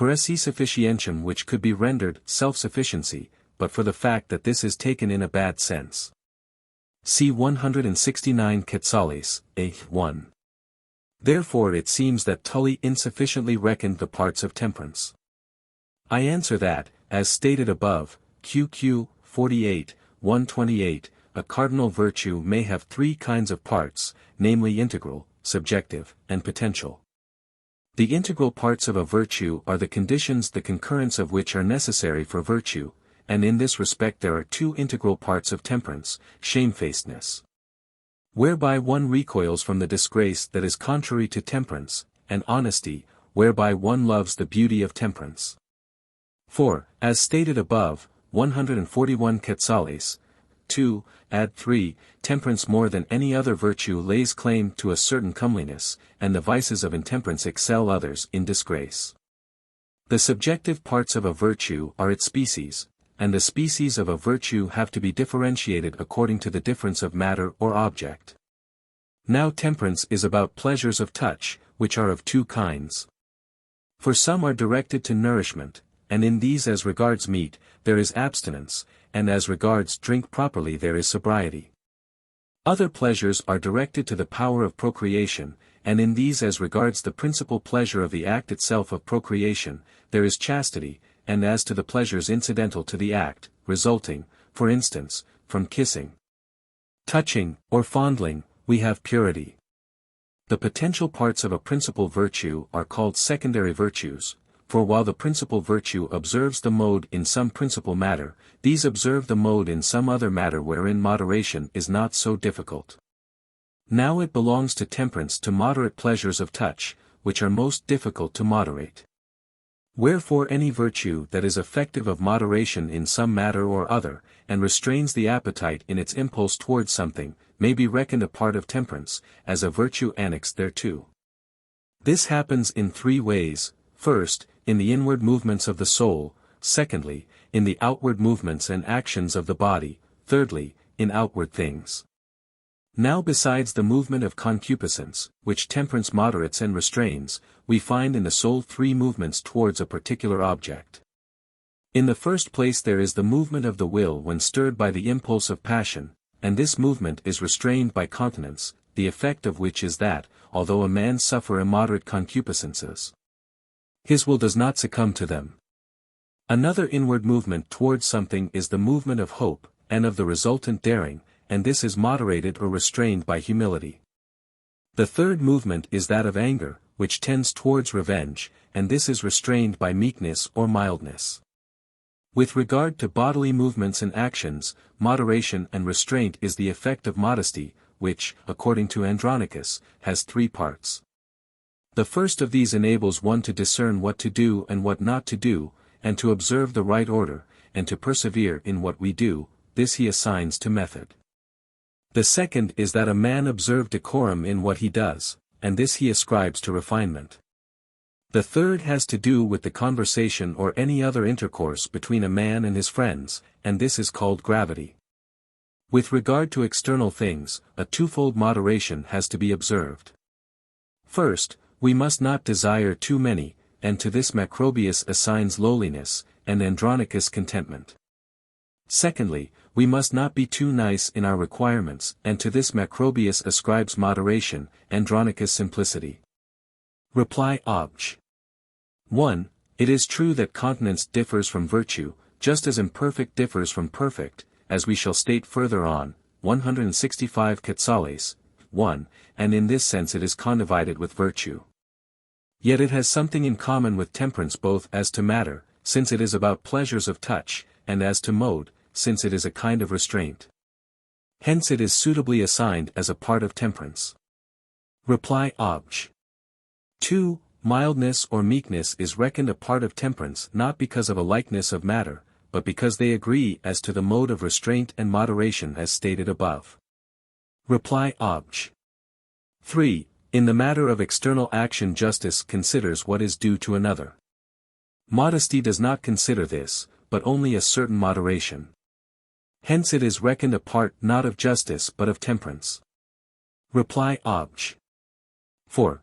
per esse sufficientiam, which could be rendered self-sufficiency, but for the fact that this is taken in a bad sense. See 169 Quetzales, A1. Therefore it seems that Tully insufficiently reckoned the parts of temperance. I answer that, as stated above, QQ 48, 128, a cardinal virtue may have three kinds of parts, namely integral, subjective, and potential. The integral parts of a virtue are the conditions the concurrence of which are necessary for virtue, and in this respect there are two integral parts of temperance, shamefacedness, whereby one recoils from the disgrace that is contrary to temperance, and honesty, whereby one loves the beauty of temperance. For, as stated above, 141 Quetzales, 2, add 3, temperance more than any other virtue lays claim to a certain comeliness, and the vices of intemperance excel others in disgrace. The subjective parts of a virtue are its species, and the species of a virtue have to be differentiated according to the difference of matter or object. Now temperance is about pleasures of touch, which are of two kinds. For some are directed to nourishment, and in these as regards meat, there is abstinence, and as regards drink properly there is sobriety. Other pleasures are directed to the power of procreation, and in these as regards the principal pleasure of the act itself of procreation, there is chastity, and as to the pleasures incidental to the act, resulting, for instance, from kissing, touching, or fondling, we have purity. The potential parts of a principal virtue are called secondary virtues, for while the principal virtue observes the mode in some principal matter, these observe the mode in some other matter wherein moderation is not so difficult. Now it belongs to temperance to moderate pleasures of touch, which are most difficult to moderate. Wherefore any virtue that is effective of moderation in some matter or other, and restrains the appetite in its impulse towards something, may be reckoned a part of temperance, as a virtue annexed thereto. This happens in three ways: first, in the inward movements of the soul; secondly, in the outward movements and actions of the body; thirdly, in outward things. Now besides the movement of concupiscence, which temperance moderates and restrains, we find in the soul three movements towards a particular object. In the first place there is the movement of the will when stirred by the impulse of passion, and this movement is restrained by continence, the effect of which is that, although a man suffer immoderate concupiscences, his will does not succumb to them. Another inward movement towards something is the movement of hope, and of the resultant daring, and this is moderated or restrained by humility. The third movement is that of anger, which tends towards revenge, and this is restrained by meekness or mildness. With regard to bodily movements and actions, moderation and restraint is the effect of modesty, which, according to Andronicus, has three parts. The first of these enables one to discern what to do and what not to do, and to observe the right order, and to persevere in what we do; this he assigns to method. The second is that a man observe decorum in what he does, and this he ascribes to refinement. The third has to do with the conversation or any other intercourse between a man and his friends, and this is called gravity. With regard to external things, a twofold moderation has to be observed. First, we must not desire too many, and to this Macrobius assigns lowliness, and Andronicus contentment. Secondly, we must not be too nice in our requirements, and to this Macrobius ascribes moderation, Andronicus simplicity. Reply Obj. 1. It is true that continence differs from virtue, just as imperfect differs from perfect, as we shall state further on, 165 Quetzales, 1, and in this sense it is condivided with virtue. Yet it has something in common with temperance both as to matter, since it is about pleasures of touch, and as to mode, since it is a kind of restraint. Hence it is suitably assigned as a part of temperance. Reply Obj. 2. Mildness or meekness is reckoned a part of temperance not because of a likeness of matter, but because they agree as to the mode of restraint and moderation as stated above. Reply Obj. 3. In the matter of external action justice considers what is due to another. Modesty does not consider this, but only a certain moderation. Hence it is reckoned a part not of justice but of temperance. Reply Obj. 4.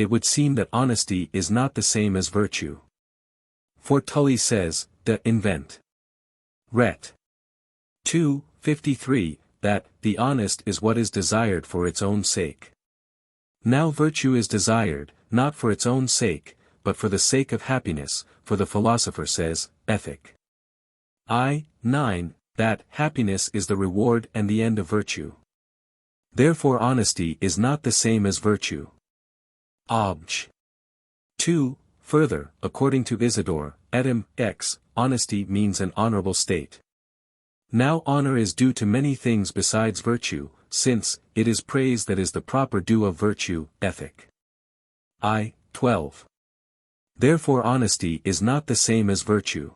it would seem that honesty is not the same as virtue. For Tully says, de invent. Ret. 2:53, that, the honest is what is desired for its own sake. Now virtue is desired, not for its own sake, but for the sake of happiness, for the philosopher says, Ethic. I:9, that happiness is the reward and the end of virtue. Therefore honesty is not the same as virtue. Obj. 2. Further, according to Isidore, etym, x, honesty means an honorable state. Now honor is due to many things besides virtue, since, it is praise that is the proper due of virtue, ethic. I:12. Therefore honesty is not the same as virtue.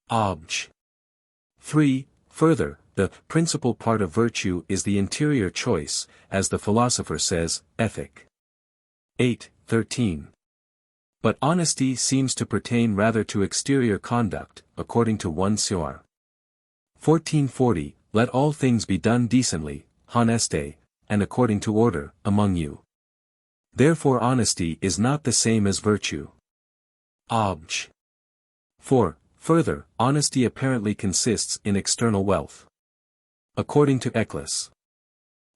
Obj. 3. Further, the principal part of virtue is the interior choice, as the philosopher says, Ethic. 8:13. But honesty seems to pertain rather to exterior conduct, according to 1 Sior. 1440, let all things be done decently, honeste, and according to order, among you. Therefore honesty is not the same as virtue. Obj. 4. Further, honesty apparently consists in external wealth. According to Eccles.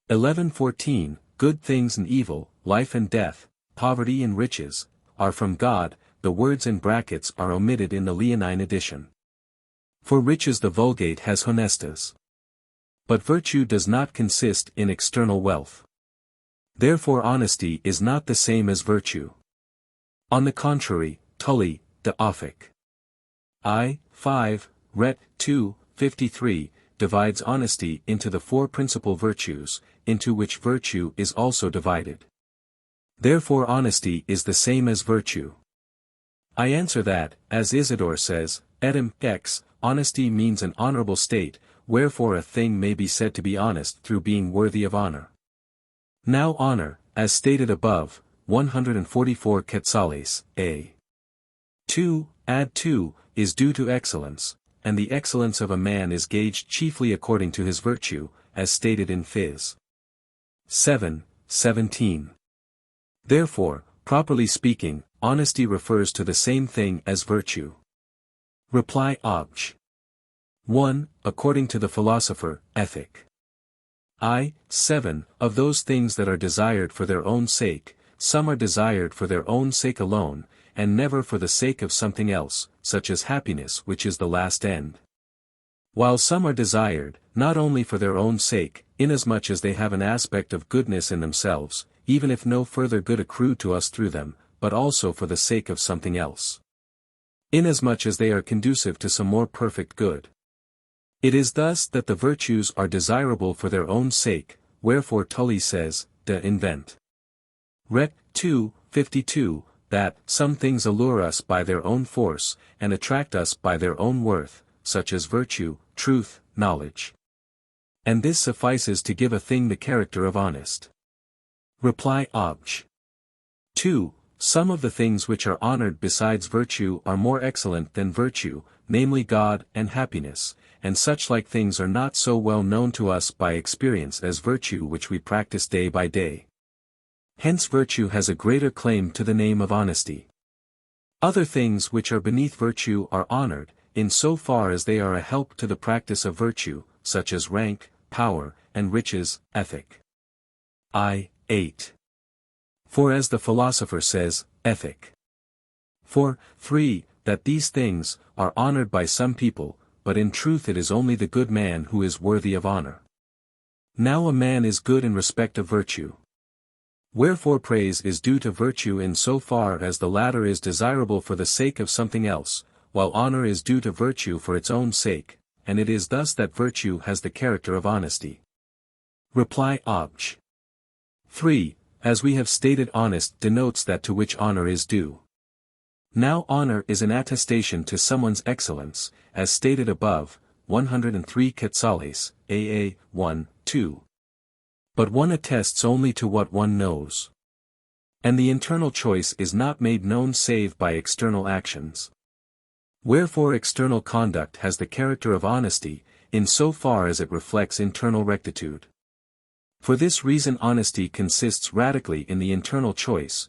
11:14, good things and evil, life and death, poverty and riches, are from God. The words in brackets are omitted in the Leonine edition. For riches the Vulgate has honestas. But virtue does not consist in external wealth. Therefore honesty is not the same as virtue. On the contrary, Tully, de Offic. I:5, Ret. 2:53, divides honesty into the four principal virtues, into which virtue is also divided. Therefore honesty is the same as virtue. I answer that, as Isidore says, etym, x, honesty means an honorable state, wherefore a thing may be said to be honest through being worthy of honor. Now honor, as stated above, 144 quetzales, a. 2, add 2, is due to excellence, and the excellence of a man is gauged chiefly according to his virtue, as stated in Phys. 7:17. Therefore, properly speaking, honesty refers to the same thing as virtue. Reply Obj. 1, according to the philosopher, Ethic. I:7, of those things that are desired for their own sake, some are desired for their own sake alone, and never for the sake of something else, such as happiness which is the last end. While some are desired, not only for their own sake, inasmuch as they have an aspect of goodness in themselves, even if no further good accrue to us through them, but also for the sake of something else. Inasmuch as they are conducive to some more perfect good. It is thus that the virtues are desirable for their own sake, wherefore Tully says, de invent. Ret. 2:52, that some things allure us by their own force, and attract us by their own worth, such as virtue, truth, knowledge. And this suffices to give a thing the character of honest. Reply Obj. 2. Some of the things which are honored besides virtue are more excellent than virtue, namely God and happiness, and such like things are not so well known to us by experience as virtue which we practice day by day. Hence virtue has a greater claim to the name of honesty. Other things which are beneath virtue are honored, in so far as they are a help to the practice of virtue, such as rank, power, and riches, ethic. I:8. For as the philosopher says, Ethic. 4:3, that these things are honored by some people, but in truth it is only the good man who is worthy of honor. Now a man is good in respect of virtue. Wherefore praise is due to virtue in so far as the latter is desirable for the sake of something else, while honor is due to virtue for its own sake, and it is thus that virtue has the character of honesty. Reply Obj. 3. As we have stated, honest denotes that to which honor is due. Now honor is an attestation to someone's excellence, as stated above, 103 quetzales, aa. 1:2. But one attests only to what one knows. And the internal choice is not made known save by external actions. Wherefore external conduct has the character of honesty, in so far as it reflects internal rectitude. For this reason honesty consists radically in the internal choice,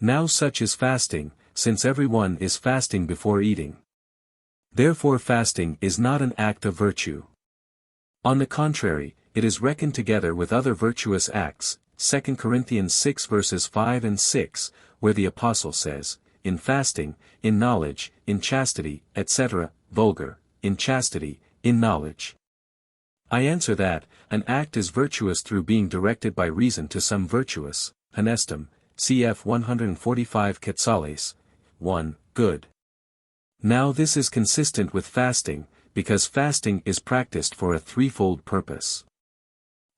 Now such is fasting, since everyone is fasting before eating. Therefore fasting is not an act of virtue. On the contrary, it is reckoned together with other virtuous acts, 2 Corinthians 6 verses 5 and 6, where the Apostle says, in fasting, in knowledge, in chastity, etc., vulgar, in chastity, in knowledge. I answer that, an act is virtuous through being directed by reason to some virtuous, honestum, cf 145 Quetzales, 1, good. Now this is consistent with fasting, because fasting is practiced for a threefold purpose.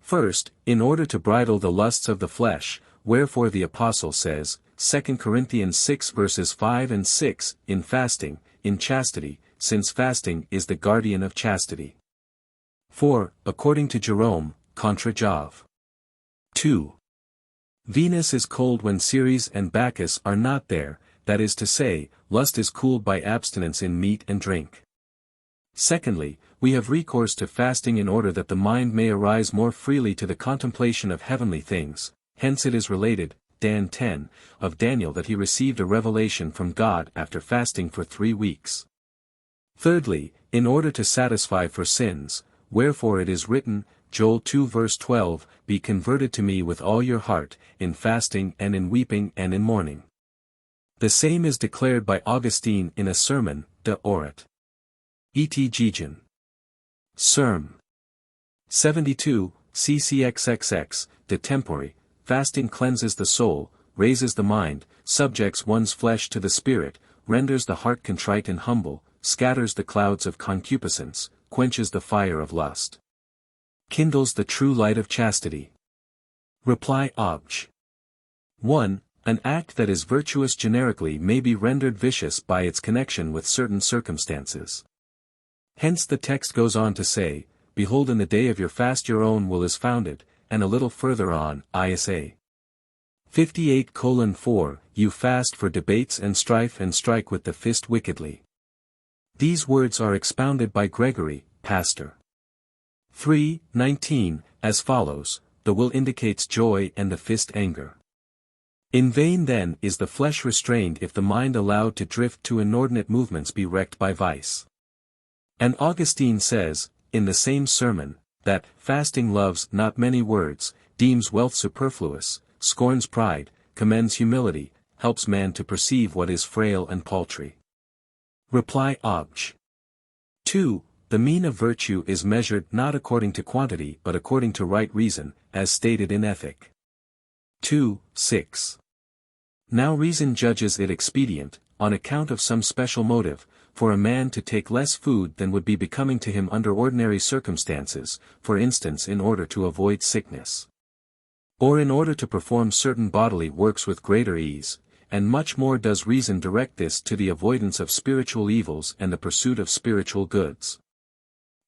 First, in order to bridle the lusts of the flesh, wherefore the Apostle says, 2 Corinthians 6 verses 5 and 6, in fasting, in chastity, since fasting is the guardian of chastity. 4. According to Jerome, contra Jove. 2. Venus is cold when Ceres and Bacchus are not there, that is to say, lust is cooled by abstinence in meat and drink. Secondly, we have recourse to fasting in order that the mind may arise more freely to the contemplation of heavenly things, hence it is related, Dan 10, of Daniel that he received a revelation from God after fasting for 3 weeks. Thirdly, in order to satisfy for sins, wherefore it is written, Joel 2 verse 12, be converted to me with all your heart, in fasting and in weeping and in mourning. The same is declared by Augustine in a sermon, De Orat. Et Gigen. Serm. 72, CCXXX, De Tempore, fasting cleanses the soul, raises the mind, subjects one's flesh to the spirit, renders the heart contrite and humble, scatters the clouds of concupiscence, quenches the fire of lust. Kindles the true light of chastity. Reply Obj. 1. An act that is virtuous generically may be rendered vicious by its connection with certain circumstances. Hence the text goes on to say, behold in the day of your fast your own will is founded, and a little further on, Isa. 58:4, you fast for debates and strife and strike with the fist wickedly. These words are expounded by Gregory, Pastor. 3:19, as follows, the will indicates joy and the fist anger. In vain then is the flesh restrained if the mind allowed to drift to inordinate movements be wrecked by vice. And Augustine says, in the same sermon, that fasting loves not many words, deems wealth superfluous, scorns pride, commends humility, helps man to perceive what is frail and paltry. Reply Obj. 2. The mean of virtue is measured not according to quantity but according to right reason, as stated in Ethic. 2:6. Now reason judges it expedient, on account of some special motive, for a man to take less food than would be becoming to him under ordinary circumstances, for instance in order to avoid sickness. Or in order to perform certain bodily works with greater ease, and much more does reason direct this to the avoidance of spiritual evils and the pursuit of spiritual goods.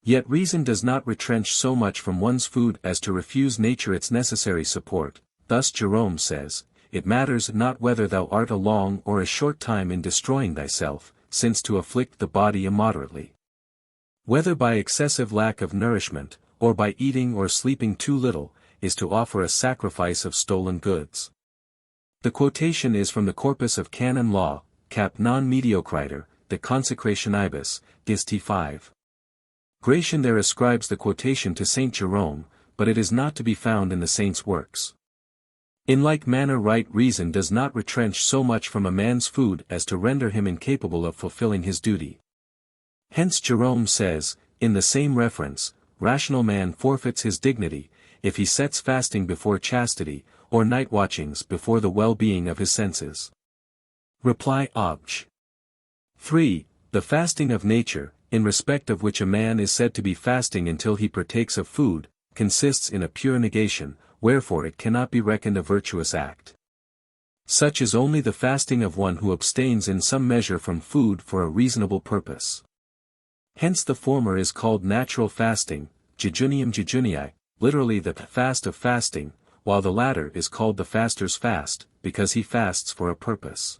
Yet reason does not retrench so much from one's food as to refuse nature its necessary support, thus Jerome says, it matters not whether thou art a long or a short time in destroying thyself, since to afflict the body immoderately, whether by excessive lack of nourishment, or by eating or sleeping too little, is to offer a sacrifice of stolen goods. The quotation is from the corpus of canon law, cap non mediocriter, de consecrationibus, Gist 5. Gratian there ascribes the quotation to Saint Jerome, but it is not to be found in the saint's works. In like manner right reason does not retrench so much from a man's food as to render him incapable of fulfilling his duty. Hence Jerome says, in the same reference, rational man forfeits his dignity, if he sets fasting before chastity, or night watchings before the well-being of his senses. Reply Obj. 3. The fasting of nature, in respect of which a man is said to be fasting until he partakes of food, consists in a pure negation, wherefore it cannot be reckoned a virtuous act. Such is only the fasting of one who abstains in some measure from food for a reasonable purpose. Hence the former is called natural fasting, jejunium jejunii, literally the fast of fasting, while the latter is called the faster's fast, because he fasts for a purpose.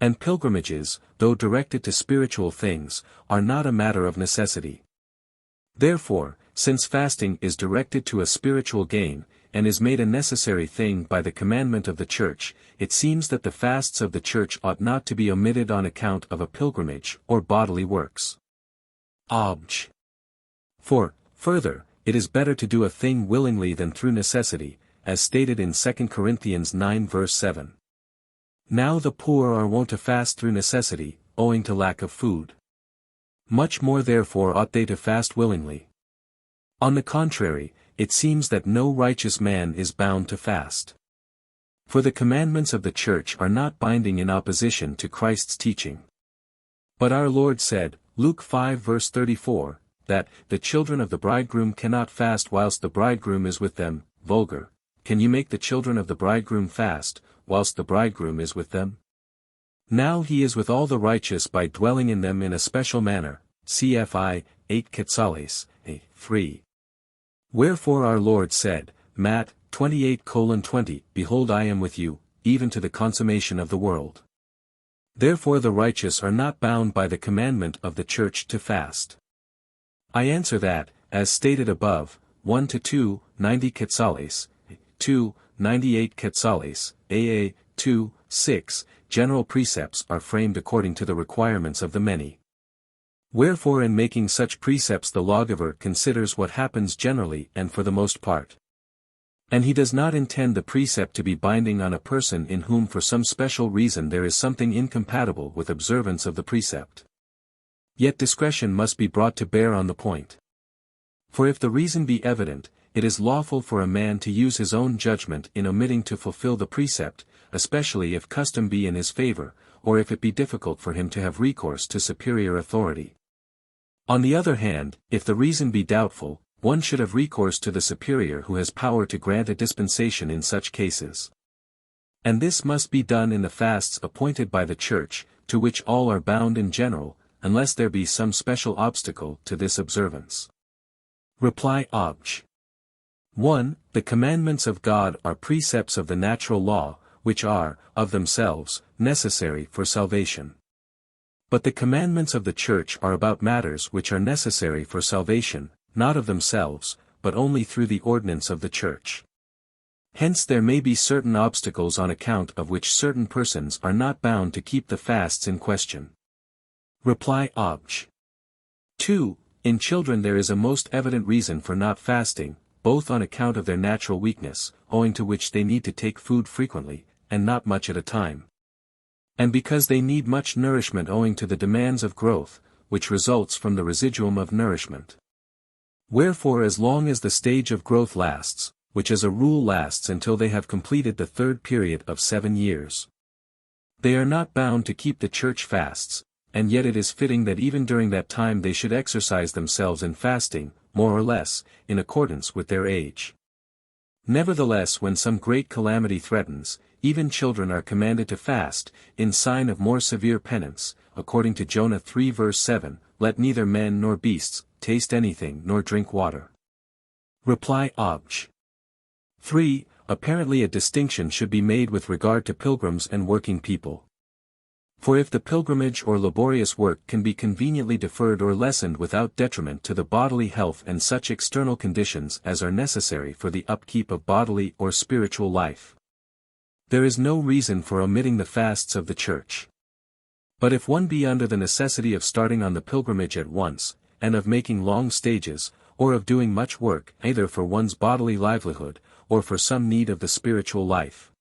And pilgrimages, though directed to spiritual things, are not a matter of necessity. Therefore, since fasting is directed to a spiritual gain, and is made a necessary thing by the commandment of the Church, it seems that the fasts of the Church ought not to be omitted on account of a pilgrimage or bodily works. Obj. For, further, it is better to do a thing willingly than through necessity, as stated in 2 Corinthians 9 verse 7. Now the poor are wont to fast through necessity, owing to lack of food. Much more therefore ought they to fast willingly. On the contrary, it seems that no righteous man is bound to fast. For the commandments of the Church are not binding in opposition to Christ's teaching. But our Lord said, Luke 5 verse 34, that, the children of the bridegroom cannot fast whilst the bridegroom is with them. Vulgar, can you make the children of the bridegroom fast, whilst the bridegroom is with them? Now he is with all the righteous by dwelling in them in a special manner, cf. 8 Quetzales, 3. Wherefore our Lord said, Matt. 28:20, Behold I am with you, even to the consummation of the world. Therefore the righteous are not bound by the commandment of the Church to fast. I answer that, as stated above, 1-2, 90 Quetzales, 2, 98 Quetzales, AA, 2, 6, general precepts are framed according to the requirements of the many. Wherefore in making such precepts the lawgiver considers what happens generally and for the most part. And he does not intend the precept to be binding on a person in whom for some special reason there is something incompatible with observance of the precept. Yet discretion must be brought to bear on the point. For if the reason be evident, it is lawful for a man to use his own judgment in omitting to fulfill the precept, especially if custom be in his favor, or if it be difficult for him to have recourse to superior authority. On the other hand, if the reason be doubtful, one should have recourse to the superior who has power to grant a dispensation in such cases. And this must be done in the fasts appointed by the Church, to which all are bound in general, unless there be some special obstacle to this observance. Reply Obj. 1. The commandments of God are precepts of the natural law, which are, of themselves, necessary for salvation. But the commandments of the Church are about matters which are necessary for salvation, not of themselves, but only through the ordinance of the Church. Hence there may be certain obstacles on account of which certain persons are not bound to keep the fasts in question. Reply Obj. 2. In children there is a most evident reason for not fasting, both on account of their natural weakness, owing to which they need to take food frequently, and not much at a time. And because they need much nourishment owing to the demands of growth, which results from the residuum of nourishment. Wherefore as long as the stage of growth lasts, which as a rule lasts until they have completed the third period of 7 years, they are not bound to keep the Church fasts, and yet it is fitting that even during that time they should exercise themselves in fasting, more or less, in accordance with their age. Nevertheless when some great calamity threatens, even children are commanded to fast, in sign of more severe penance, according to Jonah 3 verse 7, Let neither men nor beasts taste anything nor drink water. Reply Obj. 3. Apparently a distinction should be made with regard to pilgrims and working people. For if the pilgrimage or laborious work can be conveniently deferred or lessened without detriment to the bodily health and such external conditions as are necessary for the upkeep of bodily or spiritual life, there is no reason for omitting the fasts of the Church. But if one be under the necessity of starting on the pilgrimage at once, and of making long stages, or of doing much work either for one's bodily livelihood, or for some need of the spiritual life,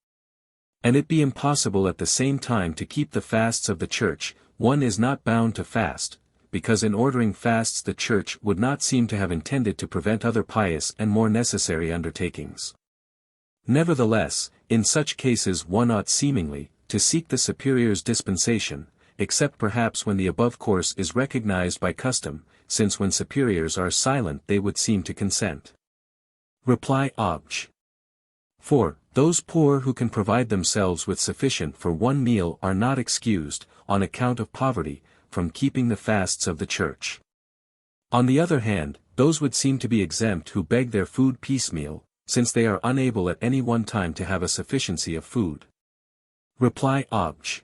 and it be impossible at the same time to keep the fasts of the Church, one is not bound to fast, because in ordering fasts the Church would not seem to have intended to prevent other pious and more necessary undertakings. Nevertheless, in such cases one ought seemingly to seek the superior's dispensation, except perhaps when the above course is recognized by custom, since when superiors are silent they would seem to consent. Reply Obj. 4. Those poor who can provide themselves with sufficient for one meal are not excused, on account of poverty, from keeping the fasts of the Church. On the other hand, those would seem to be exempt who beg their food piecemeal, since they are unable at any one time to have a sufficiency of food. Reply Obj.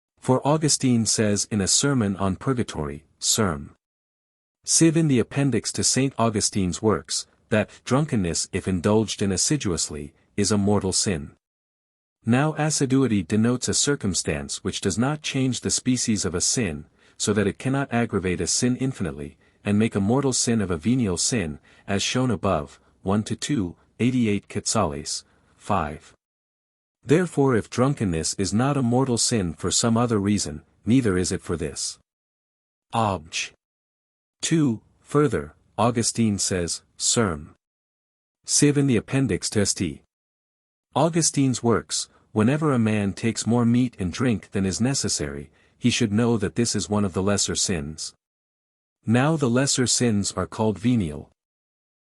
For Augustine says in a sermon on purgatory, Serm. Civ in the appendix to St. Augustine's works, that drunkenness if indulged in assiduously, is a mortal sin. Now assiduity denotes a circumstance which does not change the species of a sin, so that it cannot aggravate a sin infinitely, and make a mortal sin of a venial sin, as shown above, 1-2, 88 Quetzales, 5. Therefore if drunkenness is not a mortal sin for some other reason, neither is it for this. Obj. 2. Further, Augustine says, Serm. Civ in the appendix to St. Augustine's works, whenever a man takes more meat and drink than is necessary, he should know that this is one of the lesser sins. Now the lesser sins are called venial.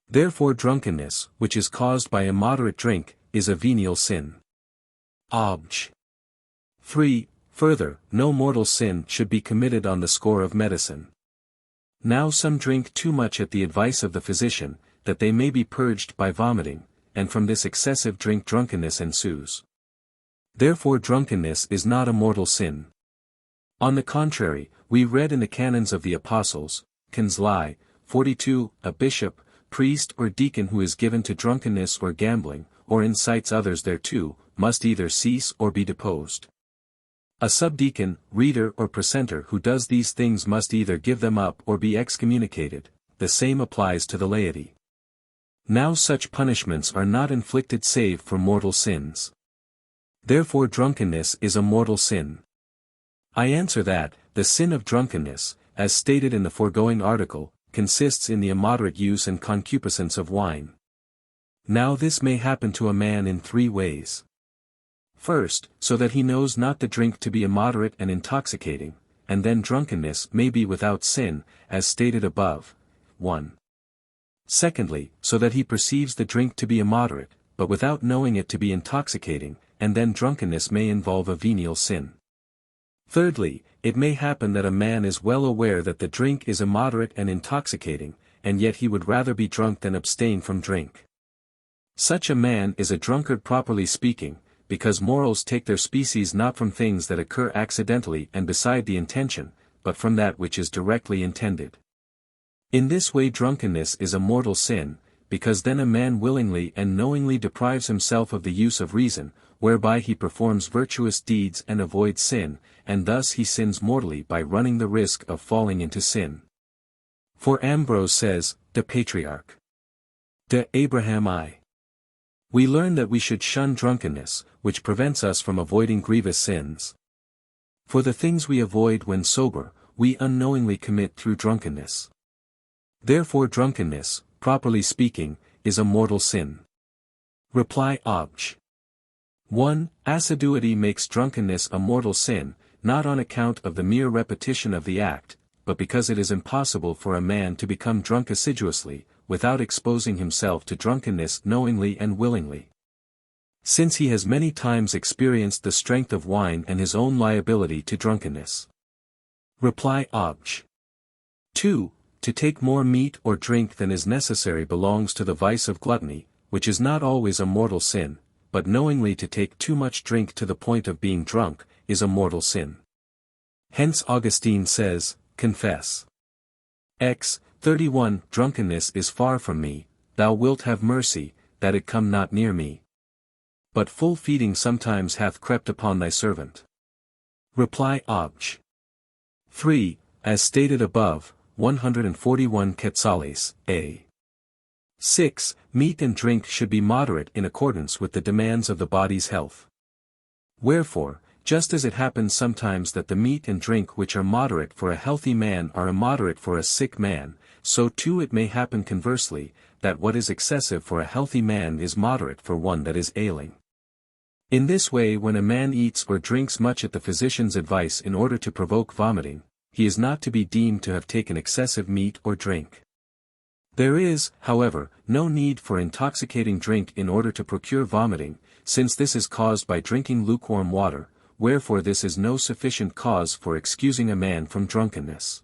Therefore drunkenness, which is caused by immoderate drink, is a venial sin. Obj. 3. Further, no mortal sin should be committed on the score of medicine. Now some drink too much at the advice of the physician, that they may be purged by vomiting, and from this excessive drink drunkenness ensues. Therefore drunkenness is not a mortal sin. On the contrary, we read in the canons of the Apostles, Cans. 42, a bishop, priest or deacon who is given to drunkenness or gambling, or incites others thereto, must either cease or be deposed. A subdeacon, reader or precentor who does these things must either give them up or be excommunicated. The same applies to the laity. Now such punishments are not inflicted save for mortal sins. Therefore drunkenness is a mortal sin. I answer that, the sin of drunkenness, as stated in the foregoing article, consists in the immoderate use and concupiscence of wine. Now this may happen to a man in 3 ways. First, so that he knows not the drink to be immoderate and intoxicating, and then drunkenness may be without sin, as stated above. 1. Secondly, so that he perceives the drink to be immoderate, but without knowing it to be intoxicating, and then drunkenness may involve a venial sin. Thirdly, it may happen that a man is well aware that the drink is immoderate and intoxicating, and yet he would rather be drunk than abstain from drink. Such a man is a drunkard properly speaking, because morals take their species not from things that occur accidentally and beside the intention, but from that which is directly intended. In this way drunkenness is a mortal sin, because then a man willingly and knowingly deprives himself of the use of reason, whereby he performs virtuous deeds and avoids sin, and thus he sins mortally by running the risk of falling into sin. For Ambrose says, De Patriarch. De Abraham I. We learn that we should shun drunkenness, which prevents us from avoiding grievous sins. For the things we avoid when sober, we unknowingly commit through drunkenness. Therefore drunkenness, properly speaking, is a mortal sin. Reply Obj. 1. Assiduity makes drunkenness a mortal sin, not on account of the mere repetition of the act, but because it is impossible for a man to become drunk assiduously, without exposing himself to drunkenness knowingly and willingly. Since he has many times experienced the strength of wine and his own liability to drunkenness. Reply Obj. 2. To take more meat or drink than is necessary belongs to the vice of gluttony, which is not always a mortal sin, but knowingly to take too much drink to the point of being drunk, is a mortal sin. Hence Augustine says, Confess. X. 31 Drunkenness is far from me, thou wilt have mercy, that it come not near me. But full feeding sometimes hath crept upon thy servant. Reply Obj. 3. As stated above, 141 Quetzales, a. 6. Meat and drink should be moderate in accordance with the demands of the body's health. Wherefore, just as it happens sometimes that the meat and drink which are moderate for a healthy man are immoderate for a sick man, so too it may happen conversely, that what is excessive for a healthy man is moderate for one that is ailing. In this way when a man eats or drinks much at the physician's advice in order to provoke vomiting, he is not to be deemed to have taken excessive meat or drink. There is, however, no need for intoxicating drink in order to procure vomiting, since this is caused by drinking lukewarm water, wherefore this is no sufficient cause for excusing a man from drunkenness.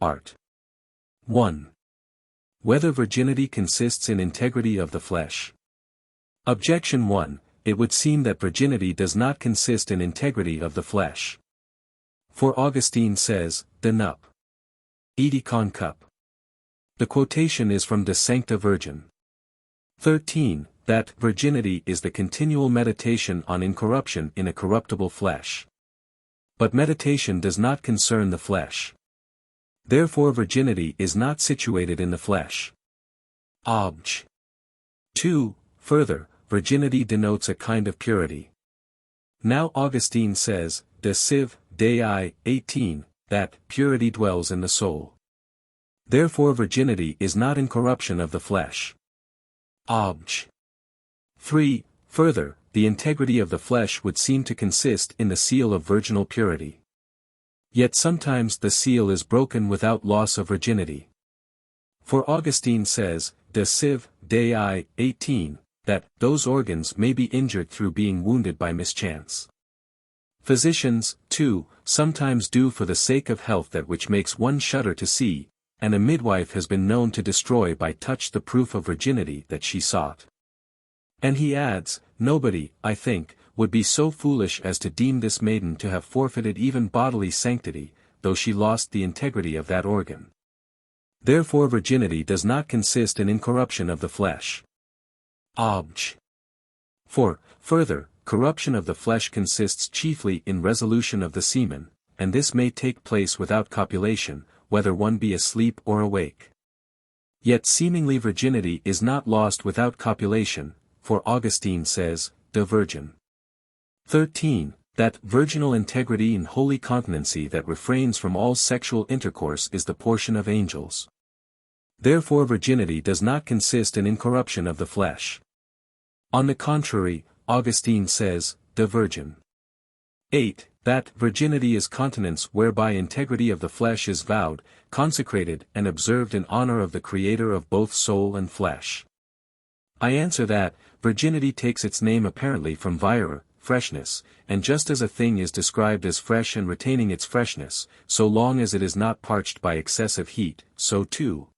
Art. 1. Whether virginity consists in integrity of the flesh. Objection 1. It would seem that virginity does not consist in integrity of the flesh. For Augustine says, De nup. Edi con cup. The quotation is from De Sancta Virgin. 13. That virginity is the continual meditation on incorruption in a corruptible flesh. But meditation does not concern the flesh. Therefore virginity is not situated in the flesh. Obj. 2. Further, virginity denotes a kind of purity. Now Augustine says, De Civ. Dei, 18, that purity dwells in the soul. Therefore virginity is not in corruption of the flesh. Obj. 3. Further, the integrity of the flesh would seem to consist in the seal of virginal purity. Yet sometimes the seal is broken without loss of virginity. For Augustine says, De Civ. Dei, 18, that those organs may be injured through being wounded by mischance. Physicians, too, sometimes do for the sake of health that which makes one shudder to see, and a midwife has been known to destroy by touch the proof of virginity that she sought. And he adds, nobody, I think, would be so foolish as to deem this maiden to have forfeited even bodily sanctity, though she lost the integrity of that organ. Therefore virginity does not consist in incorruption of the flesh. Obj. 4. Further, corruption of the flesh consists chiefly in resolution of the semen, and this may take place without copulation, whether one be asleep or awake. Yet seemingly virginity is not lost without copulation, for Augustine says, De Virgin. 13. That virginal integrity and holy continency that refrains from all sexual intercourse is the portion of angels. Therefore virginity does not consist in incorruption of the flesh. On the contrary, Augustine says, De Virgin. 8. That virginity is continence whereby integrity of the flesh is vowed, consecrated and observed in honor of the Creator of both soul and flesh. I answer that, virginity takes its name apparently from vire, freshness, and just as a thing is described as fresh and retaining its freshness, so long as it is not parched by excessive heat, so too,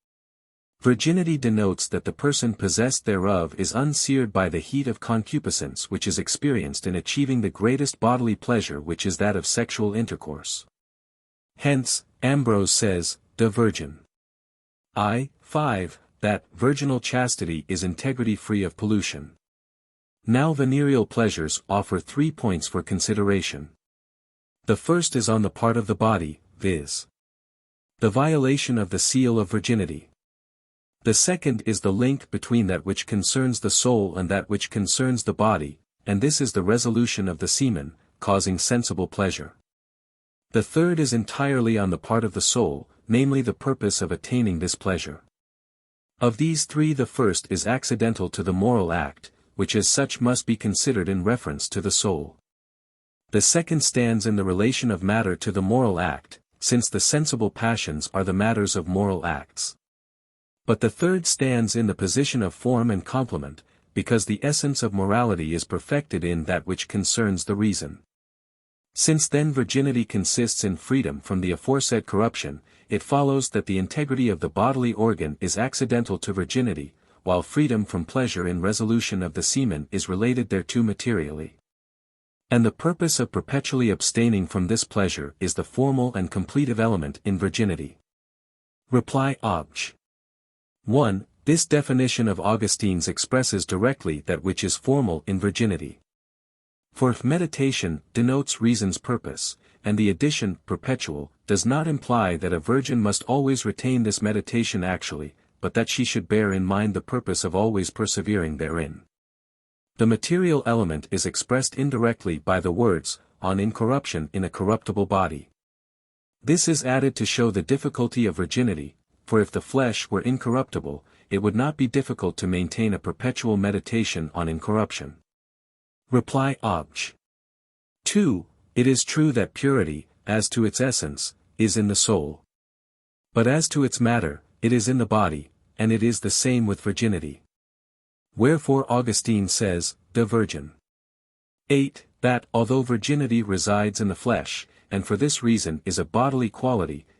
virginity denotes that the person possessed thereof is unseared by the heat of concupiscence which is experienced in achieving the greatest bodily pleasure which is that of sexual intercourse. Hence, Ambrose says, De Virgin. 5. That virginal chastity is integrity free of pollution. Now venereal pleasures offer 3 points for consideration. The first is on the part of the body, viz. the violation of the seal of virginity. The second is the link between that which concerns the soul and that which concerns the body, and this is the resolution of the semen, causing sensible pleasure. The third is entirely on the part of the soul, namely the purpose of attaining this pleasure. Of these 3 the first is accidental to the moral act, which as such must be considered in reference to the soul. The second stands in the relation of matter to the moral act, since the sensible passions are the matters of moral acts. But the third stands in the position of form and complement, because the essence of morality is perfected in that which concerns the reason. Since then virginity consists in freedom from the aforesaid corruption, it follows that the integrity of the bodily organ is accidental to virginity, while freedom from pleasure in resolution of the semen is related thereto materially. And the purpose of perpetually abstaining from this pleasure is the formal and completive element in virginity. Reply Obj. 1. This definition of Augustine's expresses directly that which is formal in virginity. For if meditation denotes reason's purpose, and the addition perpetual does not imply that a virgin must always retain this meditation actually, but that she should bear in mind the purpose of always persevering therein. The material element is expressed indirectly by the words, on incorruption in a corruptible body. This is added to show the difficulty of virginity, for if the flesh were incorruptible, it would not be difficult to maintain a perpetual meditation on incorruption. Reply Obj. 2. It is true that purity, as to its essence, is in the soul. But as to its matter, it is in the body, and it is the same with virginity. Wherefore Augustine says, De Virgin. 8. That although virginity resides in the flesh, and for this reason is a bodily quality,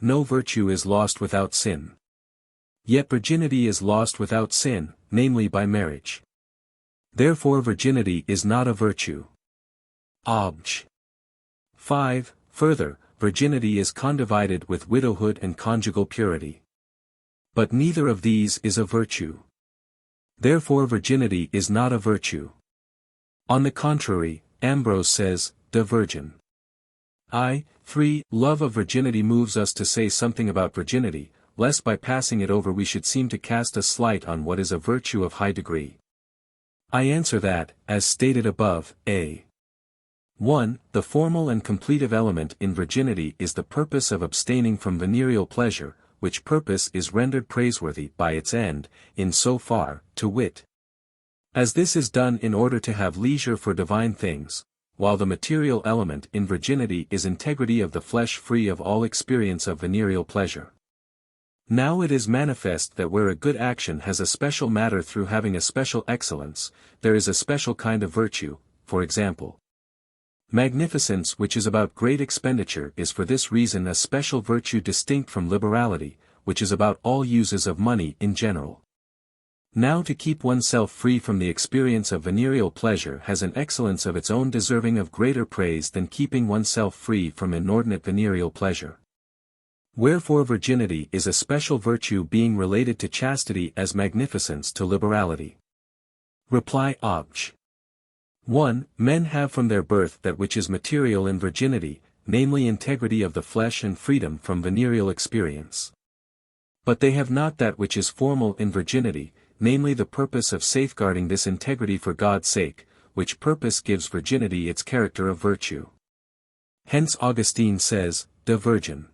no virtue is lost without sin. Yet virginity is lost without sin, namely by marriage. Therefore virginity is not a virtue. Obj. 5. Further, virginity is condivided with widowhood and conjugal purity. But neither of these is a virtue. Therefore virginity is not a virtue. On the contrary, Ambrose says, De Virgin. 3. Love of virginity moves us to say something about virginity, lest by passing it over we should seem to cast a slight on what is a virtue of high degree. I answer that, as stated above, a. 1. The formal and completive element in virginity is the purpose of abstaining from venereal pleasure, which purpose is rendered praiseworthy by its end, in so far, to wit, as this is done in order to have leisure for divine things, while the material element in virginity is integrity of the flesh free of all experience of venereal pleasure. Now it is manifest that where a good action has a special matter through having a special excellence, there is a special kind of virtue, for example. Magnificence which is about great expenditure is for this reason a special virtue distinct from liberality, which is about all uses of money in general. Now to keep oneself free from the experience of venereal pleasure has an excellence of its own deserving of greater praise than keeping oneself free from inordinate venereal pleasure. Wherefore virginity is a special virtue being related to chastity as magnificence to liberality. Reply Obj. 1. Men have from their birth that which is material in virginity, namely integrity of the flesh and freedom from venereal experience. But they have not that which is formal in virginity, namely the purpose of safeguarding this integrity for God's sake, which purpose gives virginity its character of virtue. Hence Augustine says, De Virgin.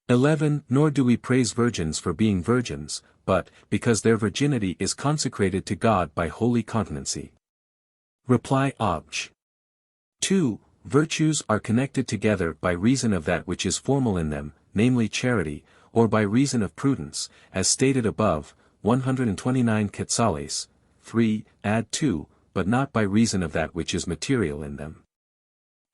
11. Nor do we praise virgins for being virgins, but, because their virginity is consecrated to God by holy continency. Reply Obj. 2. Virtues are connected together by reason of that which is formal in them, namely charity, or by reason of prudence, as stated above, 129 Quetzales, 3, add 2, but not by reason of that which is material in them.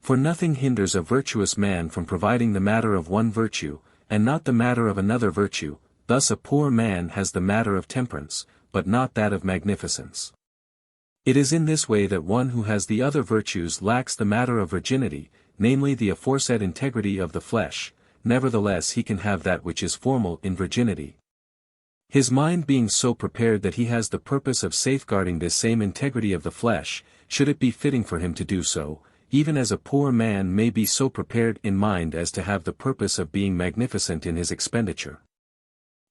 For nothing hinders a virtuous man from providing the matter of one virtue, and not the matter of another virtue, thus a poor man has the matter of temperance, but not that of magnificence. It is in this way that one who has the other virtues lacks the matter of virginity, namely the aforesaid integrity of the flesh, nevertheless he can have that which is formal in virginity. His mind being so prepared that he has the purpose of safeguarding this same integrity of the flesh, should it be fitting for him to do so, even as a poor man may be so prepared in mind as to have the purpose of being magnificent in his expenditure.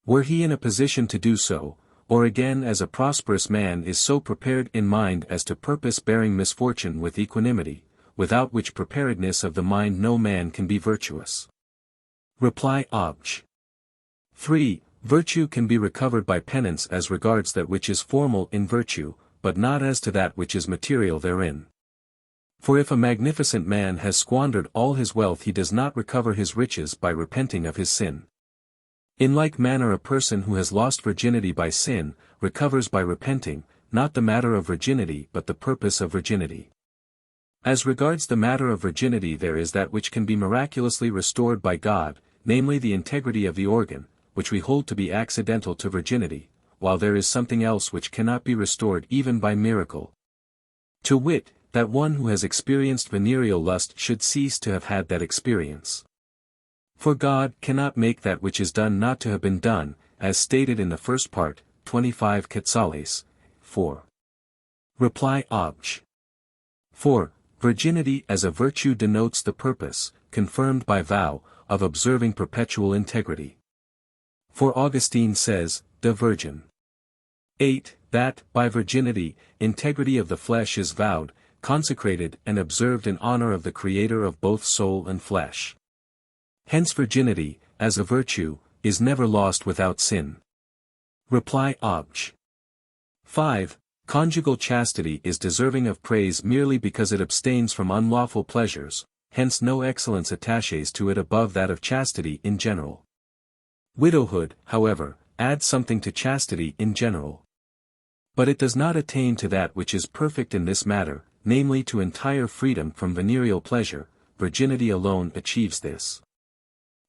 Were he in a position to do so, or again as a prosperous man is so prepared in mind as to purpose bearing misfortune with equanimity, without which preparedness of the mind no man can be virtuous. Reply Obj. 3. Virtue can be recovered by penance as regards that which is formal in virtue, but not as to that which is material therein. For if a magnificent man has squandered all his wealth he does not recover his riches by repenting of his sin. In like manner a person who has lost virginity by sin, recovers by repenting, not the matter of virginity but the purpose of virginity. As regards the matter of virginity there is that which can be miraculously restored by God, namely the integrity of the organ, which we hold to be accidental to virginity, while there is something else which cannot be restored even by miracle. To wit, that one who has experienced venereal lust should cease to have had that experience. For God cannot make that which is done not to have been done, as stated in the first part, 25 Quetzales, 4. Reply Obj. 4. Virginity as a virtue denotes the purpose, confirmed by vow, of observing perpetual integrity. For Augustine says, De Virgin. 8. That, by virginity, integrity of the flesh is vowed, consecrated and observed in honor of the Creator of both soul and flesh. Hence virginity, as a virtue, is never lost without sin. Reply Obj. 5. Conjugal chastity is deserving of praise merely because it abstains from unlawful pleasures, hence no excellence attaches to it above that of chastity in general. Widowhood, however, adds something to chastity in general. But it does not attain to that which is perfect in this matter, namely to entire freedom from venereal pleasure. Virginity alone achieves this.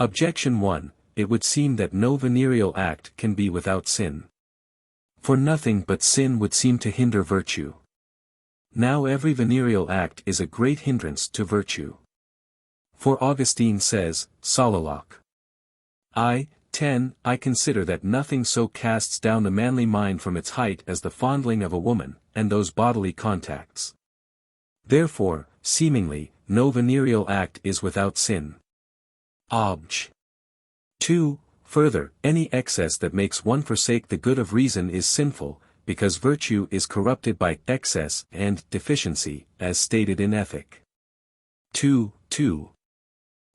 Objection 1, it would seem that no venereal act can be without sin. For nothing but sin would seem to hinder virtue. Now every venereal act is a great hindrance to virtue. For Augustine says, Soliloq. I consider that nothing so casts down the manly mind from its height as the fondling of a woman, and those bodily contacts. Therefore, seemingly, no venereal act is without sin. Obj. 2. Further, any excess that makes one forsake the good of reason is sinful, because virtue is corrupted by excess and deficiency, as stated in Ethic. 2.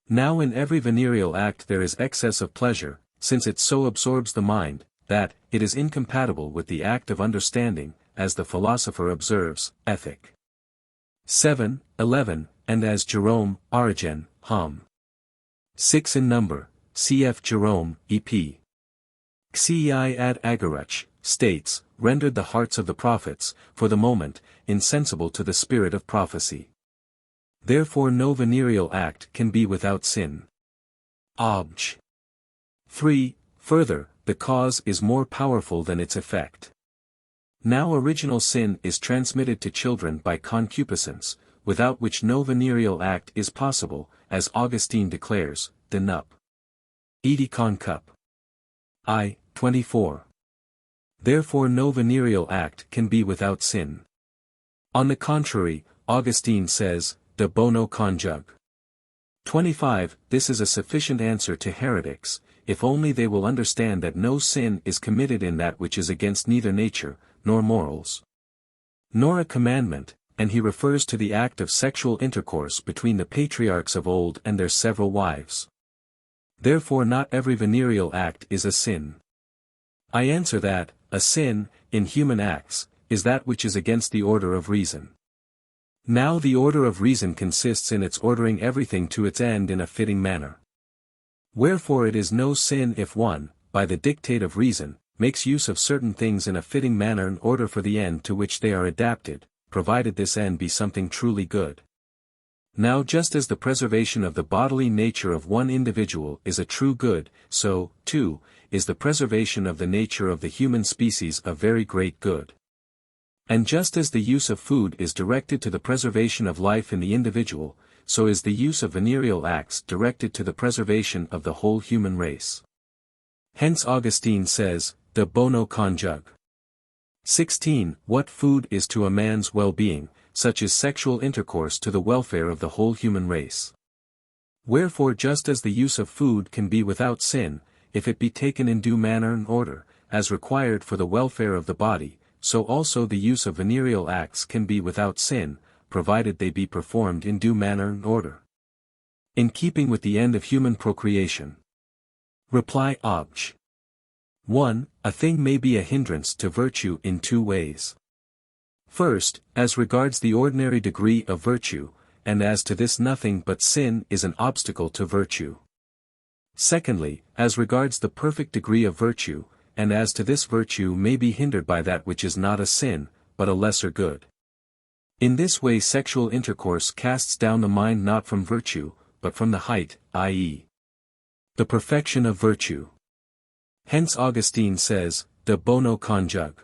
Now in every venereal act there is excess of pleasure, since it so absorbs the mind, that it is incompatible with the act of understanding, as the philosopher observes, Ethic. 7:11, and as Jerome, Origen, Hom. 6 in number, cf. Jerome, E.P. Xii ad Agaruch, states, rendered the hearts of the prophets, for the moment, insensible to the spirit of prophecy. Therefore no venereal act can be without sin. Obj. 3. Further, the cause is more powerful than its effect. Now original sin is transmitted to children by concupiscence, without which no venereal act is possible, as Augustine declares, De Nup. Edi Concup. I. 24. Therefore no venereal act can be without sin. On the contrary, Augustine says, De Bono Conjug. 25. This is a sufficient answer to heretics, if only they will understand that no sin is committed in that which is against neither nature, nor morals, nor a commandment, and he refers to the act of sexual intercourse between the patriarchs of old and their several wives. Therefore not every venereal act is a sin. I answer that, a sin, in human acts, is that which is against the order of reason. Now the order of reason consists in its ordering everything to its end in a fitting manner. Wherefore it is no sin if one, by the dictate of reason, makes use of certain things in a fitting manner in order for the end to which they are adapted, provided this end be something truly good. Now just as the preservation of the bodily nature of one individual is a true good, so, too, is the preservation of the nature of the human species a very great good. And just as the use of food is directed to the preservation of life in the individual, so is the use of venereal acts directed to the preservation of the whole human race. Hence Augustine says, De Bono Conjug. 16. What food is to a man's well-being, such is sexual intercourse to the welfare of the whole human race. Wherefore just as the use of food can be without sin, if it be taken in due manner and order, as required for the welfare of the body, so also the use of venereal acts can be without sin, provided they be performed in due manner and order, in keeping with the end of human procreation. Reply Obj. 1. A thing may be a hindrance to virtue in two ways. First, as regards the ordinary degree of virtue, and as to this nothing but sin is an obstacle to virtue. Secondly, as regards the perfect degree of virtue, and as to this virtue may be hindered by that which is not a sin, but a lesser good. In this way sexual intercourse casts down the mind not from virtue, but from the height, i.e., the perfection of virtue. Hence Augustine says, De Bono Conjug.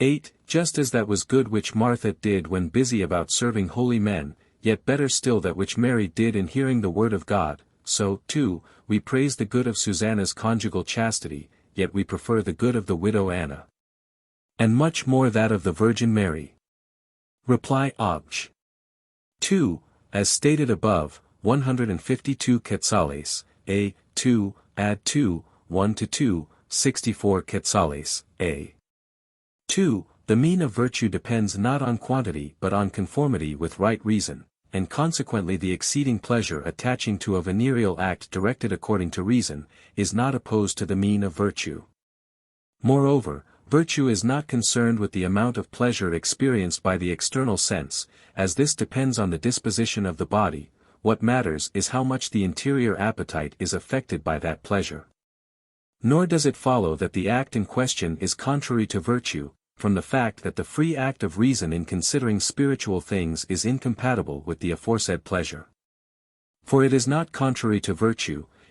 8. Just as that was good which Martha did when busy about serving holy men, yet better still that which Mary did in hearing the word of God, so, too, we praise the good of Susanna's conjugal chastity, yet we prefer the good of the widow Anna. And much more that of the Virgin Mary. Reply Obj. 2. As stated above, 152 quetzales, a. 2, add 2, 1-2, 64 quetzales, a. 2. The mean of virtue depends not on quantity but on conformity with right reason, and consequently the exceeding pleasure attaching to a venereal act directed according to reason, is not opposed to the mean of virtue. Moreover, virtue is not concerned with the amount of pleasure experienced by the external sense, as this depends on the disposition of the body. What matters is how much the interior appetite is affected by that pleasure. Nor does it follow that the act in question is contrary to virtue, from the fact that the free act of reason in considering spiritual things is incompatible with the aforesaid pleasure. For it is not contrary to virtue,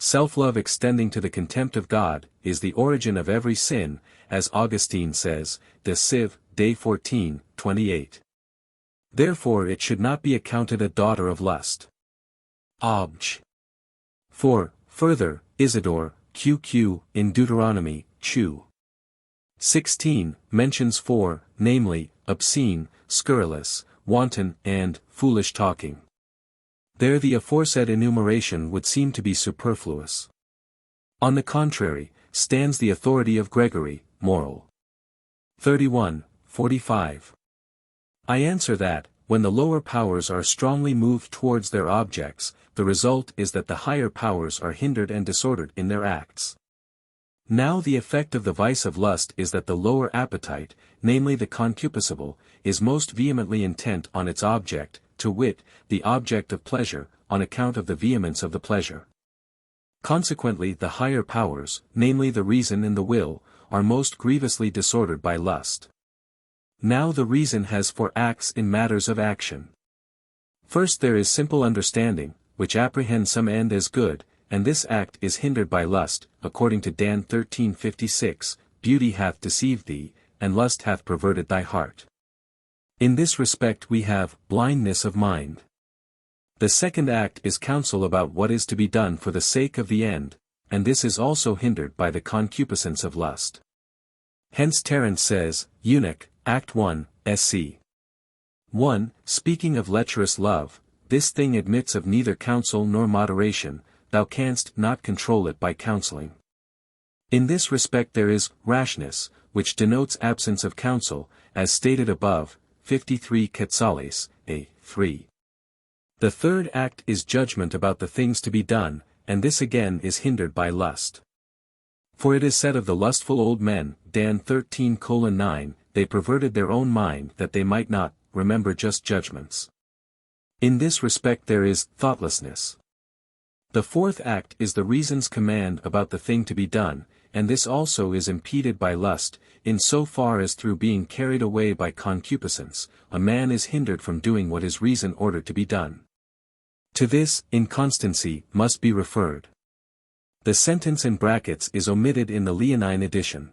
self-love extending to the contempt of God, is the origin of every sin, as Augustine says, De Civ. Dei 14, 28. Therefore it should not be accounted a daughter of lust. Obj. 4. Further, Isidore, QQ, in Deuteronomy, Ch. 16, mentions four, namely, obscene, scurrilous, wanton, and foolish talking. There the aforesaid enumeration would seem to be superfluous. On the contrary, stands the authority of Gregory, Moral. 31, 45. I answer that, when the lower powers are strongly moved towards their objects, the result is that the higher powers are hindered and disordered in their acts. Now the effect of the vice of lust is that the lower appetite, namely the concupiscible, is most vehemently intent on its object, to wit, the object of pleasure, on account of the vehemence of the pleasure. Consequently the higher powers, namely the reason and the will, are most grievously disordered by lust. Now the reason has four acts in matters of action. First there is simple understanding, which apprehends some end as good, and this act is hindered by lust, according to Dan 13:56, beauty hath deceived thee, and lust hath perverted thy heart. In this respect we have blindness of mind. The second act is counsel about what is to be done for the sake of the end, and this is also hindered by the concupiscence of lust. Hence Terence says, Eunuch, Act 1, sc. 1, speaking of lecherous love, this thing admits of neither counsel nor moderation, thou canst not control it by counseling. In this respect there is rashness, which denotes absence of counsel, as stated above, 53 Quetzales, a. 3. The third act is judgment about the things to be done, and this again is hindered by lust. For it is said of the lustful old men, Dan 13:9, they perverted their own mind that they might not remember just judgments. In this respect there is thoughtlessness. The fourth act is the reason's command about the thing to be done, and this also is impeded by lust, in so far as through being carried away by concupiscence, a man is hindered from doing what his reason ordered to be done. To this, inconstancy must be referred. The sentence in brackets is omitted in the Leonine edition.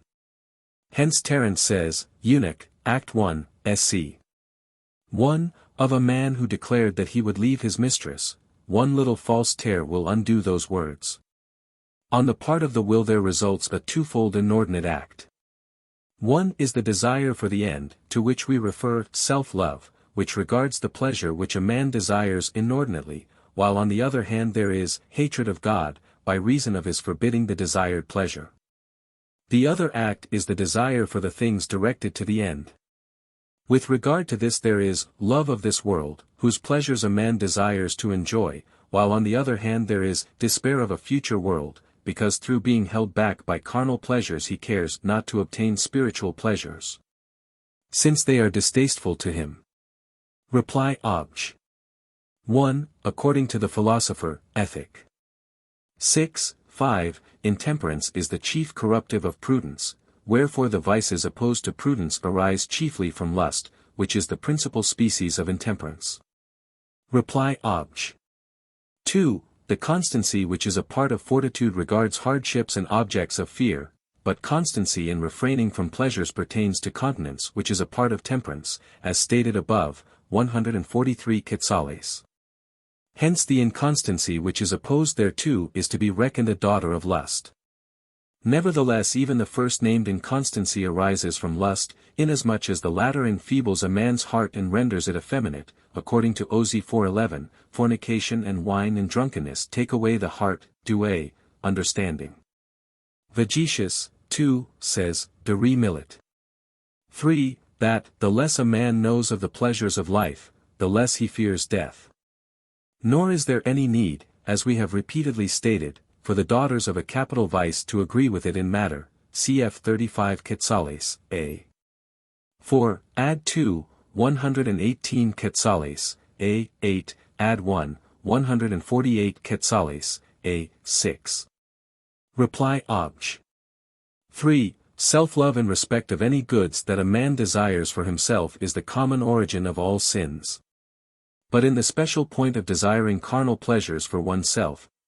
Hence Terence says, Eunuch, Act 1, sc. 1, of a man who declared that he would leave his mistress, one little false tear will undo those words. On the part of the will there results a twofold inordinate act. One is the desire for the end, to which we refer self-love, which regards the pleasure which a man desires inordinately, while on the other hand there is hatred of God, by reason of his forbidding the desired pleasure. The other act is the desire for the things directed to the end. With regard to this there is love of this world, whose pleasures a man desires to enjoy, while on the other hand there is despair of a future world, because through being held back by carnal pleasures he cares not to obtain spiritual pleasures, since they are distasteful to him. Reply Obj. 1, according to the philosopher, Ethic. 6, 5, intemperance is the chief corruptive of prudence, wherefore the vices opposed to prudence arise chiefly from lust, which is the principal species of intemperance. Reply Obj. 2, the constancy which is a part of fortitude regards hardships and objects of fear, but constancy in refraining from pleasures pertains to continence which is a part of temperance, as stated above, 143 Quetzales. Hence the inconstancy which is opposed thereto is to be reckoned a daughter of lust. Nevertheless even the first named inconstancy arises from lust, inasmuch as the latter enfeebles a man's heart and renders it effeminate, according to Ozy 4:11, fornication and wine and drunkenness take away the heart, douay, understanding. Vegetius, 2, says, de re millet. 3, that, the less a man knows of the pleasures of life, the less he fears death. Nor is there any need, as we have repeatedly stated, for the daughters of a capital vice to agree with it in matter, cf 35 Quetzales, a. 4, add 2, 118 Quetzales, a. 8, add 1, 148 Quetzales, a. 6. Reply Obj. 3, self-love in respect of any goods that a man desires for himself is the common origin of all sins. But in the special point of desiring carnal pleasures for oneself,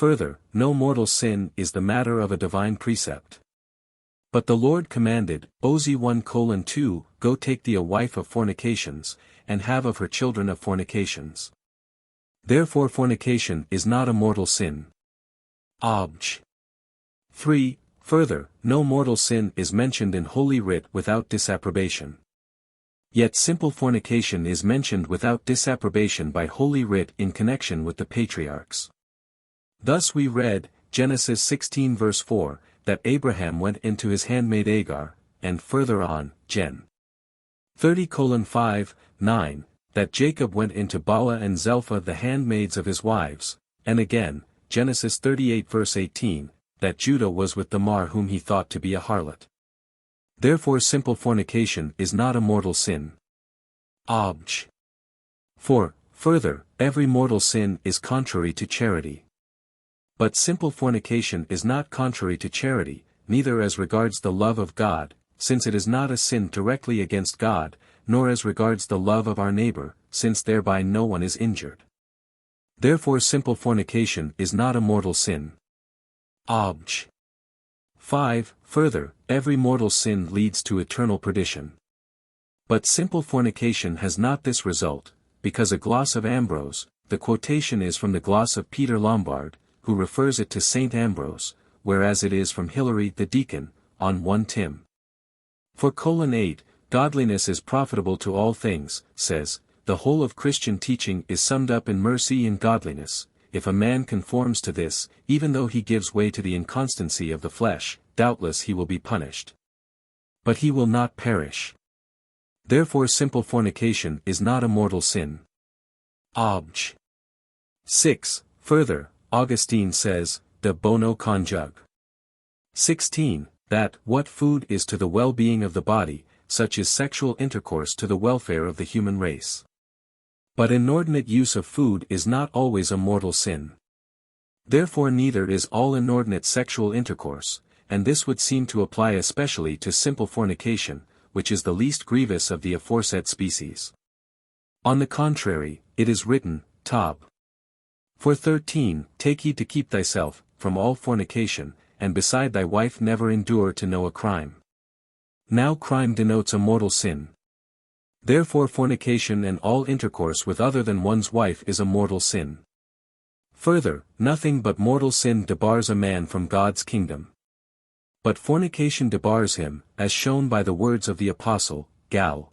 further, no mortal sin is the matter of a divine precept. But the Lord commanded, Oz 1:2, Go take thee a wife of fornications, and have of her children of fornications. Therefore fornication is not a mortal sin. Obj. 3. Further, no mortal sin is mentioned in Holy Writ without disapprobation. Yet simple fornication is mentioned without disapprobation by Holy Writ in connection with the patriarchs. Thus we read, Genesis 16 verse 4, that Abraham went into his handmaid Agar, and further on, Gen. 30:5, 9, that Jacob went into Bala and Zelpha the handmaids of his wives, and again, Genesis 38 verse 18, that Judah was with Tamar whom he thought to be a harlot. Therefore simple fornication is not a mortal sin. Obj. 4. Further, every mortal sin is contrary to charity. But simple fornication is not contrary to charity, neither as regards the love of God, since it is not a sin directly against God, nor as regards the love of our neighbor, since thereby no one is injured. Therefore simple fornication is not a mortal sin. Obj. 5. Further, every mortal sin leads to eternal perdition. But simple fornication has not this result, because a gloss of Ambrose, the quotation is from the gloss of Peter Lombard, who refers it to Saint Ambrose, whereas it is from Hilary the deacon, on 1 Tim. 4:8, Godliness is profitable to all things, says, the whole of Christian teaching is summed up in mercy and godliness. If a man conforms to this, even though he gives way to the inconstancy of the flesh, doubtless he will be punished. But he will not perish. Therefore simple fornication is not a mortal sin. Obj. 6. Further, Augustine says, De bono conjug. 16, that what food is to the well-being of the body, such is sexual intercourse to the welfare of the human race. But inordinate use of food is not always a mortal sin. Therefore neither is all inordinate sexual intercourse, and this would seem to apply especially to simple fornication, which is the least grievous of the aforesaid species. On the contrary, it is written, Tob. 4:13, Take heed to keep thyself from all fornication, and beside thy wife never endure to know a crime. Now crime denotes a mortal sin. Therefore fornication and all intercourse with other than one's wife is a mortal sin. Further, nothing but mortal sin debars a man from God's kingdom. But fornication debars him, as shown by the words of the Apostle, Gal.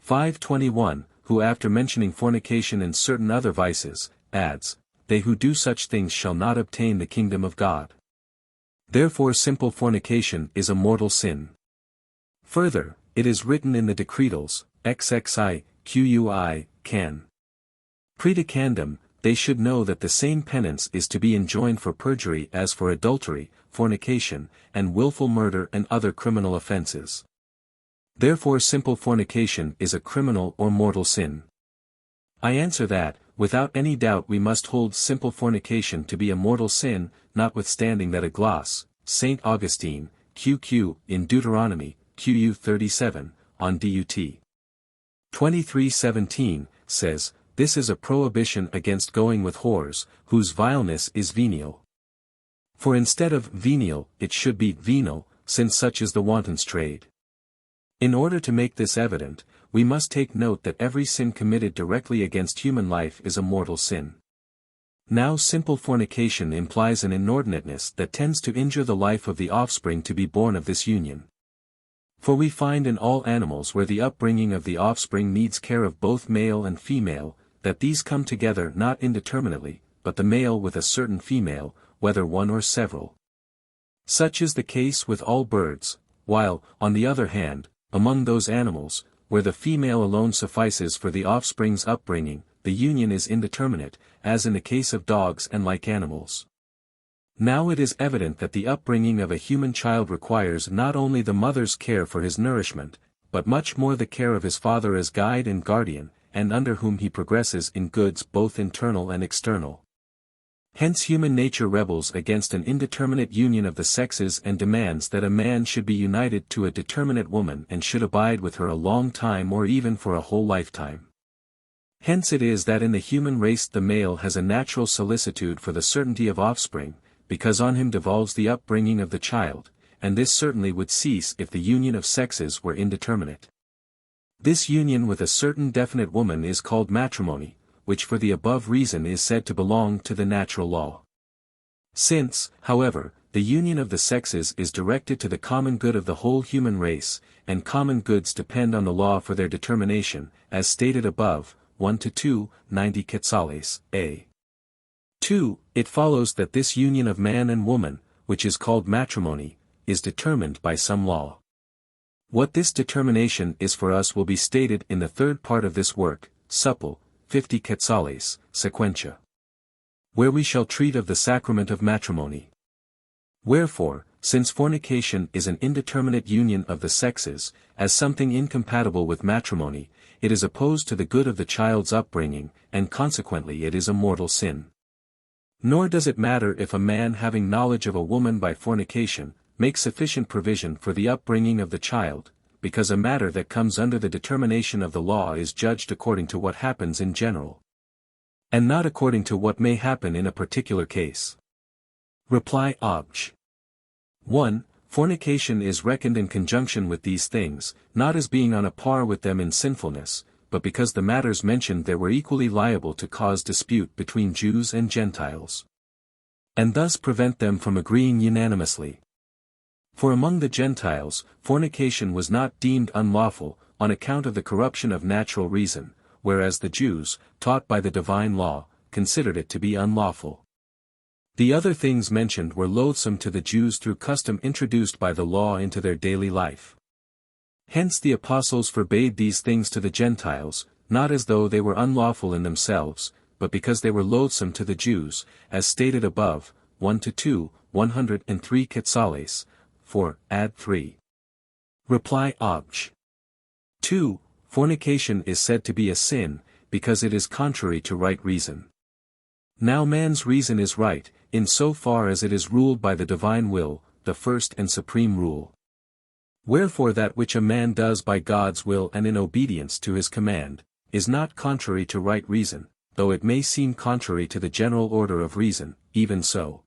5:21, who after mentioning fornication and certain other vices, adds, They who do such things shall not obtain the kingdom of God. Therefore simple fornication is a mortal sin. Further, it is written in the Decretals, XXI, QUI, can. Predicandum, they should know that the same penance is to be enjoined for perjury as for adultery, fornication, and willful murder and other criminal offenses. Therefore simple fornication is a criminal or mortal sin. I answer that, without any doubt we must hold simple fornication to be a mortal sin, notwithstanding that a gloss, St. Augustine, QQ, in Deuteronomy, QU 37, on DUT. 23:17, says, This is a prohibition against going with whores, whose vileness is venial. For instead of venial, it should be venal, since such is the wanton's trade. In order to make this evident, we must take note that every sin committed directly against human life is a mortal sin. Now simple fornication implies an inordinateness that tends to injure the life of the offspring to be born of this union. For we find in all animals where the upbringing of the offspring needs care of both male and female, that these come together not indeterminately, but the male with a certain female, whether one or several. Such is the case with all birds, while, on the other hand, among those animals, where the female alone suffices for the offspring's upbringing, the union is indeterminate, as in the case of dogs and like animals. Now it is evident that the upbringing of a human child requires not only the mother's care for his nourishment, but much more the care of his father as guide and guardian, and under whom he progresses in goods both internal and external. Hence human nature rebels against an indeterminate union of the sexes and demands that a man should be united to a determinate woman and should abide with her a long time or even for a whole lifetime. Hence it is that in the human race the male has a natural solicitude for the certainty of offspring, because on him devolves the upbringing of the child, and this certainly would cease if the union of sexes were indeterminate. This union with a certain definite woman is called matrimony, which for the above reason is said to belong to the natural law. Since, however, the union of the sexes is directed to the common good of the whole human race, and common goods depend on the law for their determination, as stated above, 1-2, 90 quetzales, a. 2, it follows that this union of man and woman, which is called matrimony, is determined by some law. What this determination is for us will be stated in the third part of this work, supple, 50 quetzales, sequentia, where we shall treat of the sacrament of matrimony. Wherefore, since fornication is an indeterminate union of the sexes, as something incompatible with matrimony, it is opposed to the good of the child's upbringing, and consequently it is a mortal sin. Nor does it matter if a man having knowledge of a woman by fornication, makes sufficient provision for the upbringing of the child, because a matter that comes under the determination of the law is judged according to what happens in general, and not according to what may happen in a particular case. Reply Obj. 1. Fornication is reckoned in conjunction with these things, not as being on a par with them in sinfulness, but because the matters mentioned there were equally liable to cause dispute between Jews and Gentiles, and thus prevent them from agreeing unanimously. For among the Gentiles, fornication was not deemed unlawful, on account of the corruption of natural reason, whereas the Jews, taught by the divine law, considered it to be unlawful. The other things mentioned were loathsome to the Jews through custom introduced by the law into their daily life. Hence the apostles forbade these things to the Gentiles, not as though they were unlawful in themselves, but because they were loathsome to the Jews, as stated above, 1-2, 103 quetzales, 4, add 3. Reply Obj. 2. Fornication is said to be a sin, because it is contrary to right reason. Now man's reason is right, in so far as it is ruled by the divine will, the first and supreme rule. Wherefore that which a man does by God's will and in obedience to his command, is not contrary to right reason, though it may seem contrary to the general order of reason, even so.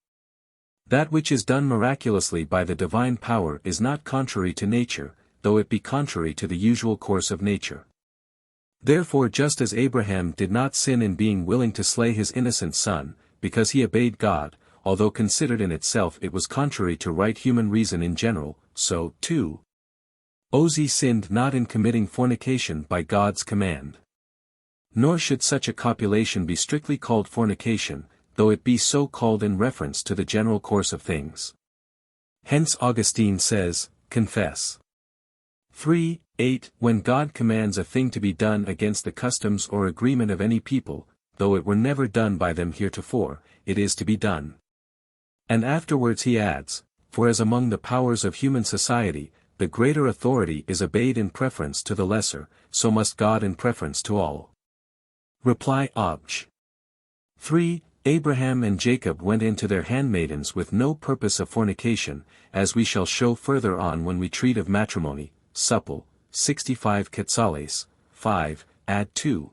That which is done miraculously by the divine power is not contrary to nature, though it be contrary to the usual course of nature. Therefore just as Abraham did not sin in being willing to slay his innocent son, because he obeyed God, although considered in itself it was contrary to right human reason in general, so, too, Ozi sinned not in committing fornication by God's command. Nor should such a copulation be strictly called fornication, though it be so called in reference to the general course of things. Hence Augustine says, Confess. 3:8 When God commands a thing to be done against the customs or agreement of any people, though it were never done by them heretofore, it is to be done. And afterwards he adds, For as among the powers of human society, the greater authority is obeyed in preference to the lesser, so must God in preference to all. Reply Obj. 3. Abraham and Jacob went into their handmaidens with no purpose of fornication, as we shall show further on when we treat of matrimony, supple, 65 quetzales, 5, add 2.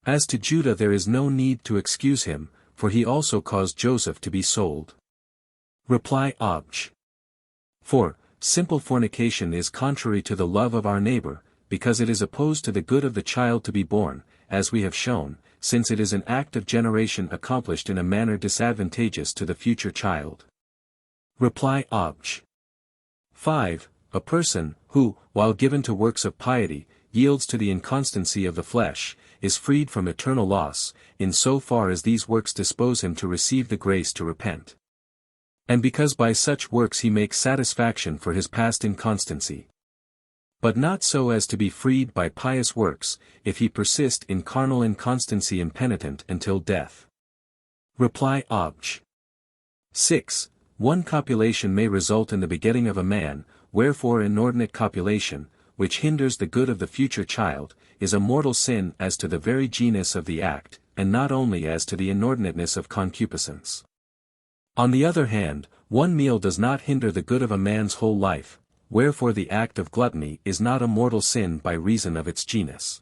As to Judah there is no need to excuse him, for he also caused Joseph to be sold. Reply Obj. 4. Simple fornication is contrary to the love of our neighbor, because it is opposed to the good of the child to be born, as we have shown, since it is an act of generation accomplished in a manner disadvantageous to the future child. Reply Obj. 5. A person, who, while given to works of piety, yields to the inconstancy of the flesh, is freed from eternal loss, in so far as these works dispose him to receive the grace to repent. And because by such works he makes satisfaction for his past inconstancy. But not so as to be freed by pious works, if he persist in carnal inconstancy impenitent until death. Reply Obj. 6. One copulation may result in the begetting of a man, wherefore inordinate copulation, which hinders the good of the future child, is a mortal sin as to the very genus of the act, and not only as to the inordinateness of concupiscence. On the other hand, one meal does not hinder the good of a man's whole life, wherefore the act of gluttony is not a mortal sin by reason of its genus.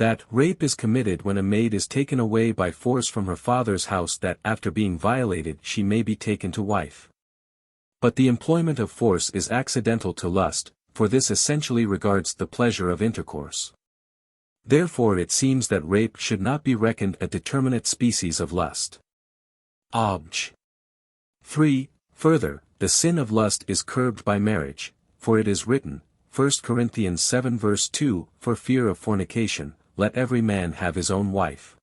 that rape is committed when a maid is taken away by force from her father's house, that after being violated she may be taken to wife. But the employment of force is accidental to lust, for this essentially regards the pleasure of intercourse. Therefore it seems that rape should not be reckoned a determinate species of lust. Obj. 3. Further, the sin of lust is curbed by marriage, for it is written, 1 Corinthians 7 verse 2, for fear of fornication, let every man have his own wife.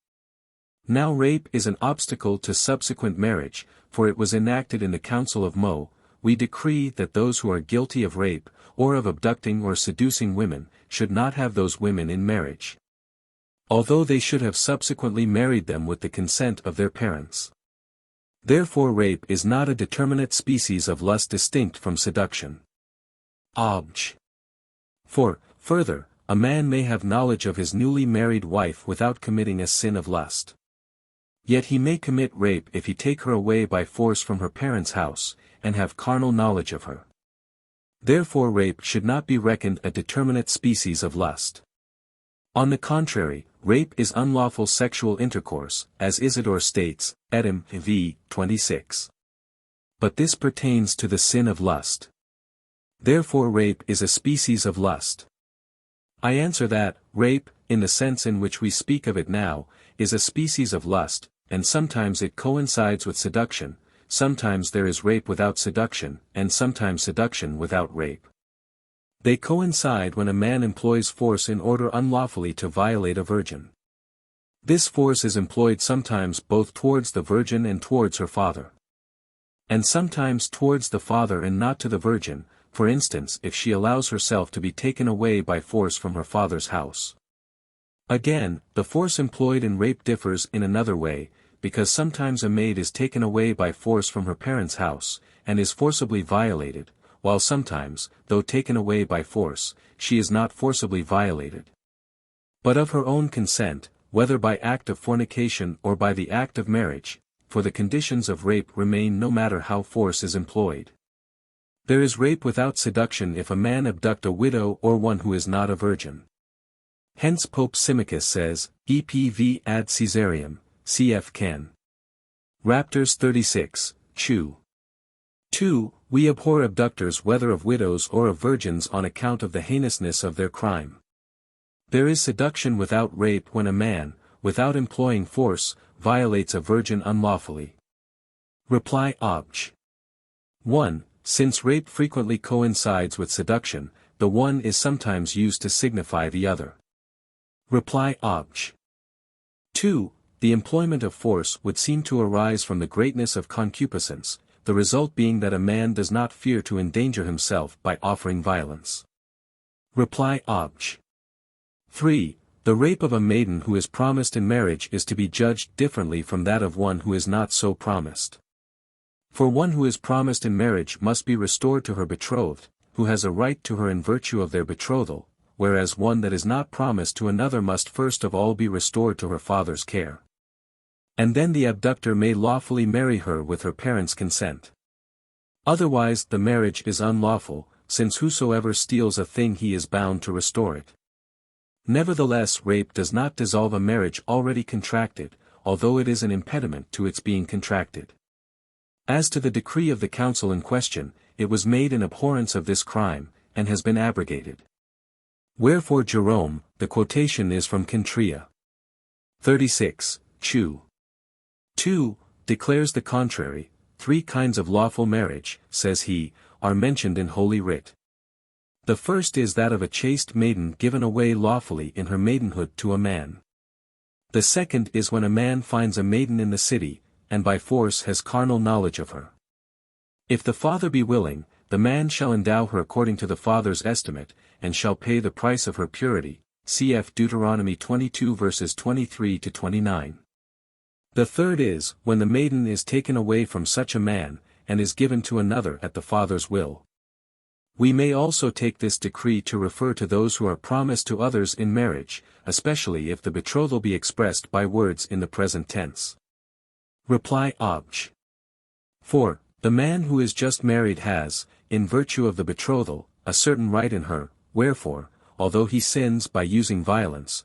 Now rape is an obstacle to subsequent marriage, for it was enacted in the Council of Mo, we decree that those who are guilty of rape, or of abducting or seducing women, should not have those women in marriage, although they should have subsequently married them with the consent of their parents. Therefore rape is not a determinate species of lust distinct from seduction. Obj. 4. Further, a man may have knowledge of his newly married wife without committing a sin of lust. Yet he may commit rape if he take her away by force from her parents' house, and have carnal knowledge of her. Therefore rape should not be reckoned a determinate species of lust. On the contrary, rape is unlawful sexual intercourse, as Isidore states, Edom v. 26. But this pertains to the sin of lust. Therefore rape is a species of lust. I answer that, rape, in the sense in which we speak of it now, is a species of lust, and sometimes it coincides with seduction, sometimes there is rape without seduction, and sometimes seduction without rape. They coincide when a man employs force in order unlawfully to violate a virgin. This force is employed sometimes both towards the virgin and towards her father, and sometimes towards the father and not to the virgin, for instance if she allows herself to be taken away by force from her father's house. Again, the force employed in rape differs in another way, because sometimes a maid is taken away by force from her parents' house, and is forcibly violated, while sometimes, though taken away by force, she is not forcibly violated, but of her own consent, whether by act of fornication or by the act of marriage, for the conditions of rape remain no matter how force is employed. There is rape without seduction if a man abduct a widow or one who is not a virgin. Hence Pope Symmachus says, EPV ad Caesarium, cf. Can. Raptors 36, Chew. 2. We abhor abductors whether of widows or of virgins on account of the heinousness of their crime. There is seduction without rape when a man, without employing force, violates a virgin unlawfully. Reply Obj. 1. Since rape frequently coincides with seduction, the one is sometimes used to signify the other. Reply Obj. 2. The employment of force would seem to arise from the greatness of concupiscence, the result being that a man does not fear to endanger himself by offering violence. Reply Obj. 3. The rape of a maiden who is promised in marriage is to be judged differently from that of one who is not so promised. For one who is promised in marriage must be restored to her betrothed, who has a right to her in virtue of their betrothal, whereas one that is not promised to another must first of all be restored to her father's care. And then the abductor may lawfully marry her with her parents' consent. Otherwise the marriage is unlawful, since whosoever steals a thing he is bound to restore it. Nevertheless rape does not dissolve a marriage already contracted, although it is an impediment to its being contracted. As to the decree of the council in question, it was made in abhorrence of this crime, and has been abrogated. Wherefore Jerome, the quotation is from Contria. 36, Chew. 2, declares the contrary. 3 kinds of lawful marriage, says he, are mentioned in Holy Writ. The first is that of a chaste maiden given away lawfully in her maidenhood to a man. The second is when a man finds a maiden in the city, and by force has carnal knowledge of her. If the father be willing, the man shall endow her according to the father's estimate, and shall pay the price of her purity, cf. Deuteronomy 22 verses 23 to 29. The third is, when the maiden is taken away from such a man, and is given to another at the father's will. We may also take this decree to refer to those who are promised to others in marriage, especially if the betrothal be expressed by words in the present tense. Reply Obj. 4. The man who is just married has, in virtue of the betrothal, a certain right in her, wherefore, although he sins by using violence,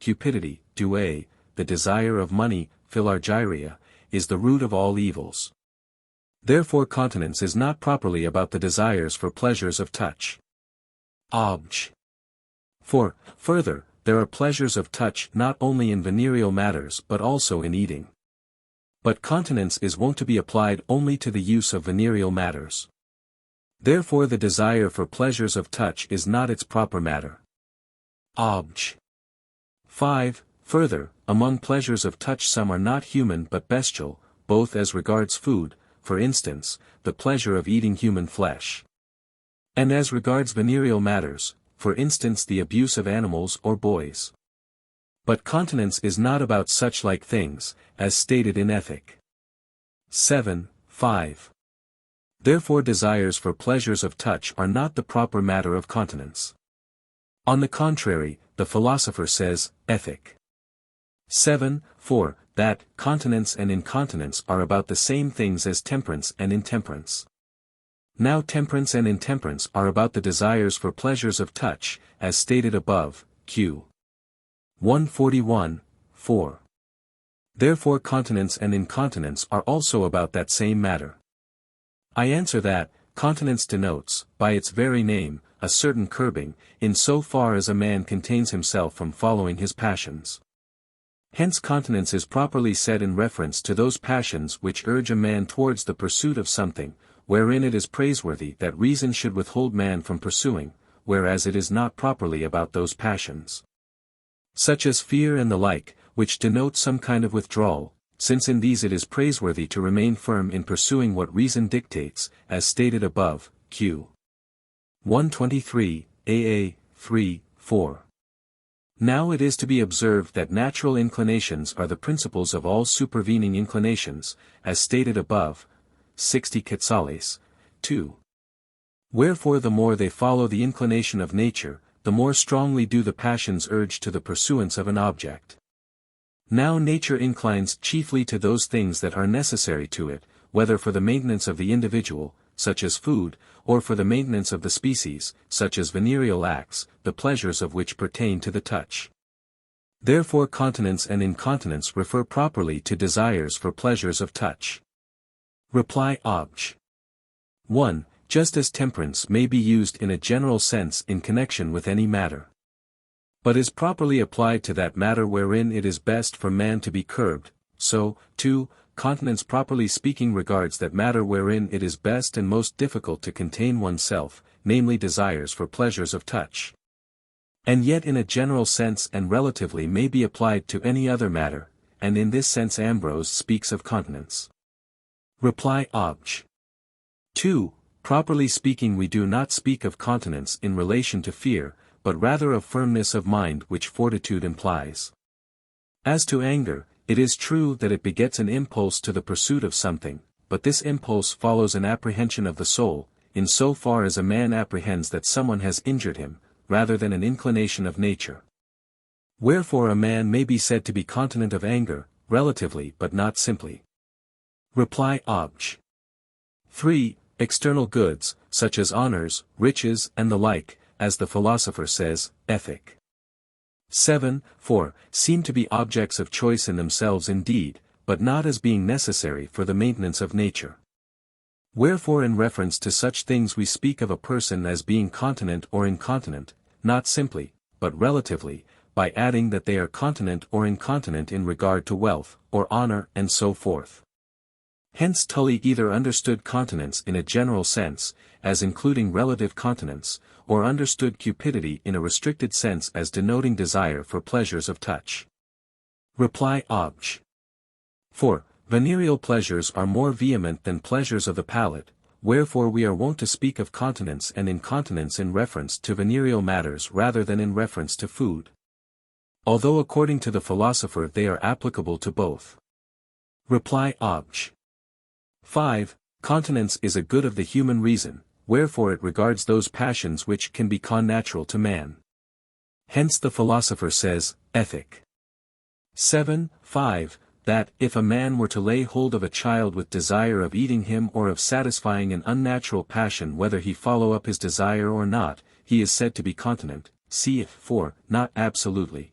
cupidity, due, the desire of money, philargyria, is the root of all evils. Therefore continence is not properly about the desires for pleasures of touch. Obj. For, further, there are pleasures of touch not only in venereal matters but also in eating. But continence is wont to be applied only to the use of venereal matters. Therefore the desire for pleasures of touch is not its proper matter. Obj. 5. Further, among pleasures of touch some are not human but bestial, both as regards food, for instance, the pleasure of eating human flesh. And as regards venereal matters, for instance the abuse of animals or boys. But continence is not about such like things, as stated in Ethic. 7, 5. Therefore desires for pleasures of touch are not the proper matter of continence. On the contrary, the philosopher says, Ethic. 7, 4, that continence and incontinence are about the same things as temperance and intemperance. Now temperance and intemperance are about the desires for pleasures of touch, as stated above, Q. 141, 4. Therefore continence and incontinence are also about that same matter. I answer that, continence denotes, by its very name, a certain curbing, in so far as a man contains himself from following his passions. Hence continence is properly said in reference to those passions which urge a man towards the pursuit of something, wherein it is praiseworthy that reason should withhold man from pursuing, whereas it is not properly about those passions. Such as fear and the like, which denote some kind of withdrawal, since in these it is praiseworthy to remain firm in pursuing what reason dictates, as stated above, Q. 123, AA, 3, 4. Now it is to be observed that natural inclinations are the principles of all supervening inclinations, as stated above, 60 Quetzales, 2. Wherefore the more they follow the inclination of nature, the more strongly do the passions urge to the pursuance of an object. Now nature inclines chiefly to those things that are necessary to it, whether for the maintenance of the individual, such as food, or for the maintenance of the species, such as venereal acts, the pleasures of which pertain to the touch. Therefore continence and incontinence refer properly to desires for pleasures of touch. Reply Obj. 1. Just as temperance may be used in a general sense in connection with any matter, but is properly applied to that matter wherein it is best for man to be curbed, so, 2, continence properly speaking regards that matter wherein it is best and most difficult to contain oneself, namely desires for pleasures of touch. And yet in a general sense and relatively may be applied to any other matter, and in this sense Ambrose speaks of continence. Reply Obj. 2. Properly speaking we do not speak of continence in relation to fear, but rather of firmness of mind which fortitude implies. As to anger, it is true that it begets an impulse to the pursuit of something, but this impulse follows an apprehension of the soul, in so far as a man apprehends that someone has injured him, rather than an inclination of nature. Wherefore a man may be said to be continent of anger, relatively but not simply. Reply Obj. 3. External goods, such as honors, riches and the like, as the philosopher says, Ethic. 7, 4, seem to be objects of choice in themselves indeed, but not as being necessary for the maintenance of nature. Wherefore in reference to such things we speak of a person as being continent or incontinent, not simply, but relatively, by adding that they are continent or incontinent in regard to wealth, or honor and so forth. Hence Tully either understood continence in a general sense, as including relative continence, or understood cupidity in a restricted sense as denoting desire for pleasures of touch. Reply Obj. 4. Venereal pleasures are more vehement than pleasures of the palate, wherefore we are wont to speak of continence and incontinence in reference to venereal matters rather than in reference to food. Although according to the philosopher they are applicable to both. Reply Obj. 5. Continence is a good of the human reason, wherefore it regards those passions which can be connatural to man. Hence the philosopher says, Ethic. 7, 5, that, if a man were to lay hold of a child with desire of eating him or of satisfying an unnatural passion whether he follow up his desire or not, he is said to be continent, cf. 4, not absolutely,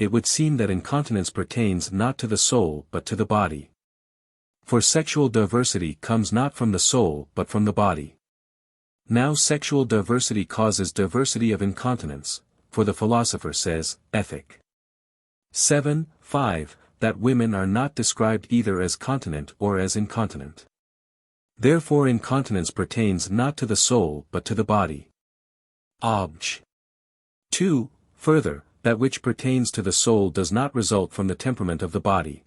it would seem that incontinence pertains not to the soul but to the body. For sexual diversity comes not from the soul but from the body. Now sexual diversity causes diversity of incontinence, for the philosopher says, Ethic. 7:5, that women are not described either as continent or as incontinent. Therefore incontinence pertains not to the soul but to the body. Obj. 2. Further, that which pertains to the soul does not result from the temperament of the body.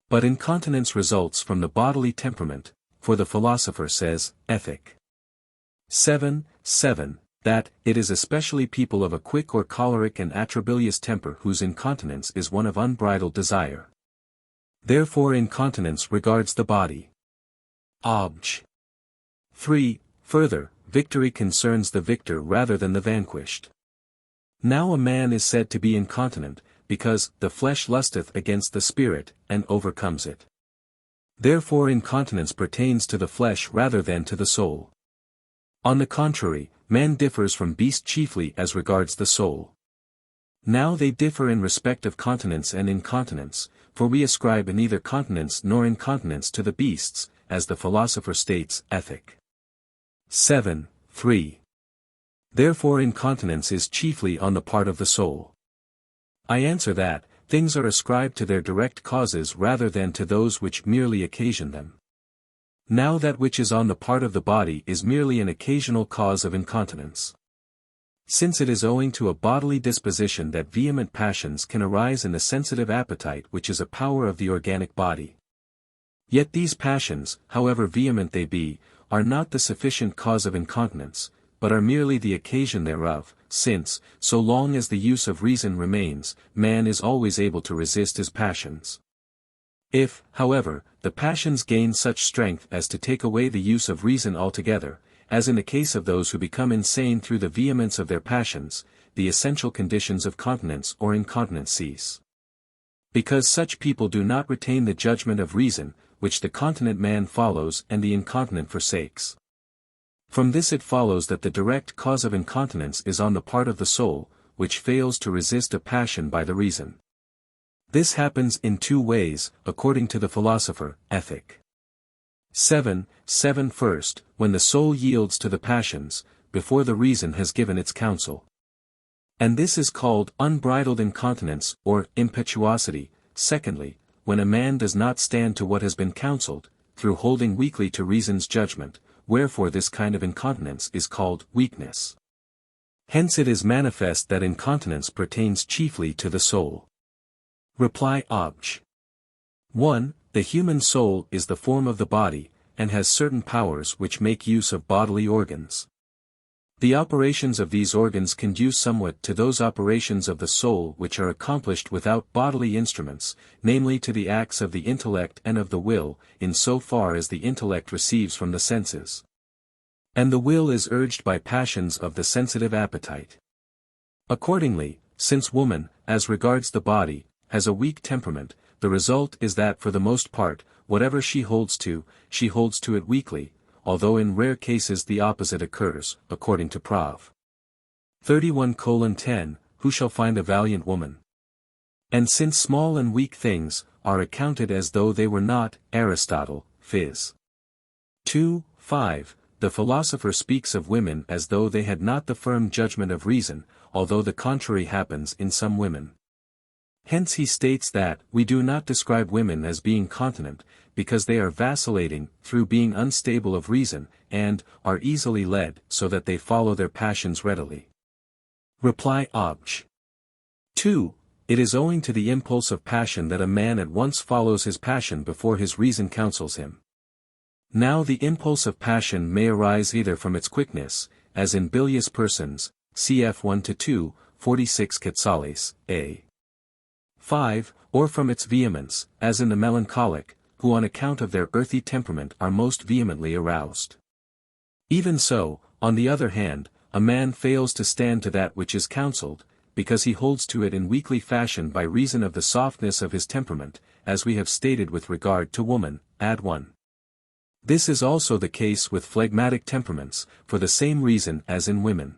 But incontinence results from the bodily temperament, for the philosopher says, Ethic. 7:7, that it is especially people of a quick or choleric and atrabilious temper whose incontinence is one of unbridled desire. Therefore incontinence regards the body. Obj. 3. Further, victory concerns the victor rather than the vanquished. Now a man is said to be incontinent, because the flesh lusteth against the spirit, and overcomes it. Therefore incontinence pertains to the flesh rather than to the soul. On the contrary, man differs from beast chiefly as regards the soul. Now they differ in respect of continence and incontinence, for we ascribe neither continence nor incontinence to the beasts, as the philosopher states, Ethic. 7:3. Therefore incontinence is chiefly on the part of the soul. I answer that, things are ascribed to their direct causes rather than to those which merely occasion them. Now that which is on the part of the body is merely an occasional cause of incontinence. Since it is owing to a bodily disposition that vehement passions can arise in the sensitive appetite which is a power of the organic body. Yet these passions, however vehement they be, are not the sufficient cause of incontinence, but are merely the occasion thereof, since, so long as the use of reason remains, man is always able to resist his passions. If, however, the passions gain such strength as to take away the use of reason altogether, as in the case of those who become insane through the vehemence of their passions, the essential conditions of continence or incontinence cease. Because such people do not retain the judgment of reason, which the continent man follows and the incontinent forsakes. From this it follows that the direct cause of incontinence is on the part of the soul, which fails to resist a passion by the reason. This happens in two ways, according to the philosopher, Ethic. 7:7 first, when the soul yields to the passions, before the reason has given its counsel. And this is called unbridled incontinence, or impetuosity. Secondly, when a man does not stand to what has been counseled, through holding weakly to reason's judgment, wherefore this kind of incontinence is called weakness. Hence it is manifest that incontinence pertains chiefly to the soul. Reply Obj. 1. The human soul is the form of the body, and has certain powers which make use of bodily organs. The operations of these organs conduce somewhat to those operations of the soul which are accomplished without bodily instruments, namely to the acts of the intellect and of the will, in so far as the intellect receives from the senses. And the will is urged by passions of the sensitive appetite. Accordingly, since woman, as regards the body, has a weak temperament, the result is that for the most part, whatever she holds to it weakly, although in rare cases the opposite occurs, according to Prov. 31:10, who shall find a valiant woman? And since small and weak things are accounted as though they were not, Aristotle, Phys. 2:5, the philosopher speaks of women as though they had not the firm judgment of reason, although the contrary happens in some women. Hence he states that we do not describe women as being continent, because they are vacillating through being unstable of reason, and are easily led so that they follow their passions readily. Reply Obj. 2. It is owing to the impulse of passion that a man at once follows his passion before his reason counsels him. Now the impulse of passion may arise either from its quickness, as in bilious persons, cf 1-2, 46 Quetzales, a. 5, or from its vehemence, as in the melancholic, who on account of their earthy temperament are most vehemently aroused. Even so, on the other hand, a man fails to stand to that which is counselled, because he holds to it in weakly fashion by reason of the softness of his temperament, as we have stated with regard to woman, ad 1. This is also the case with phlegmatic temperaments, for the same reason as in women.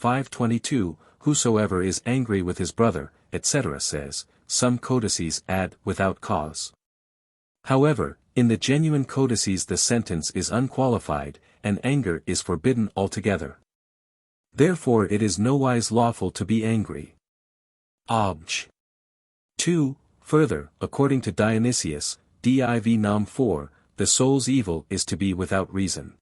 5:22, whosoever is angry with his brother, etc. says, some codices add, without cause. However, in the genuine codices the sentence is unqualified, and anger is forbidden altogether. Therefore it is nowise lawful to be angry. Obj. 2. Further, according to Dionysius, Div. Nom. 4, the soul's evil is to be without reason.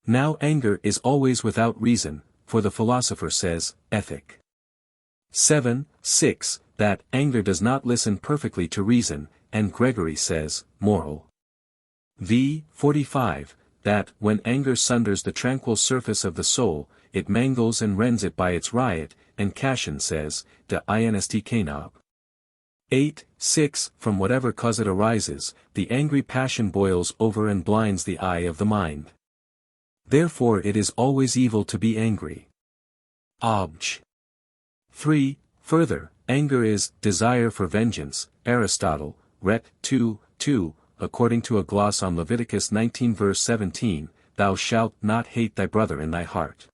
Now anger is always without reason, for the philosopher says, Ethic. 7:6, that anger does not listen perfectly to reason, and Gregory says, Moral. v. 45, that when anger sunders the tranquil surface of the soul, it mangles and rends it by its riot, and Cassian says, De inst canob. 8:6, from whatever cause it arises, the angry passion boils over and blinds the eye of the mind. Therefore it is always evil to be angry. Obj. 3. Further, anger is desire for vengeance, Aristotle, Ret. 2:2, according to a gloss on Leviticus 19 verse 17, thou shalt not hate thy brother in thy heart.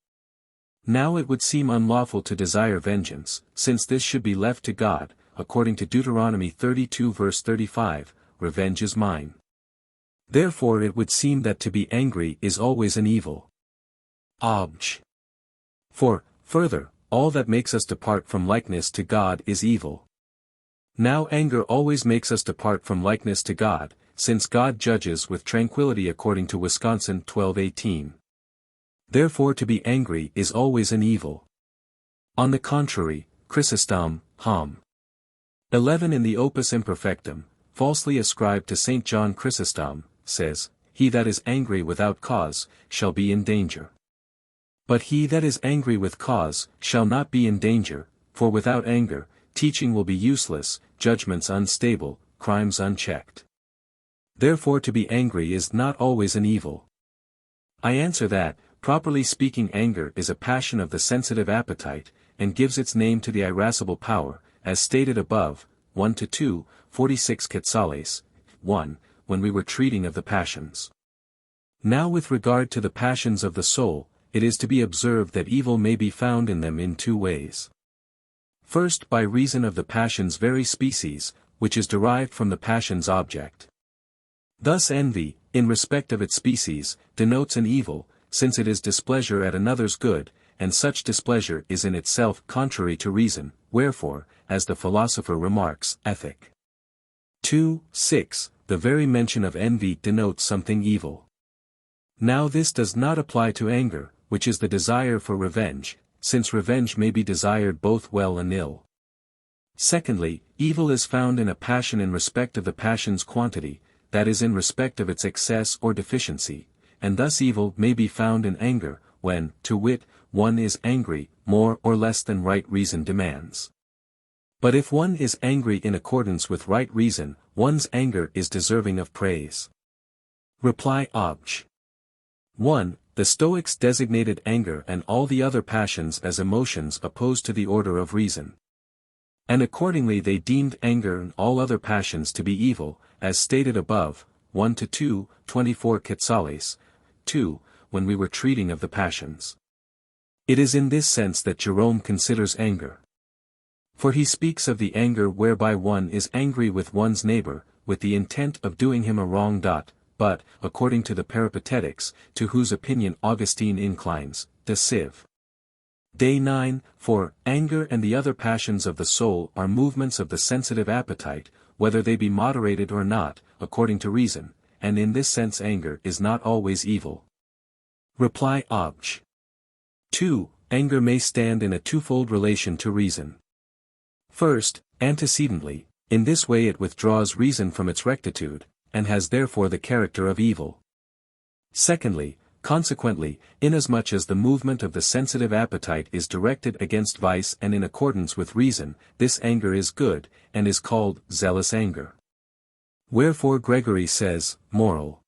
Now it would seem unlawful to desire vengeance, since this should be left to God, according to Deuteronomy 32 verse 35, revenge is mine. Therefore it would seem that to be angry is always an evil. Obj. 4. Further, all that makes us depart from likeness to God is evil. Now anger always makes us depart from likeness to God, since God judges with tranquility according to Wisconsin 12:18. Therefore to be angry is always an evil. On the contrary, Chrysostom, Hom. 11 in the Opus Imperfectum, falsely ascribed to St. John Chrysostom, says, He that is angry without cause, shall be in danger. But he that is angry with cause, shall not be in danger, for without anger, teaching will be useless, judgments unstable, crimes unchecked. Therefore to be angry is not always an evil. I answer that, properly speaking, anger is a passion of the sensitive appetite, and gives its name to the irascible power, as stated above, 1-2, 46 Quetzales, 1, when we were treating of the passions. Now with regard to the passions of the soul, it is to be observed that evil may be found in them in two ways. First, by reason of the passion's very species, which is derived from the passion's object. Thus envy, in respect of its species, denotes an evil, since it is displeasure at another's good, and such displeasure is in itself contrary to reason, wherefore, as the philosopher remarks, Ethic. 2:6, the very mention of envy denotes something evil. Now this does not apply to anger, which is the desire for revenge, since revenge may be desired both well and ill. Secondly, evil is found in a passion in respect of the passion's quantity, that is in respect of its excess or deficiency, and thus evil may be found in anger, when, to wit, one is angry, more or less than right reason demands. But if one is angry in accordance with right reason, one's anger is deserving of praise. Reply Obj. 1. The Stoics designated anger and all the other passions as emotions opposed to the order of reason. And accordingly they deemed anger and all other passions to be evil, as stated above, 1-2, 24 Quetzales, 2, when we were treating of the passions. It is in this sense that Jerome considers anger. For he speaks of the anger whereby one is angry with one's neighbor, with the intent of doing him a wrong. But, according to the Peripatetics, to whose opinion Augustine inclines, de Civ. Day 9, for anger and the other passions of the soul are movements of the sensitive appetite, whether they be moderated or not, according to reason, and in this sense anger is not always evil. Reply Obj. 2. Anger may stand in a twofold relation to reason. First, antecedently, in this way it withdraws reason from its rectitude, and has therefore the character of evil. Secondly, consequently, inasmuch as the movement of the sensitive appetite is directed against vice and in accordance with reason, this anger is good, and is called zealous anger. Wherefore Gregory says, Moral.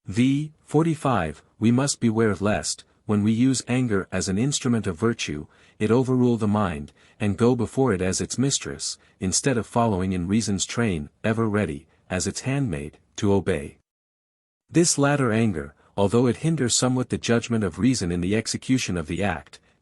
v. 45, we must beware lest, when we use anger as an instrument of virtue, it overrule the mind, and go before it as its mistress, instead of following in reason's train, ever ready, as its handmaid, to obey. This latter anger, although it hinder somewhat the judgment of reason in the execution of the act,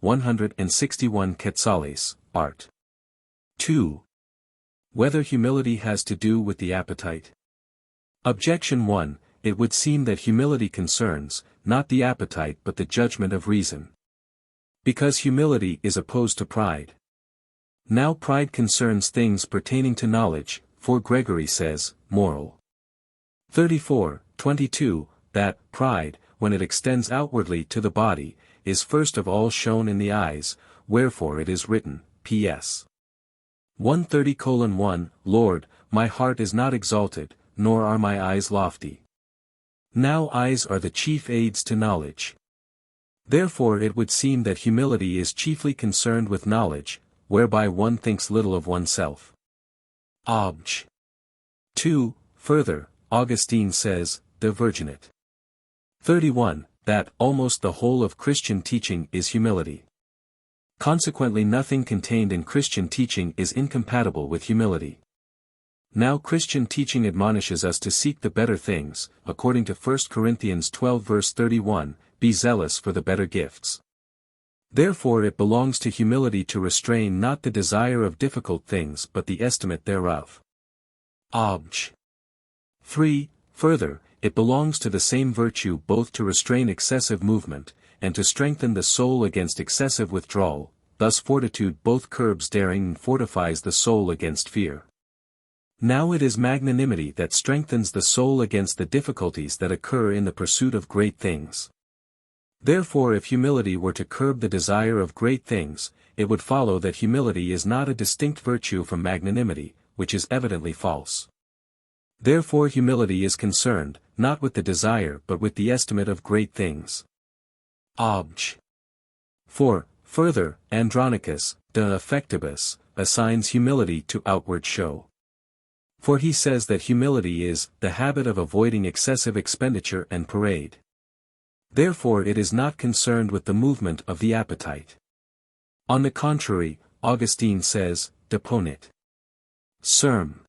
161 quetzales, art. 2. Whether humility has to do with the appetite. Objection 1. It would seem that humility concerns, not the appetite but the judgment of reason. Because humility is opposed to pride. Now pride concerns things pertaining to knowledge, for Gregory says, Moral. 34:22, that pride, when it extends outwardly to the body, is first of all shown in the eyes, wherefore it is written, P.S. 130:1, Lord, my heart is not exalted, nor are my eyes lofty. Now eyes are the chief aids to knowledge. Therefore it would seem that humility is chiefly concerned with knowledge, whereby one thinks little of oneself. Obj. 2. Further, Augustine says, De Virginity. 31, that almost the whole of Christian teaching is humility. Consequently nothing contained in Christian teaching is incompatible with humility. Now Christian teaching admonishes us to seek the better things, according to 1 Corinthians 12 verse 31, be zealous for the better gifts. Therefore it belongs to humility to restrain not the desire of difficult things but the estimate thereof. Obj. 3. Further, it belongs to the same virtue both to restrain excessive movement, and to strengthen the soul against excessive withdrawal, thus fortitude both curbs daring and fortifies the soul against fear. Now it is magnanimity that strengthens the soul against the difficulties that occur in the pursuit of great things. Therefore if humility were to curb the desire of great things, it would follow that humility is not a distinct virtue from magnanimity, which is evidently false. Therefore humility is concerned, not with the desire but with the estimate of great things. Obj. 4. Further, Andronicus, De Affectibus, assigns humility to outward show. For he says that humility is the habit of avoiding excessive expenditure and parade. Therefore it is not concerned with the movement of the appetite. On the contrary, Augustine says, De Ponit. Serm.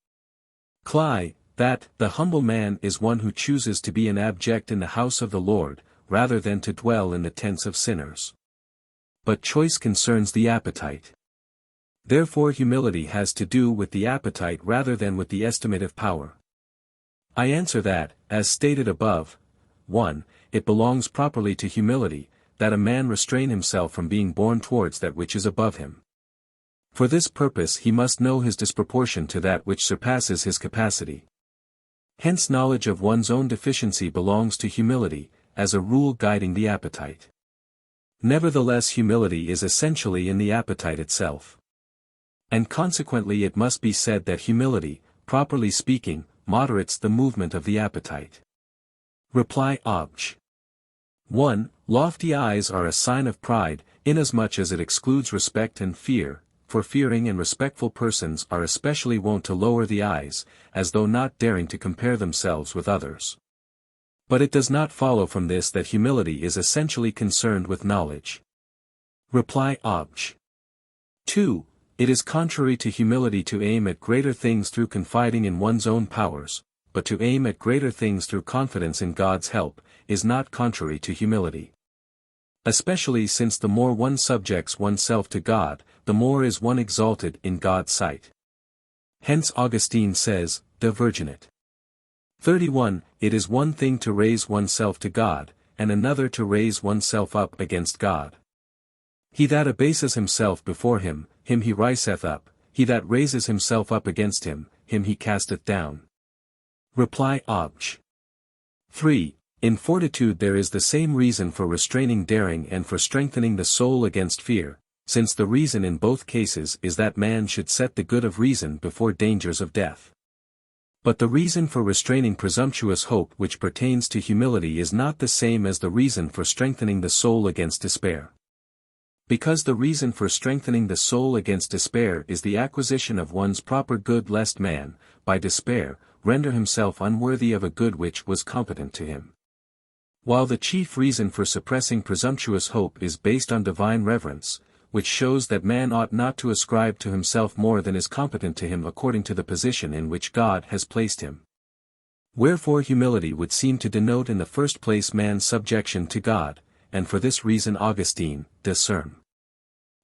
Cly, that the humble man is one who chooses to be an abject in the house of the Lord, rather than to dwell in the tents of sinners. But choice concerns the appetite. Therefore humility has to do with the appetite rather than with the estimative power. I answer that, as stated above, 1. It belongs properly to humility, that a man restrain himself from being borne towards that which is above him. For this purpose he must know his disproportion to that which surpasses his capacity. Hence knowledge of one's own deficiency belongs to humility, as a rule guiding the appetite. Nevertheless humility is essentially in the appetite itself. And consequently it must be said that humility, properly speaking, moderates the movement of the appetite. Reply Obj. 1. Lofty eyes are a sign of pride, inasmuch as it excludes respect and fear, for fearing and respectful persons are especially wont to lower the eyes, as though not daring to compare themselves with others. But it does not follow from this that humility is essentially concerned with knowledge. Reply Obj. 2. It is contrary to humility to aim at greater things through confiding in one's own powers, but to aim at greater things through confidence in God's help, is not contrary to humility. Especially since the more one subjects oneself to God, the more is one exalted in God's sight. Hence Augustine says, De Virginity. 31. It is one thing to raise oneself to God, and another to raise oneself up against God. He that abases himself before him, him he riseth up, he that raises himself up against him, him he casteth down. Reply Obj. 3. In fortitude there is the same reason for restraining daring and for strengthening the soul against fear, since the reason in both cases is that man should set the good of reason before dangers of death. But the reason for restraining presumptuous hope which pertains to humility is not the same as the reason for strengthening the soul against despair. Because the reason for strengthening the soul against despair is the acquisition of one's proper good lest man, by despair, render himself unworthy of a good which was competent to him. While the chief reason for suppressing presumptuous hope is based on divine reverence, which shows that man ought not to ascribe to himself more than is competent to him according to the position in which God has placed him. Wherefore humility would seem to denote in the first place man's subjection to God, and for this reason Augustine, discern.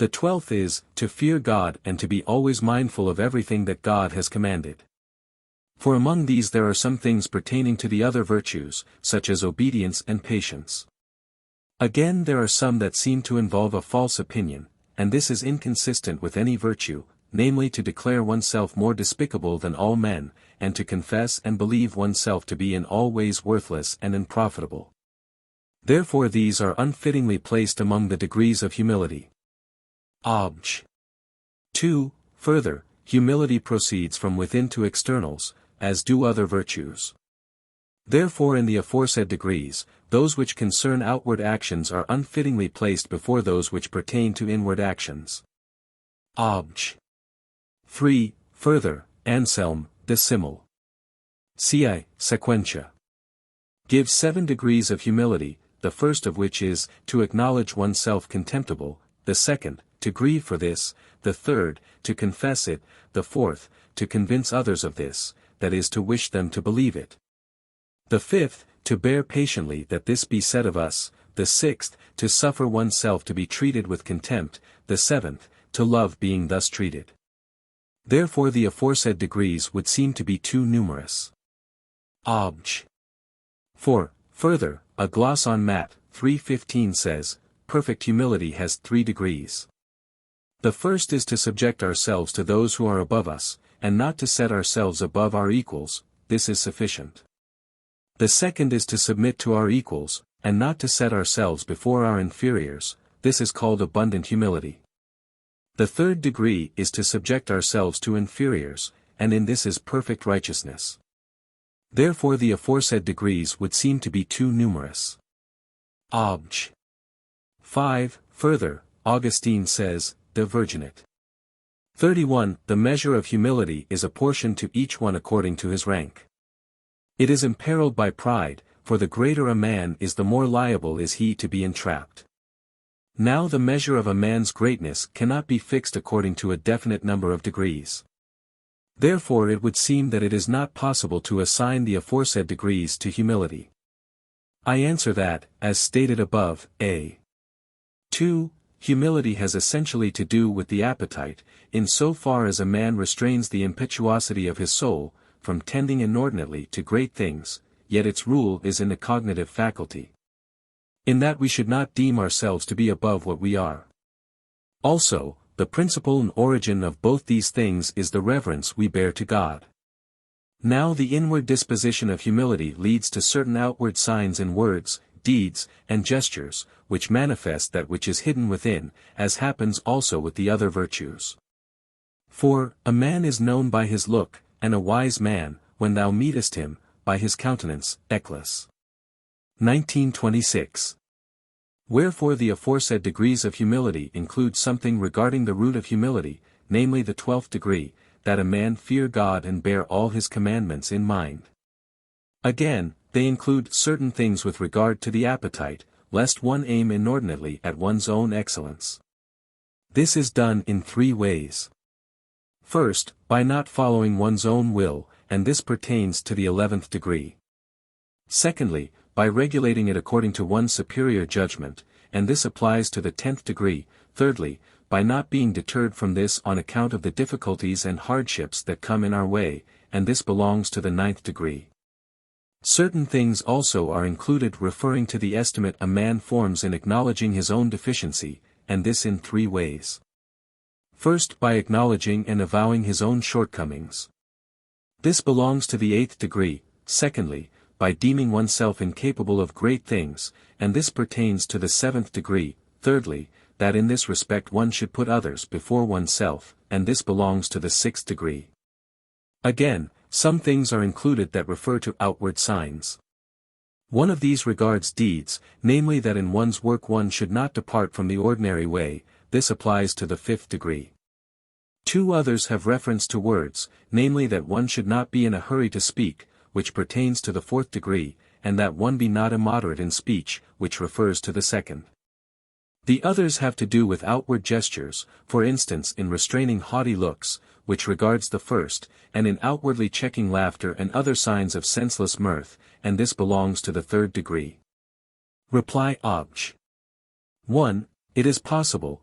The 12th is, to fear God and to be always mindful of everything that God has commanded. For among these there are some things pertaining to the other virtues, such as obedience and patience. Again there are some that seem to involve a false opinion, and this is inconsistent with any virtue, namely to declare oneself more despicable than all men, and to confess and believe oneself to be in all ways worthless and unprofitable. Therefore these are unfittingly placed among the degrees of humility. Obj. 2. Further, humility proceeds from within to externals, as do other virtues. Therefore in the aforesaid degrees, those which concern outward actions are unfittingly placed before those which pertain to inward actions. Obj. 3. Further, Anselm, De Simul. Ci. Sequentia. Gives 7 degrees of humility, the first of which is, to acknowledge oneself contemptible, the second, to grieve for this, the third, to confess it, the fourth, to convince others of this, that is to wish them to believe it. The fifth, to bear patiently that this be said of us, the sixth, to suffer oneself to be treated with contempt, the seventh, to love being thus treated. Therefore the aforesaid degrees would seem to be too numerous. Obj. 4. Further, a gloss on Matt. 3:15 says, perfect humility has 3 degrees. The first is to subject ourselves to those who are above us, and not to set ourselves above our equals, this is sufficient. The second is to submit to our equals, and not to set ourselves before our inferiors, this is called abundant humility. The third degree is to subject ourselves to inferiors, and in this is perfect righteousness. Therefore the aforesaid degrees would seem to be too numerous. Obj. 5. Further, Augustine says, De Virginit. 31. The measure of humility is apportioned to each one according to his rank. It is imperilled by pride, for the greater a man is the more liable is he to be entrapped. Now the measure of a man's greatness cannot be fixed according to a definite number of degrees. Therefore it would seem that it is not possible to assign the aforesaid degrees to humility. I answer that, as stated above, a. 2. Humility has essentially to do with the appetite, in so far as a man restrains the impetuosity of his soul, from tending inordinately to great things, yet its rule is in the cognitive faculty. In that we should not deem ourselves to be above what we are. Also, the principle and origin of both these things is the reverence we bear to God. Now the inward disposition of humility leads to certain outward signs in words, deeds, and gestures, which manifest that which is hidden within, as happens also with the other virtues. For, a man is known by his look, and a wise man, when thou meetest him, by his countenance. Eccles. 19:26. Wherefore the aforesaid degrees of humility include something regarding the root of humility, namely the 12th degree, that a man fear God and bear all his commandments in mind. Again, they include certain things with regard to the appetite, lest one aim inordinately at one's own excellence. This is done in 3 ways. First, by not following one's own will, and this pertains to the 11th degree. Secondly, by regulating it according to one's superior judgment, and this applies to the 10th degree. Thirdly, by not being deterred from this on account of the difficulties and hardships that come in our way, and this belongs to the 9th degree. Certain things also are included referring to the estimate a man forms in acknowledging his own deficiency, and this in 3 ways. First, by acknowledging and avowing his own shortcomings. This belongs to the 8th degree. Secondly, by deeming oneself incapable of great things, and this pertains to the 7th degree. Thirdly, that in this respect one should put others before oneself, and this belongs to the 6th degree. Again, some things are included that refer to outward signs. One of these regards deeds, namely that in one's work one should not depart from the ordinary way, this applies to the 5th degree. 2 others have reference to words, namely that one should not be in a hurry to speak, which pertains to the 4th degree, and that one be not immoderate in speech, which refers to the 2nd. The others have to do with outward gestures, for instance in restraining haughty looks, which regards the 1st, and in outwardly checking laughter and other signs of senseless mirth, and this belongs to the 3rd degree. Reply Obj. 1. It is possible,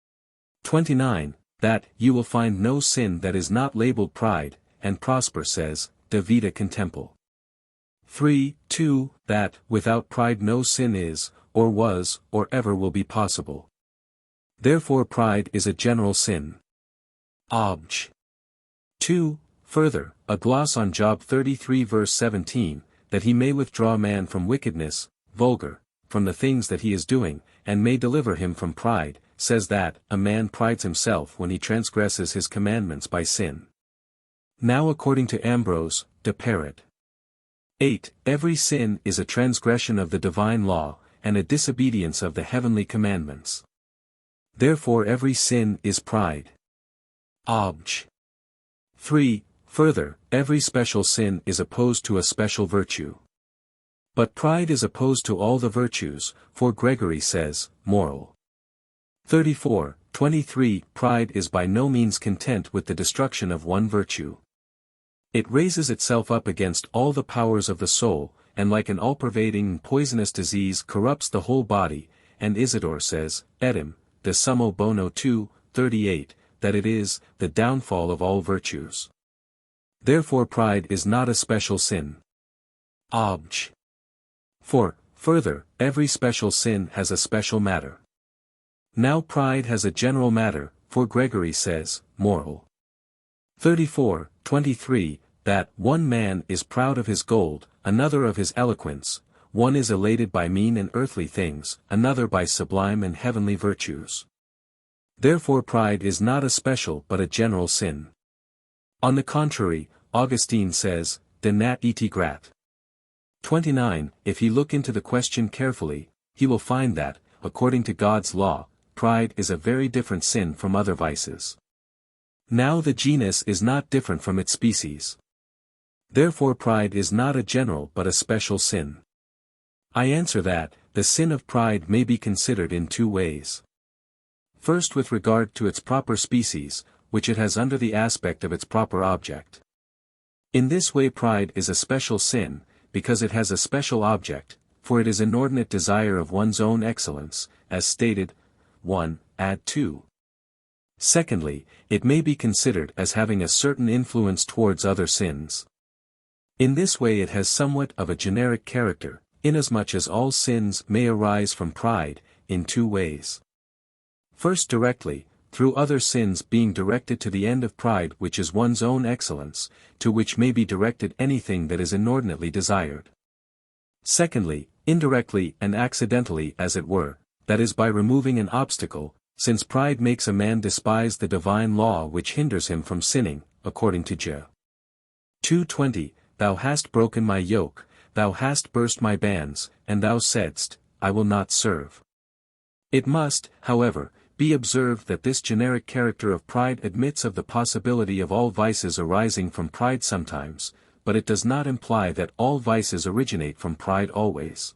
29. That you will find no sin that is not labeled pride, and Prosper says, De Vita Contemple. 3. 2. That, without pride no sin is, or was, or ever will be possible. Therefore pride is a general sin. Obj. 2. Further, a gloss on Job 33 verse 17, that he may withdraw man from wickedness, vulgar, from the things that he is doing, and may deliver him from pride, says that, a man prides himself when he transgresses his commandments by sin. Now according to Ambrose, de Parad. 8. Every sin is a transgression of the divine law, and a disobedience of the heavenly commandments. Therefore every sin is pride. Obj. 3. Further, every special sin is opposed to a special virtue. But pride is opposed to all the virtues, for Gregory says, Moral. 34, 23. Pride is by no means content with the destruction of one virtue. It raises itself up against all the powers of the soul, and like an all-pervading and poisonous disease corrupts the whole body, and Isidore says, Edem, de Summo Bono 2, 38, that it is, the downfall of all virtues. Therefore pride is not a special sin. Obj. 4. Further, every special sin has a special matter. Now pride has a general matter, for Gregory says, Moral. 34, 23, that one man is proud of his gold, another of his eloquence, one is elated by mean and earthly things, another by sublime and heavenly virtues. Therefore pride is not a special but a general sin. On the contrary, Augustine says, De nat iti grat. 29. If he look into the question carefully, he will find that, according to God's law, pride is a very different sin from other vices. Now the genus is not different from its species. Therefore pride is not a general but a special sin. I answer that, the sin of pride may be considered in two ways. First with regard to its proper species, which it has under the aspect of its proper object. In this way pride is a special sin, because it has a special object, for it is inordinate desire of one's own excellence, as stated, 1, ad 2. Secondly, it may be considered as having a certain influence towards other sins. In this way it has somewhat of a generic character, inasmuch as all sins may arise from pride, in two ways. First directly, through other sins being directed to the end of pride which is one's own excellence, to which may be directed anything that is inordinately desired. Secondly, indirectly and accidentally as it were, that is by removing an obstacle, since pride makes a man despise the divine law which hinders him from sinning, according to J. 2:20, Thou hast broken my yoke, thou hast burst my bands, and thou saidst, I will not serve. It must, however, be observed that this generic character of pride admits of the possibility of all vices arising from pride sometimes, but it does not imply that all vices originate from pride always.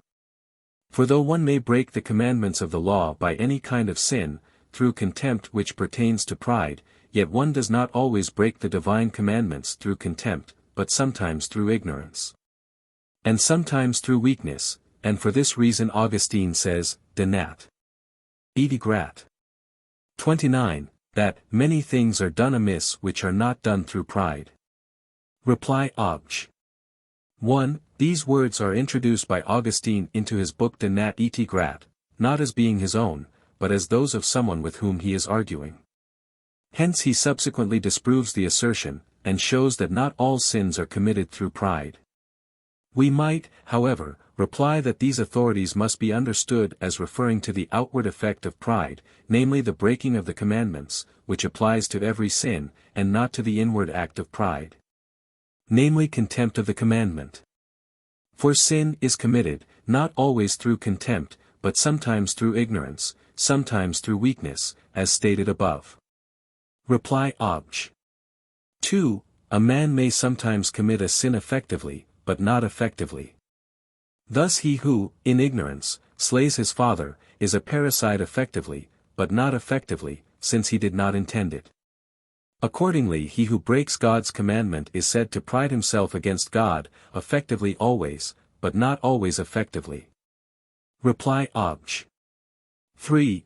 For though one may break the commandments of the law by any kind of sin, through contempt which pertains to pride, yet one does not always break the divine commandments through contempt, but sometimes through ignorance. And sometimes through weakness, and for this reason Augustine says, De nat iti grat. 29, that many things are done amiss which are not done through pride. Reply Obj. 1. These words are introduced by Augustine into his book De nat iti grat, not as being his own, but as those of someone with whom he is arguing. Hence he subsequently disproves the assertion, and shows that not all sins are committed through pride. We might, however, reply that these authorities must be understood as referring to the outward effect of pride, namely the breaking of the commandments, which applies to every sin, and not to the inward act of pride. Namely contempt of the commandment. For sin is committed, not always through contempt, but sometimes through ignorance, sometimes through weakness, as stated above. Reply Obj. 2. A man may sometimes commit a sin effectively, but not effectively. Thus he who, in ignorance, slays his father, is a parricide effectively, but not effectively, since he did not intend it. Accordingly he who breaks God's commandment is said to pride himself against God, effectively always, but not always effectively. Reply Obj. 3.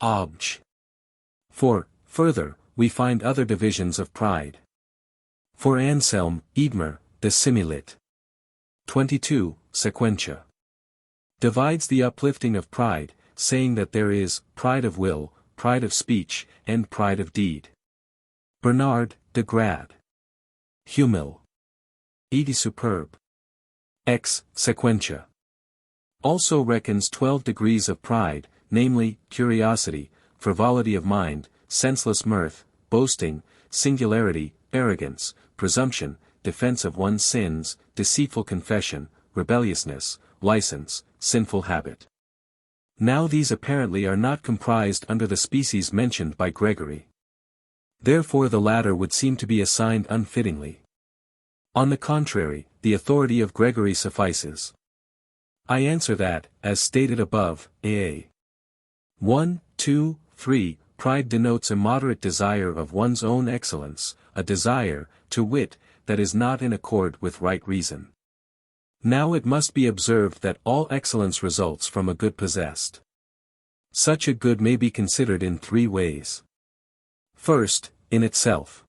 Obj. 4. Further, we find other divisions of pride. For Anselm, Edmer, de Similit. 22, Sequentia. Divides the uplifting of pride, saying that there is pride of will, pride of speech, and pride of deed. Bernard, de Grad. Humil. Edi Superb. Ex Sequentia. Also reckons 12 degrees of pride, namely, curiosity, frivolity of mind, senseless mirth, boasting, singularity, arrogance, presumption, defense of one's sins, deceitful confession, rebelliousness, license, sinful habit. Now these apparently are not comprised under the species mentioned by Gregory. Therefore the latter would seem to be assigned unfittingly. On the contrary, the authority of Gregory suffices. I answer that, as stated above, a. 1, 2, 3, pride denotes a moderate desire of one's own excellence, a desire, to wit, that is not in accord with right reason. Now it must be observed that all excellence results from a good possessed. Such a good may be considered in 3 ways. First, in itself.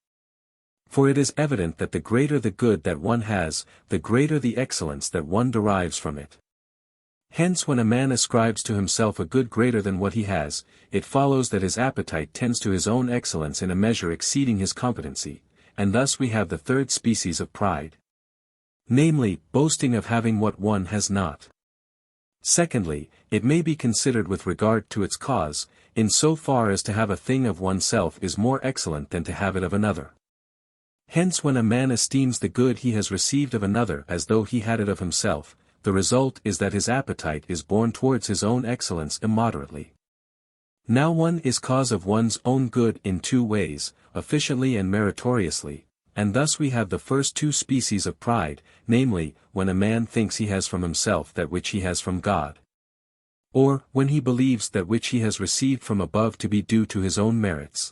For it is evident that the greater the good that one has, the greater the excellence that one derives from it. Hence when a man ascribes to himself a good greater than what he has, it follows that his appetite tends to his own excellence in a measure exceeding his competency, and thus we have the third species of pride. Namely, boasting of having what one has not. Secondly, it may be considered with regard to its cause, in so far as to have a thing of oneself is more excellent than to have it of another. Hence when a man esteems the good he has received of another as though he had it of himself, the result is that his appetite is borne towards his own excellence immoderately. Now one is cause of one's own good in 2 ways, efficiently and meritoriously, and thus we have the first 2 species of pride, namely, when a man thinks he has from himself that which he has from God. Or, when he believes that which he has received from above to be due to his own merits.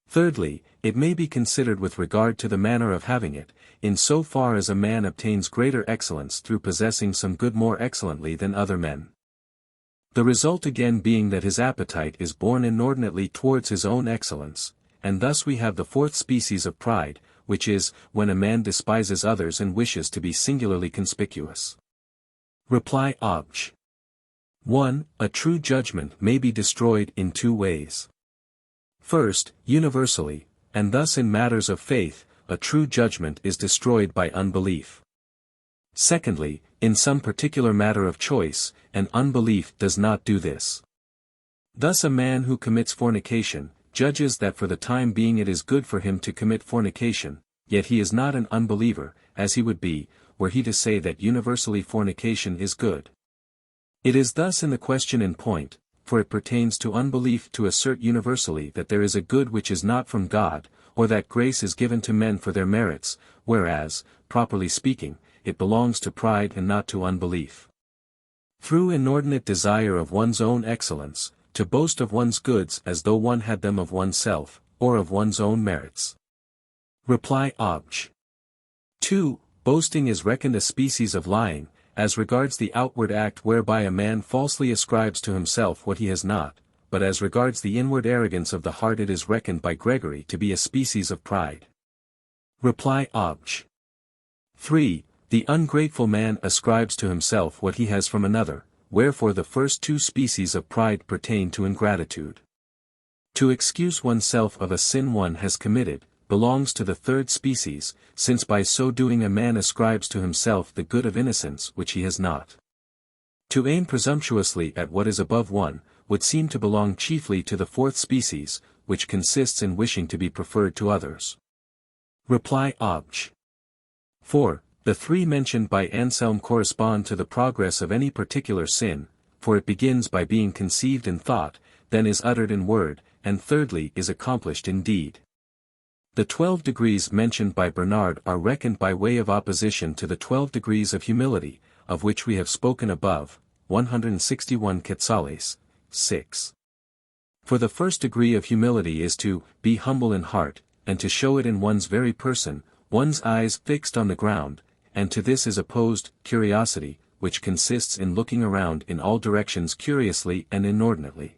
Thirdly, it may be considered with regard to the manner of having it, in so far as a man obtains greater excellence through possessing some good more excellently than other men. The result again being that his appetite is borne inordinately towards his own excellence, and thus we have the 4th species of pride, which is, when a man despises others and wishes to be singularly conspicuous. Reply Obj. 1. A true judgment may be destroyed in 2 ways. First, universally, and thus in matters of faith, a true judgment is destroyed by unbelief. Secondly, in some particular matter of choice, and unbelief does not do this. Thus a man who commits fornication, judges that for the time being it is good for him to commit fornication, yet he is not an unbeliever, as he would be, were he to say that universally fornication is good. It is thus in the question in point, for it pertains to unbelief to assert universally that there is a good which is not from God, or that grace is given to men for their merits, whereas, properly speaking, it belongs to pride and not to unbelief. Through inordinate desire of one's own excellence, to boast of one's goods as though one had them of oneself, or of one's own merits. Reply Obj. 2. Boasting is reckoned a species of lying, as regards the outward act whereby a man falsely ascribes to himself what he has not, but as regards the inward arrogance of the heart it is reckoned by Gregory to be a species of pride. Reply Obj. 3. The ungrateful man ascribes to himself what he has from another, wherefore the first 2 species of pride pertain to ingratitude. To excuse oneself of a sin one has committed, belongs to the 3rd species, since by so doing a man ascribes to himself the good of innocence which he has not. To aim presumptuously at what is above one, would seem to belong chiefly to the 4th species, which consists in wishing to be preferred to others. Reply Obj. 4. The 3 mentioned by Anselm correspond to the progress of any particular sin, for it begins by being conceived in thought, then is uttered in word, and thirdly is accomplished in deed. The 12 degrees mentioned by Bernard are reckoned by way of opposition to the 12 degrees of humility, of which we have spoken above, 161 Quetzales, 6. For the first degree of humility is to be humble in heart, and to show it in one's very person, one's eyes fixed on the ground, and to this is opposed curiosity, which consists in looking around in all directions curiously and inordinately.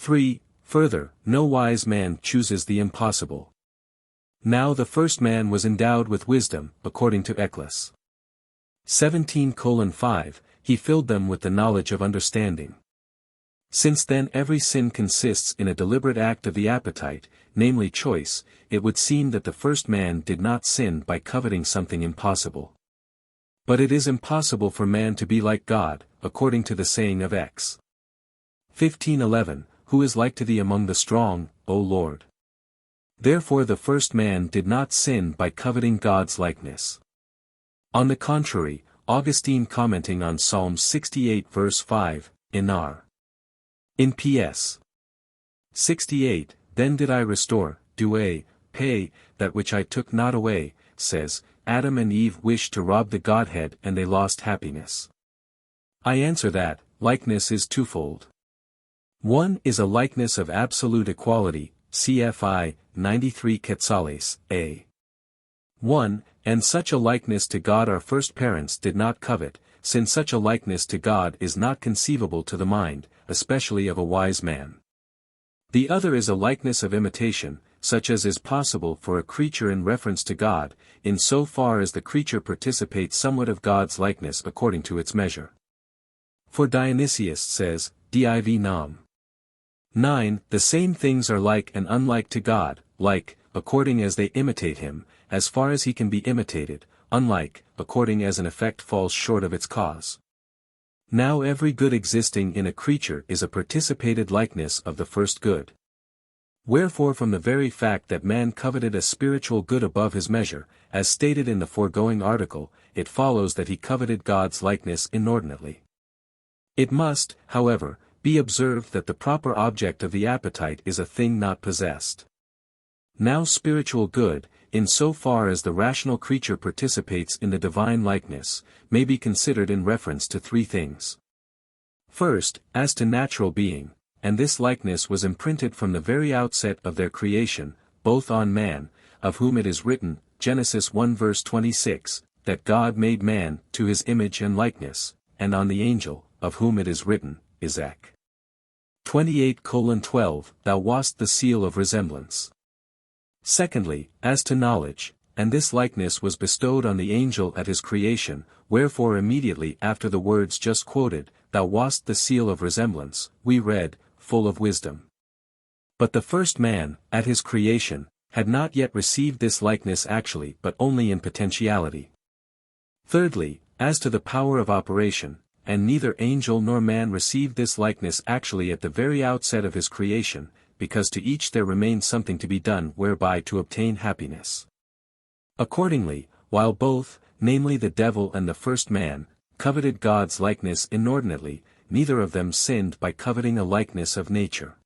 3. Further, no wise man chooses the impossible. Now the first man was endowed with wisdom, according to Eccles. 17:5, he filled them with the knowledge of understanding. Since then every sin consists in a deliberate act of the appetite, namely choice, it would seem that the first man did not sin by coveting something impossible. But it is impossible for man to be like God, according to the saying of Ex. 15:11, who is like to thee among the strong, O Lord? Therefore the first man did not sin by coveting God's likeness. On the contrary, Augustine commenting on Psalm 68 verse 5, in Ps. 68, then did I restore, pay, that which I took not away, says, Adam and Eve wished to rob the Godhead and they lost happiness. I answer that, likeness is twofold. One is a likeness of absolute equality, cfi, 93 quetzales, a. 1, and such a likeness to God our first parents did not covet, since such a likeness to God is not conceivable to the mind, especially of a wise man. The other is a likeness of imitation, such as is possible for a creature in reference to God, in so far as the creature participates somewhat of God's likeness according to its measure. For Dionysius says, Div Nam. 9. The same things are like and unlike to God, like, according as they imitate him, as far as he can be imitated, unlike, according as an effect falls short of its cause. Now every good existing in a creature is a participated likeness of the first good. Wherefore from the very fact that man coveted a spiritual good above his measure, as stated in the foregoing article, it follows that he coveted God's likeness inordinately. It must, however, be observed that the proper object of the appetite is a thing not possessed. Now spiritual good, in so far as the rational creature participates in the divine likeness, may be considered in reference to three things. First, as to natural being, and this likeness was imprinted from the very outset of their creation, both on man, of whom it is written, Genesis 1 verse 26, that God made man to his image and likeness, and on the angel, of whom it is written, Isaac. 28:12, thou wast the seal of resemblance. Secondly, as to knowledge, and this likeness was bestowed on the angel at his creation, wherefore immediately after the words just quoted, thou wast the seal of resemblance, we read, full of wisdom. But the first man, at his creation, had not yet received this likeness actually but only in potentiality. Thirdly, as to the power of operation, and neither angel nor man received this likeness actually at the very outset of his creation, because to each there remained something to be done whereby to obtain happiness. Accordingly, while both, namely the devil and the first man, coveted God's likeness inordinately, neither of them sinned by coveting a likeness of nature.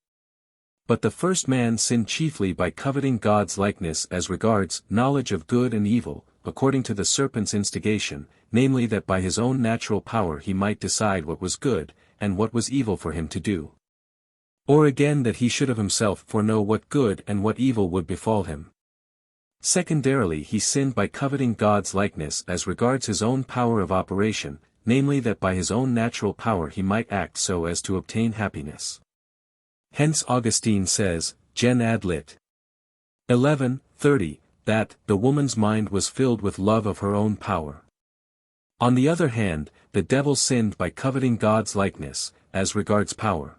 But the first man sinned chiefly by coveting God's likeness as regards knowledge of good and evil, according to the serpent's instigation, namely that by his own natural power he might decide what was good, and what was evil for him to do. Or again that he should of himself foreknow what good and what evil would befall him. Secondarily he sinned by coveting God's likeness as regards his own power of operation, namely that by his own natural power he might act so as to obtain happiness. Hence Augustine says, Gen. ad lit. 11:30, that the woman's mind was filled with love of her own power. On the other hand, the devil sinned by coveting God's likeness, as regards power.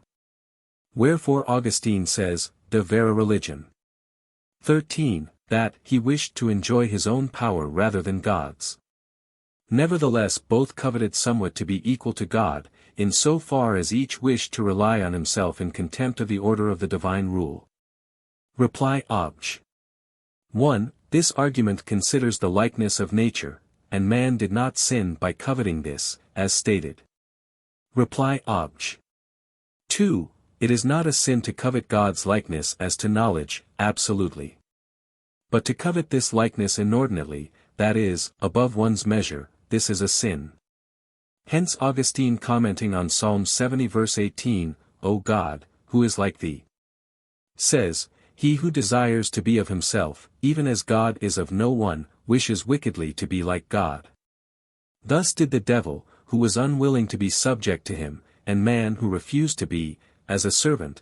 Wherefore Augustine says, De vera religion. 13, that he wished to enjoy his own power rather than God's. Nevertheless both coveted somewhat to be equal to God, in so far as each wished to rely on himself in contempt of the order of the divine rule. Reply Obj. 1. This argument considers the likeness of nature, and man did not sin by coveting this, as stated. Reply Obj. 2. It is not a sin to covet God's likeness as to knowledge, absolutely. But to covet this likeness inordinately, that is, above one's measure, this is a sin. Hence Augustine commenting on Psalm 70 verse 18, O God, who is like thee? Says, he who desires to be of himself, even as God is of no one, wishes wickedly to be like God. Thus did the devil, who was unwilling to be subject to him, and man who refused to be, as a servant,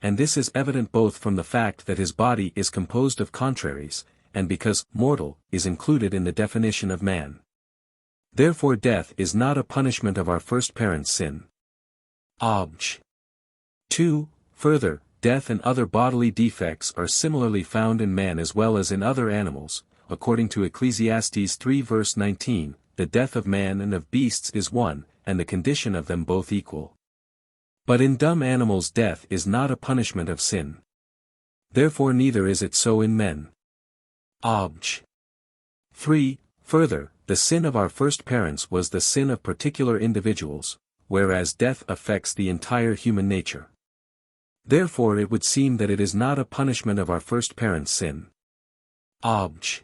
and this is evident both from the fact that his body is composed of contraries, and because mortal is included in the definition of man. Therefore death is not a punishment of our first parent's sin. Obj. 2. Further, death and other bodily defects are similarly found in man as well as in other animals. According to Ecclesiastes 3 verse 19, the death of man and of beasts is one, and the condition of them both equal. But in dumb animals death is not a punishment of sin. Therefore neither is it so in men. Obj. 3. Further, the sin of our first parents was the sin of particular individuals, whereas death affects the entire human nature. Therefore it would seem that it is not a punishment of our first parents' sin. Obj.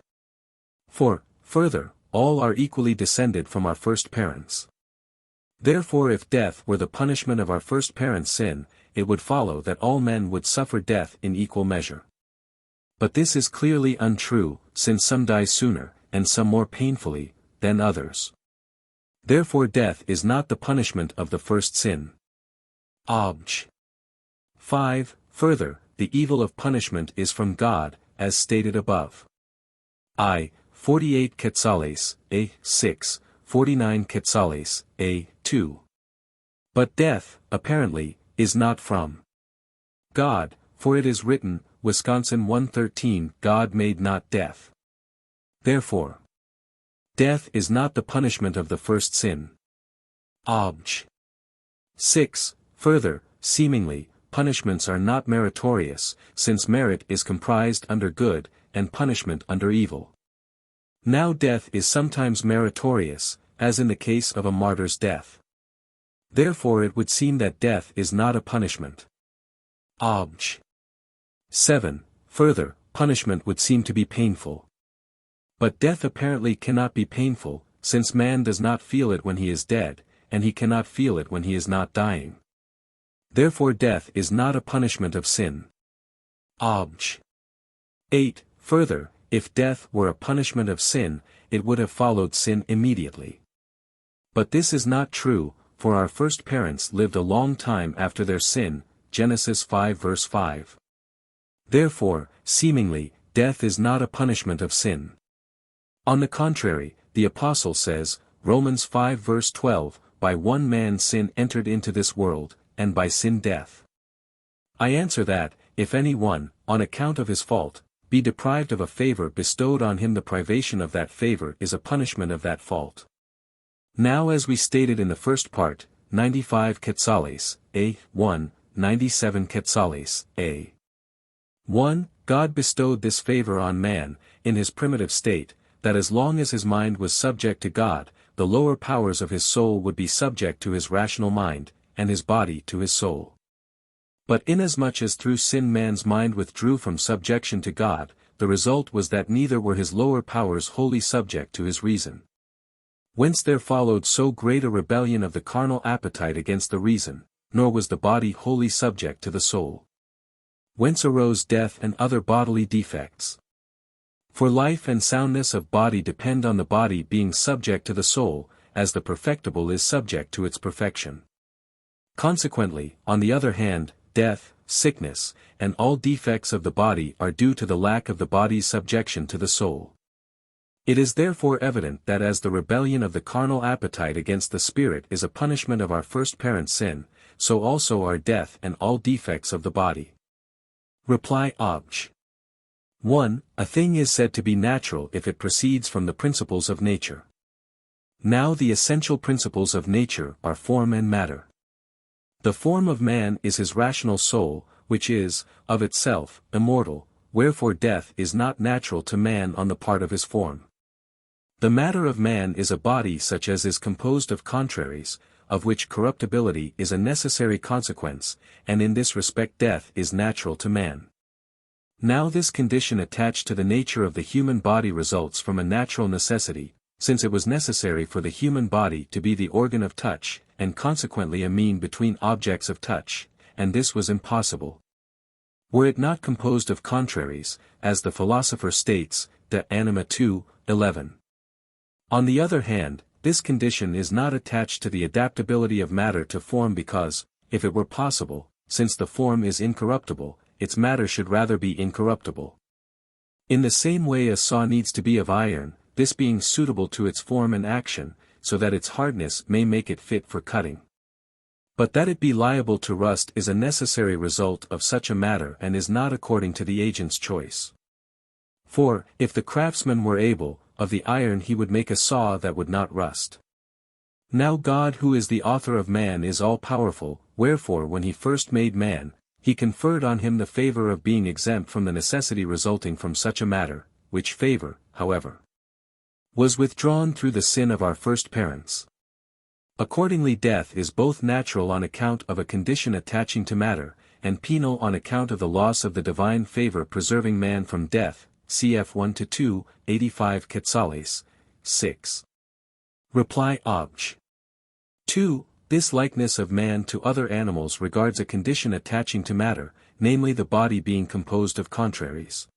4. Further, all are equally descended from our first parents. Therefore if death were the punishment of our first parents' sin, it would follow that all men would suffer death in equal measure. But this is clearly untrue, since some die sooner, and some more painfully, than others. Therefore death is not the punishment of the first sin. Obj. 5. Further, the evil of punishment is from God, as stated above. 48 Quetzales, a. 6, 49 Quetzales, a. 2. But death, apparently, is not from God, for it is written, Wisconsin 1:13, God made not death. Therefore, death is not the punishment of the first sin. Obj. 6. Further, seemingly, punishments are not meritorious, since merit is comprised under good, and punishment under evil. Now death is sometimes meritorious, as in the case of a martyr's death. Therefore it would seem that death is not a punishment. Obj. 7. Further, punishment would seem to be painful. But death apparently cannot be painful, since man does not feel it when he is dead, and he cannot feel it when he is not dying. Therefore death is not a punishment of sin. Obj. 8. Further, if death were a punishment of sin, it would have followed sin immediately. But this is not true, for our first parents lived a long time after their sin, Genesis 5 verse 5. Therefore, seemingly, death is not a punishment of sin. On the contrary, the Apostle says, Romans 5 verse 12, by one man sin entered into this world, and by sin death. I answer that, if any one, on account of his fault, be deprived of a favor bestowed on him, the privation of that favor is a punishment of that fault. Now as we stated in the first part, 95 Quetzales, a. 1, 97 Quetzales, a. 1, God bestowed this favor on man, in his primitive state, that as long as his mind was subject to God, the lower powers of his soul would be subject to his rational mind, and his body to his soul. But inasmuch as through sin man's mind withdrew from subjection to God, the result was that neither were his lower powers wholly subject to his reason. Whence there followed so great a rebellion of the carnal appetite against the reason, nor was the body wholly subject to the soul. Whence arose death and other bodily defects. For life and soundness of body depend on the body being subject to the soul, as the perfectible is subject to its perfection. Consequently, on the other hand, death, sickness, and all defects of the body are due to the lack of the body's subjection to the soul. It is therefore evident that as the rebellion of the carnal appetite against the spirit is a punishment of our first parent's sin, so also are death and all defects of the body. Reply Obj. 1. A thing is said to be natural if it proceeds from the principles of nature. Now the essential principles of nature are form and matter. The form of man is his rational soul, which is, of itself, immortal, wherefore death is not natural to man on the part of his form. The matter of man is a body such as is composed of contraries, of which corruptibility is a necessary consequence, and in this respect death is natural to man. Now this condition attached to the nature of the human body results from a natural necessity, since it was necessary for the human body to be the organ of touch, and consequently a mean between objects of touch, and this was impossible. Were it not composed of contraries, as the philosopher states, De Anima 2, 11. On the other hand, this condition is not attached to the adaptability of matter to form because, if it were possible, since the form is incorruptible, its matter should rather be incorruptible. In the same way a saw needs to be of iron, this being suitable to its form and action, so that its hardness may make it fit for cutting. But that it be liable to rust is a necessary result of such a matter and is not according to the agent's choice. For, if the craftsman were able, of the iron he would make a saw that would not rust. Now God who is the author of man is all-powerful, wherefore when he first made man, he conferred on him the favor of being exempt from the necessity resulting from such a matter, which favor, however, was withdrawn through the sin of our first parents. Accordingly death is both natural on account of a condition attaching to matter, and penal on account of the loss of the divine favor preserving man from death, cf 1-2, 85 Quetzales, 6. Reply Obj. 2. This likeness of man to other animals regards a condition attaching to matter, namely the body being composed of contraries.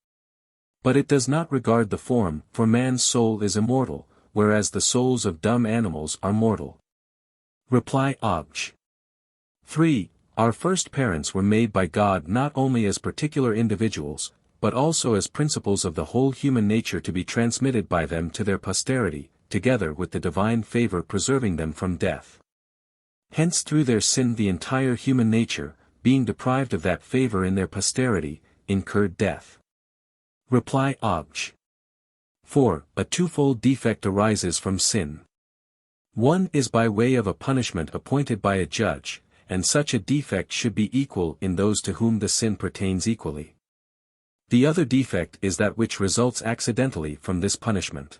But it does not regard the form, for man's soul is immortal, whereas the souls of dumb animals are mortal. Reply Obj. 3. Our first parents were made by God not only as particular individuals, but also as principles of the whole human nature to be transmitted by them to their posterity, together with the divine favor preserving them from death. Hence through their sin the entire human nature, being deprived of that favor in their posterity, incurred death. Reply Obj. 4. A twofold defect arises from sin. One is by way of a punishment appointed by a judge, and such a defect should be equal in those to whom the sin pertains equally. The other defect is that which results accidentally from this punishment.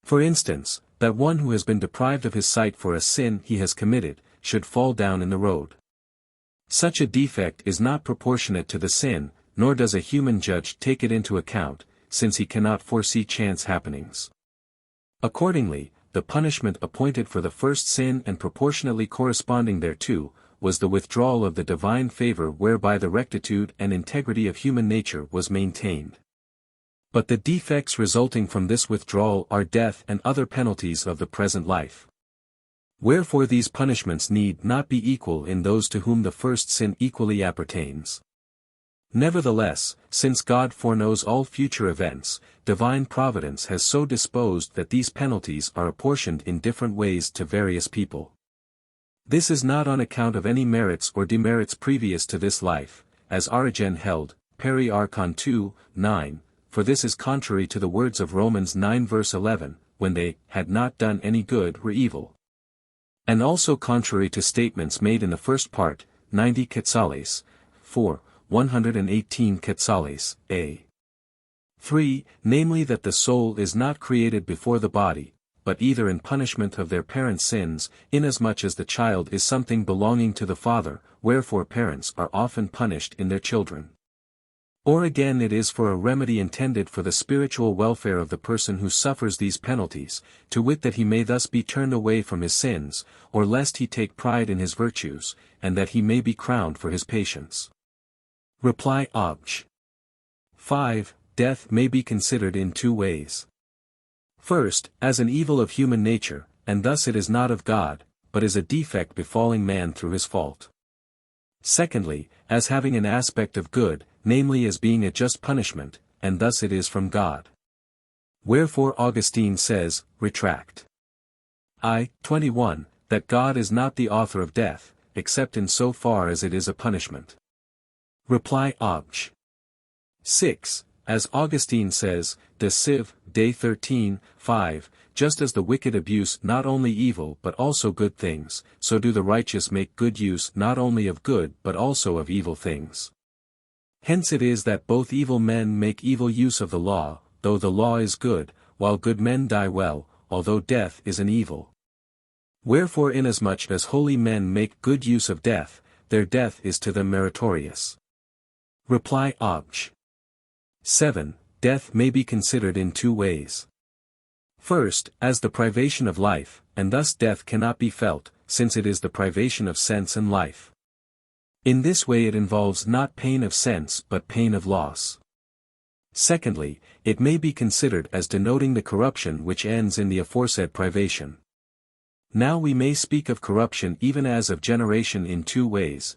For instance, that one who has been deprived of his sight for a sin he has committed, should fall down in the road. Such a defect is not proportionate to the sin, nor does a human judge take it into account, since he cannot foresee chance happenings. Accordingly, the punishment appointed for the first sin and proportionately corresponding thereto, was the withdrawal of the divine favor whereby the rectitude and integrity of human nature was maintained. But the defects resulting from this withdrawal are death and other penalties of the present life. Wherefore these punishments need not be equal in those to whom the first sin equally appertains. Nevertheless, since God foreknows all future events, divine providence has so disposed that these penalties are apportioned in different ways to various people. This is not on account of any merits or demerits previous to this life, as Origen held, Peri Archon 2, 9, for this is contrary to the words of Romans 9 verse 11, when they had not done any good were evil. And also contrary to statements made in the first part, 90 Quetzales, 4, 118 Quetzales, a. 3, namely that the soul is not created before the body, but either in punishment of their parents' sins, inasmuch as the child is something belonging to the father, wherefore parents are often punished in their children. Or again it is for a remedy intended for the spiritual welfare of the person who suffers these penalties, to wit that he may thus be turned away from his sins, or lest he take pride in his virtues, and that he may be crowned for his patience. Reply Obj. 5. Death may be considered in two ways. First, as an evil of human nature, and thus it is not of God, but is a defect befalling man through his fault. Secondly, as having an aspect of good, namely as being a just punishment, and thus it is from God. Wherefore Augustine says, Retract. I, 21, that God is not the author of death, except in so far as it is a punishment. Reply Obj. 6. As Augustine says, De Civ, Day 13, 5, just as the wicked abuse not only evil but also good things, so do the righteous make good use not only of good but also of evil things. Hence it is that both evil men make evil use of the law, though the law is good, while good men die well, although death is an evil. Wherefore inasmuch as holy men make good use of death, their death is to them meritorious. Reply Obj. 7. Death may be considered in two ways. First, as the privation of life, and thus death cannot be felt, since it is the privation of sense and life. In this way it involves not pain of sense but pain of loss. Secondly, it may be considered as denoting the corruption which ends in the aforesaid privation. Now we may speak of corruption even as of generation in two ways,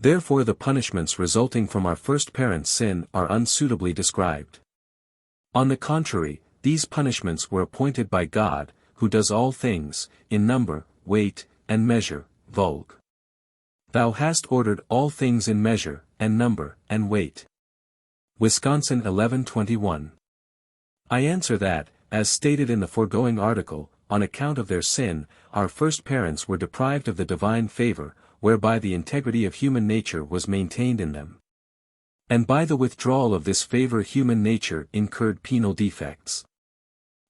Therefore the punishments resulting from our first parents' sin are unsuitably described. On the contrary, these punishments were appointed by God, who does all things, in number, weight, and measure, vulg. Thou hast ordered all things in measure, and number, and weight. Wisconsin 11:21. I answer that, as stated in the foregoing article, on account of their sin, our first parents were deprived of the divine favor, whereby the integrity of human nature was maintained in them. And by the withdrawal of this favor human nature incurred penal defects.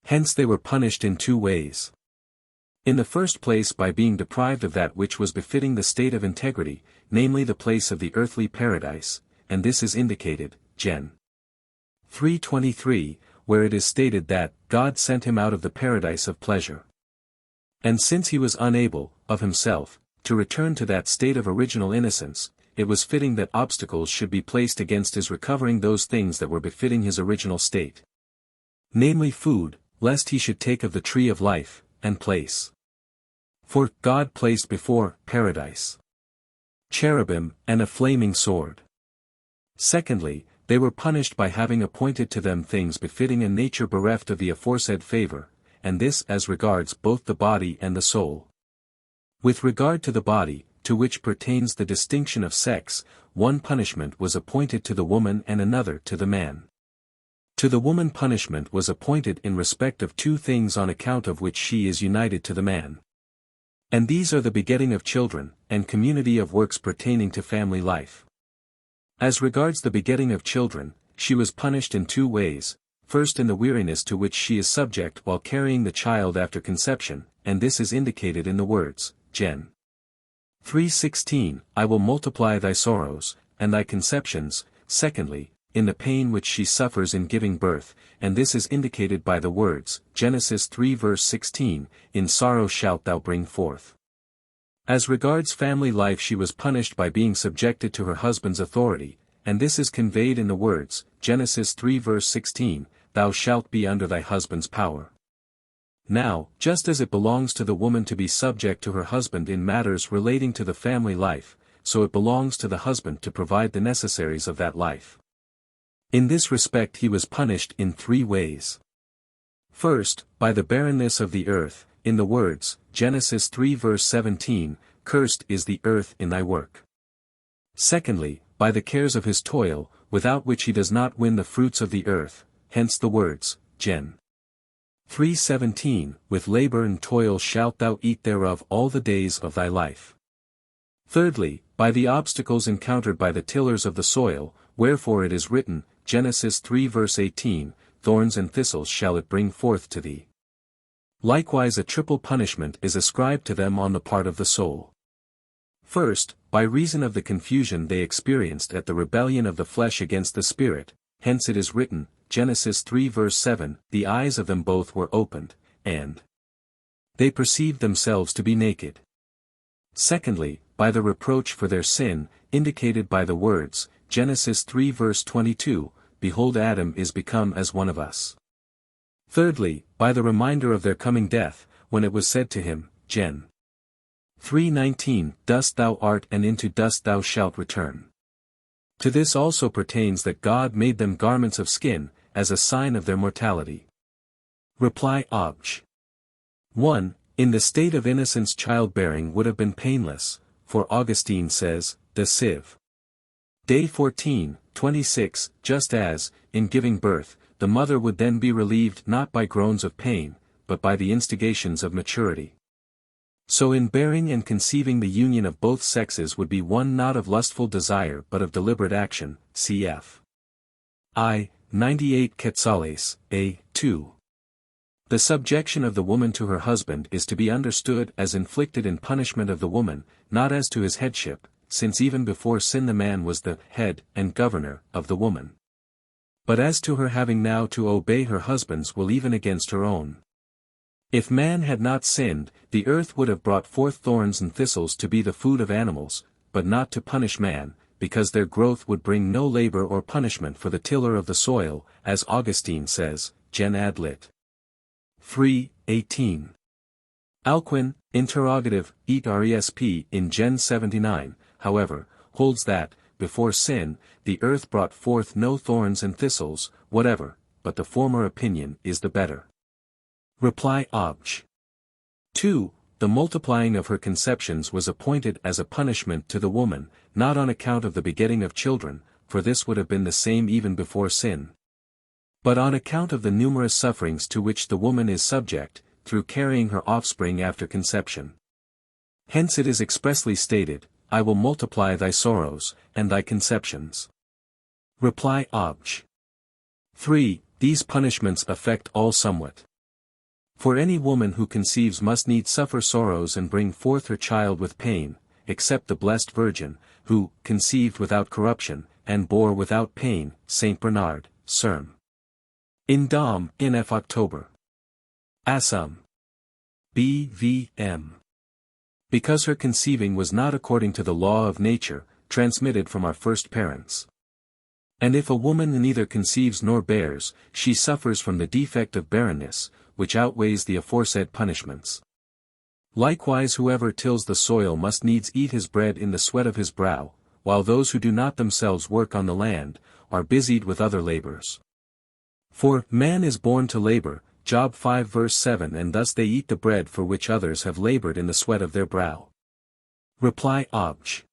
Hence they were punished in two ways. In the first place by being deprived of that which was befitting the state of integrity, namely the place of the earthly paradise, and this is indicated, Gen. 3:23, where it is stated that, God sent him out of the paradise of pleasure. And since he was unable, of himself, to return to that state of original innocence, it was fitting that obstacles should be placed against his recovering those things that were befitting his original state. Namely food, lest he should take of the tree of life, and place. For God placed before paradise cherubim, and a flaming sword. Secondly, they were punished by having appointed to them things befitting a nature bereft of the aforesaid favor, and this as regards both the body and the soul. With regard to the body, to which pertains the distinction of sex, one punishment was appointed to the woman and another to the man. To the woman punishment was appointed in respect of two things on account of which she is united to the man. And these are the begetting of children, and community of works pertaining to family life. As regards the begetting of children, she was punished in two ways, first in the weariness to which she is subject while carrying the child after conception, and this is indicated in the words, Gen. 3:16, I will multiply thy sorrows, and thy conceptions, secondly, in the pain which she suffers in giving birth, and this is indicated by the words, Genesis 3:16, in sorrow shalt thou bring forth. As regards family life she was punished by being subjected to her husband's authority, and this is conveyed in the words, Genesis 3:16, thou shalt be under thy husband's power. Now, just as it belongs to the woman to be subject to her husband in matters relating to the family life, so it belongs to the husband to provide the necessaries of that life. In this respect he was punished in three ways. First, by the barrenness of the earth, in the words, Genesis 3:17, cursed is the earth in thy work. Secondly, by the cares of his toil, without which he does not win the fruits of the earth, hence the words, Gen. 3:17, with labor and toil shalt thou eat thereof all the days of thy life. Thirdly, by the obstacles encountered by the tillers of the soil, wherefore it is written, Genesis 3:18, thorns and thistles shall it bring forth to thee. Likewise a triple punishment is ascribed to them on the part of the soul. First, by reason of the confusion they experienced at the rebellion of the flesh against the spirit, hence it is written, Genesis 3:7, the eyes of them both were opened, and they perceived themselves to be naked. Secondly, by the reproach for their sin, indicated by the words, Genesis 3:22, behold Adam is become as one of us. Thirdly, by the reminder of their coming death, when it was said to him, Gen. 3:19, dust thou art and into dust thou shalt return. To this also pertains that God made them garments of skin, as a sign of their mortality. Reply Obj. 1. In the state of innocence childbearing would have been painless, for Augustine says, De Civ. Day 14:26, just as, in giving birth, the mother would then be relieved not by groans of pain, but by the instigations of maturity. So in bearing and conceiving the union of both sexes would be one not of lustful desire but of deliberate action, cf. I. 98 Quetzales, A. 2. The subjection of the woman to her husband is to be understood as inflicted in punishment of the woman, not as to his headship, since even before sin the man was the head and governor of the woman. But as to her having now to obey her husband's will even against her own. If man had not sinned, the earth would have brought forth thorns and thistles to be the food of animals, but not to punish man, because their growth would bring no labor or punishment for the tiller of the soil, as Augustine says, Gen. Ad lit. 3:18. Alcuin, interrogative, et resp. in Gen. 79, however, holds that, before sin, the earth brought forth no thorns and thistles, whatever, but the former opinion is the better. Reply Obj. 2. The multiplying of her conceptions was appointed as a punishment to the woman, not on account of the begetting of children, for this would have been the same even before sin, but on account of the numerous sufferings to which the woman is subject, through carrying her offspring after conception. Hence it is expressly stated, I will multiply thy sorrows, and thy conceptions. Reply Obj. 3. These punishments affect all somewhat. For any woman who conceives must needs suffer sorrows and bring forth her child with pain, except the blessed Virgin, who, conceived without corruption, and bore without pain, Saint Bernard, Serm. In Dom, in F. October. Assum. B.V.M. Because her conceiving was not according to the law of nature, transmitted from our first parents. And if a woman neither conceives nor bears, she suffers from the defect of barrenness, which outweighs the aforesaid punishments. Likewise whoever tills the soil must needs eat his bread in the sweat of his brow, while those who do not themselves work on the land, are busied with other labors. For, man is born to labor, Job 5 verse 7, and thus they eat the bread for which others have labored in the sweat of their brow. Reply Obj.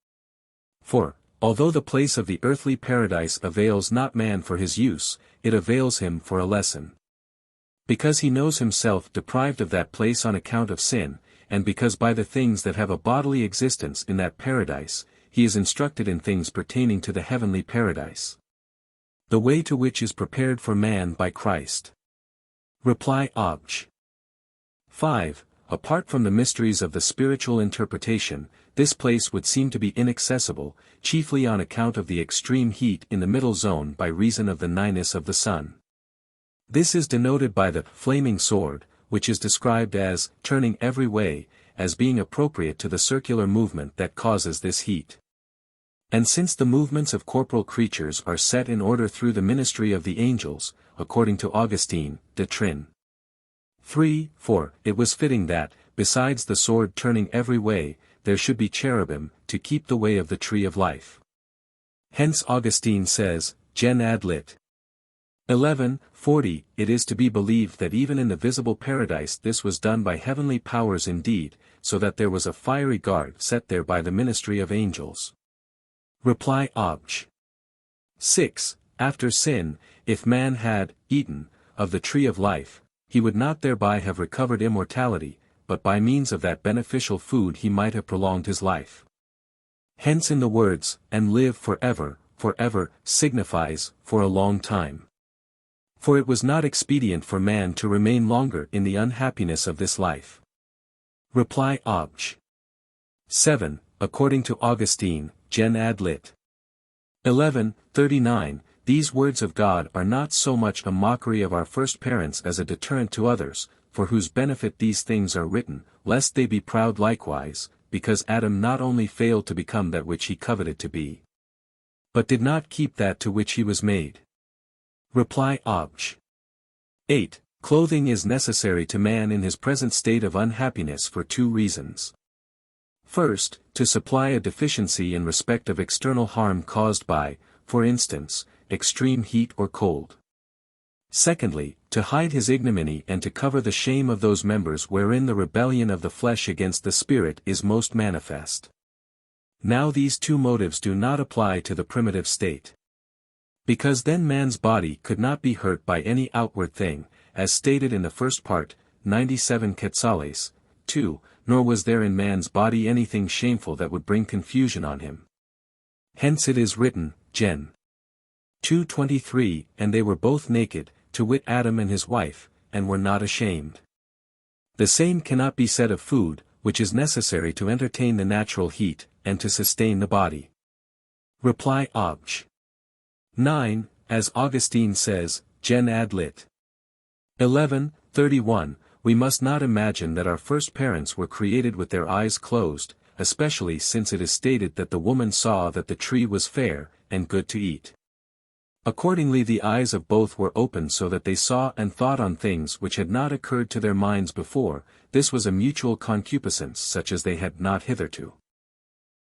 4. Although the place of the earthly paradise avails not man for his use, it avails him for a lesson. Because he knows himself deprived of that place on account of sin, and because by the things that have a bodily existence in that paradise, he is instructed in things pertaining to the heavenly paradise, the way to which is prepared for man by Christ. Reply Obj. 5. Apart from the mysteries of the spiritual interpretation, this place would seem to be inaccessible, chiefly on account of the extreme heat in the middle zone by reason of the nighness of the sun. This is denoted by the flaming sword, which is described as turning every way, as being appropriate to the circular movement that causes this heat. And since the movements of corporal creatures are set in order through the ministry of the angels, according to Augustine, De Trin. 3:4, it was fitting that, besides the sword turning every way, there should be cherubim, to keep the way of the tree of life. Hence Augustine says, Gen. ad lit. 11:40, it is to be believed that even in the visible paradise this was done by heavenly powers indeed, so that there was a fiery guard set there by the ministry of angels. Reply Obj. 6. After sin, if man had eaten of the tree of life, he would not thereby have recovered immortality, but by means of that beneficial food he might have prolonged his life. Hence in the words, and live forever, signifies, for a long time. For it was not expedient for man to remain longer in the unhappiness of this life. Reply Obj. 7. According to Augustine, Gen. ad lit. 11:39, these words of God are not so much a mockery of our first parents as a deterrent to others, for whose benefit these things are written, lest they be proud likewise, because Adam not only failed to become that which he coveted to be, but did not keep that to which he was made. Reply Obj. 8. Clothing is necessary to man in his present state of unhappiness for two reasons. First, to supply a deficiency in respect of external harm caused by, for instance, extreme heat or cold. Secondly, to hide his ignominy and to cover the shame of those members wherein the rebellion of the flesh against the spirit is most manifest. Now these two motives do not apply to the primitive state. Because then man's body could not be hurt by any outward thing, as stated in the first part, 97 Quetzales, 2, nor was there in man's body anything shameful that would bring confusion on him. Hence it is written, Gen. 2:23, and they were both naked, to wit Adam and his wife, and were not ashamed. The same cannot be said of food, which is necessary to entertain the natural heat, and to sustain the body. Reply Obj. 9, as Augustine says, Gen. ad lit. 11:31, we must not imagine that our first parents were created with their eyes closed, especially since it is stated that the woman saw that the tree was fair, and good to eat. Accordingly the eyes of both were opened so that they saw and thought on things which had not occurred to their minds before. This was a mutual concupiscence such as they had not hitherto.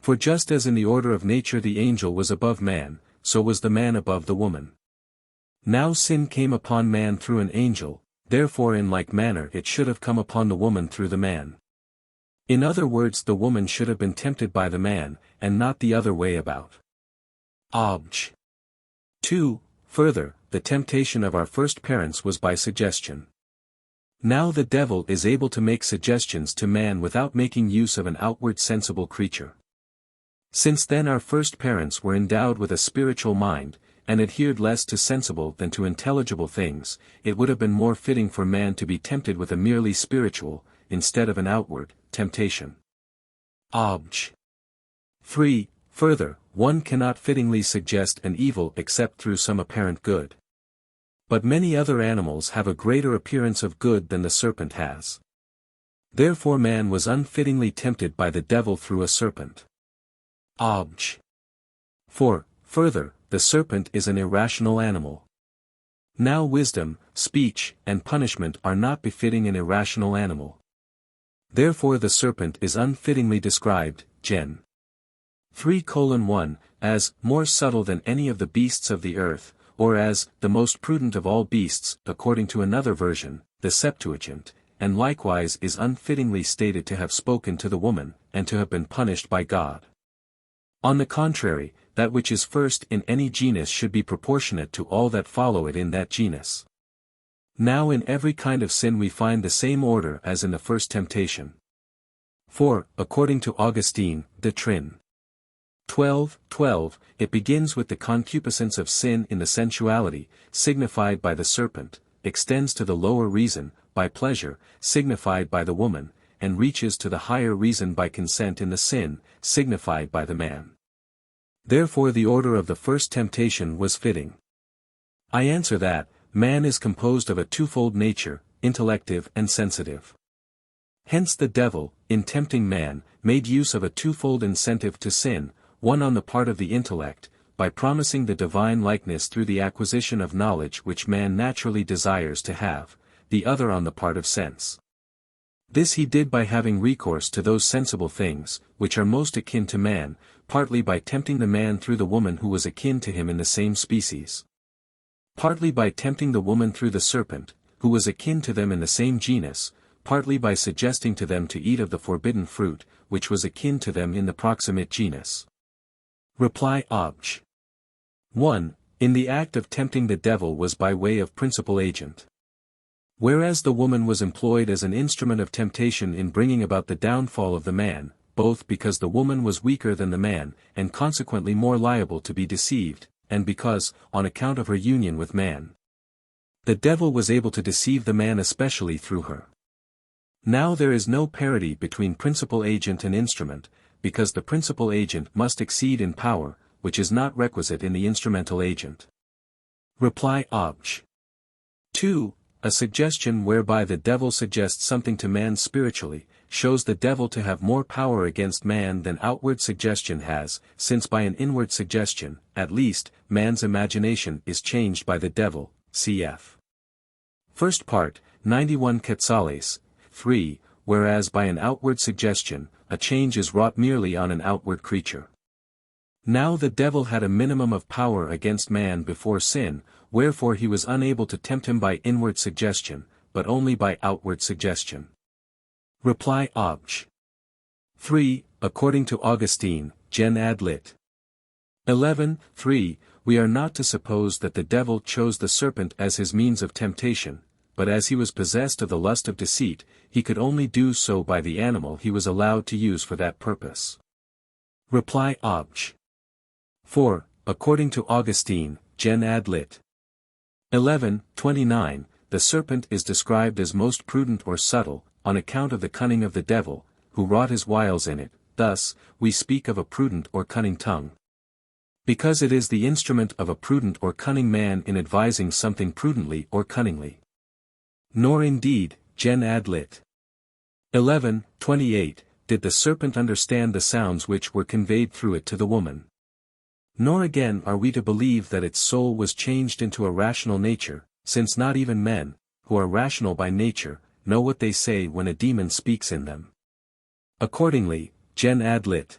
For just as in the order of nature the angel was above man, so was the man above the woman. Now sin came upon man through an angel, therefore in like manner it should have come upon the woman through the man. In other words, the woman should have been tempted by the man, and not the other way about. Obj. 2. Further, the temptation of our first parents was by suggestion. Now the devil is able to make suggestions to man without making use of an outward sensible creature. Since then our first parents were endowed with a spiritual mind, and adhered less to sensible than to intelligible things, it would have been more fitting for man to be tempted with a merely spiritual, instead of an outward, temptation. Obj. 3. Further, one cannot fittingly suggest an evil except through some apparent good. But many other animals have a greater appearance of good than the serpent has. Therefore man was unfittingly tempted by the devil through a serpent. Obj. 4. Further, the serpent is an irrational animal. Now wisdom, speech, and punishment are not befitting an irrational animal. Therefore the serpent is unfittingly described, Gen. 3:1, as more subtle than any of the beasts of the earth, or as the most prudent of all beasts, according to another version, the Septuagint, and likewise is unfittingly stated to have spoken to the woman, and to have been punished by God. On the contrary, that which is first in any genus should be proportionate to all that follow it in that genus. Now in every kind of sin we find the same order as in the first temptation. For, according to Augustine, de Trin. 12:12, it begins with the concupiscence of sin in the sensuality, signified by the serpent, extends to the lower reason, by pleasure, signified by the woman, and reaches to the higher reason by consent in the sin, signified by the man. Therefore the order of the first temptation was fitting. I answer that, man is composed of a twofold nature, intellective and sensitive. Hence the devil, in tempting man, made use of a twofold incentive to sin, one on the part of the intellect, by promising the divine likeness through the acquisition of knowledge which man naturally desires to have, the other on the part of sense. This he did by having recourse to those sensible things, which are most akin to man, partly by tempting the man through the woman who was akin to him in the same species. Partly by tempting the woman through the serpent, who was akin to them in the same genus, partly by suggesting to them to eat of the forbidden fruit, which was akin to them in the proximate genus. Reply Obj. 1. In the act of tempting the devil was by way of principal agent. Whereas the woman was employed as an instrument of temptation in bringing about the downfall of the man, both because the woman was weaker than the man, and consequently more liable to be deceived, and because, on account of her union with man, the devil was able to deceive the man especially through her. Now there is no parity between principal agent and instrument, because the principal agent must exceed in power, which is not requisite in the instrumental agent. Reply Obj. 2. A suggestion whereby the devil suggests something to man spiritually, shows the devil to have more power against man than outward suggestion has, since by an inward suggestion, at least, man's imagination is changed by the devil, cf. First part, 91 Quetzales, 3, whereas by an outward suggestion, a change is wrought merely on an outward creature. Now the devil had a minimum of power against man before sin, wherefore he was unable to tempt him by inward suggestion, but only by outward suggestion. Reply Obj. 3. According to Augustine, Gen. Ad lit. 11:3, we are not to suppose that the devil chose the serpent as his means of temptation, but as he was possessed of the lust of deceit, he could only do so by the animal he was allowed to use for that purpose. Reply Obj. 4. According to Augustine, Gen. Ad lit. 11:29, the serpent is described as most prudent or subtle, on account of the cunning of the devil, who wrought his wiles in it. Thus, we speak of a prudent or cunning tongue, because it is the instrument of a prudent or cunning man in advising something prudently or cunningly. Nor indeed, Gen. Ad lit. 11:28, did the serpent understand the sounds which were conveyed through it to the woman. Nor again are we to believe that its soul was changed into a rational nature, since not even men, who are rational by nature, know what they say when a demon speaks in them. Accordingly, Gen. Ad lit.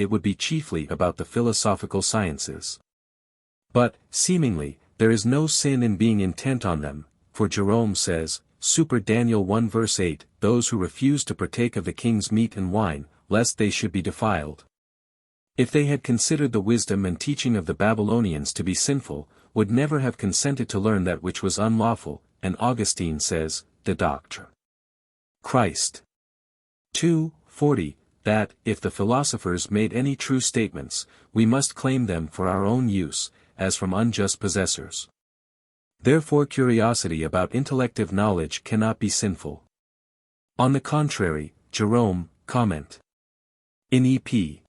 it would be chiefly about the philosophical sciences. But, seemingly, there is no sin in being intent on them, for Jerome says, Super Daniel 1 verse 8, those who refuse to partake of the king's meat and wine, lest they should be defiled. If they had considered the wisdom and teaching of the Babylonians to be sinful, would never have consented to learn that which was unlawful, and Augustine says, De Doctre Christ 2:40, that, if the philosophers made any true statements, we must claim them for our own use, as from unjust possessors. Therefore curiosity about intellective knowledge cannot be sinful. On the contrary, Jerome, comment. In E.P.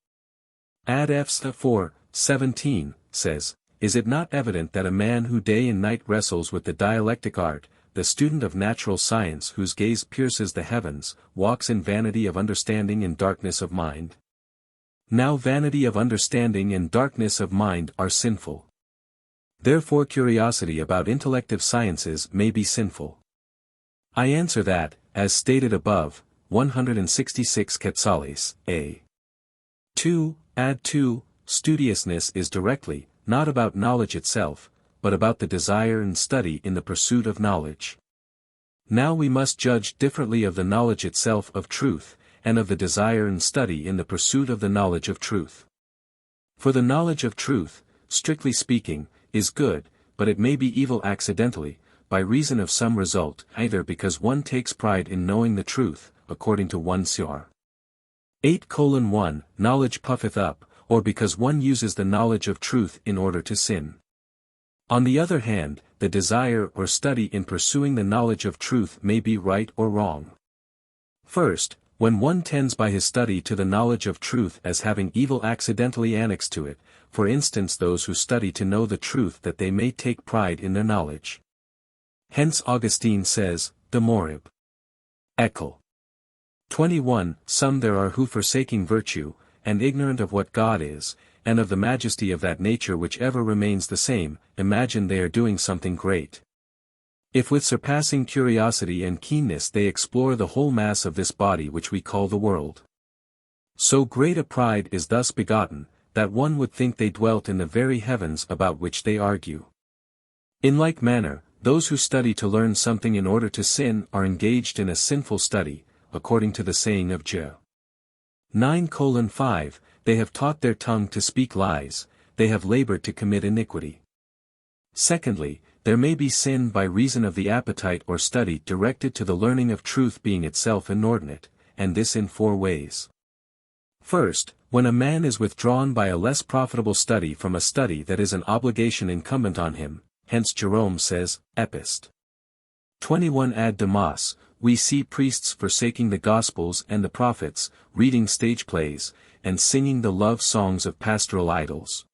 Ad Fs 4:17, says, Is it not evident that a man who day and night wrestles with the dialectic art, the student of natural science whose gaze pierces the heavens, walks in vanity of understanding and darkness of mind? Now vanity of understanding and darkness of mind are sinful. Therefore curiosity about intellective sciences may be sinful. I answer that, as stated above, 166 quetzales, a. 2, ad 2, studiousness is directly, not about knowledge itself, but about the desire and study in the pursuit of knowledge. Now we must judge differently of the knowledge itself of truth, and of the desire and study in the pursuit of the knowledge of truth. For the knowledge of truth, strictly speaking, is good, but it may be evil accidentally, by reason of some result, either because one takes pride in knowing the truth, according to 1 Cor. 8:1, knowledge puffeth up, or because one uses the knowledge of truth in order to sin. On the other hand, the desire or study in pursuing the knowledge of truth may be right or wrong. First, when one tends by his study to the knowledge of truth as having evil accidentally annexed to it, for instance those who study to know the truth that they may take pride in their knowledge. Hence Augustine says, De morib. Eccle. 21, some there are who forsaking virtue, and ignorant of what God is, and of the majesty of that nature which ever remains the same, imagine they are doing something great. If with surpassing curiosity and keenness they explore the whole mass of this body which we call the world. So great a pride is thus begotten, that one would think they dwelt in the very heavens about which they argue. In like manner, those who study to learn something in order to sin are engaged in a sinful study, according to the saying of Jer. 9:5, they have taught their tongue to speak lies, they have labored to commit iniquity. Secondly, there may be sin by reason of the appetite or study directed to the learning of truth being itself inordinate, and this in 4 ways. First, when a man is withdrawn by a less profitable study from a study that is an obligation incumbent on him, hence Jerome says, Epist. 21 ad Damas, we see priests forsaking the Gospels and the prophets, reading stage plays, and singing the love songs of pastoral idols.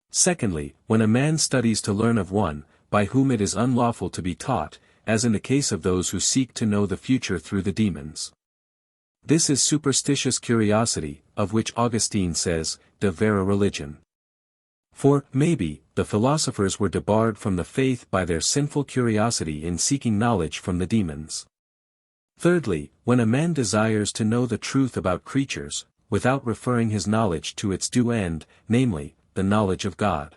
Secondly, when a man studies to learn of one, by whom it is unlawful to be taught, as in the case of those who seek to know the future through the demons. This is superstitious curiosity, of which Augustine says, De vera religion. For, maybe, the philosophers were debarred from the faith by their sinful curiosity in seeking knowledge from the demons. Thirdly, when a man desires to know the truth about creatures, without referring his knowledge to its due end, namely, the knowledge of God.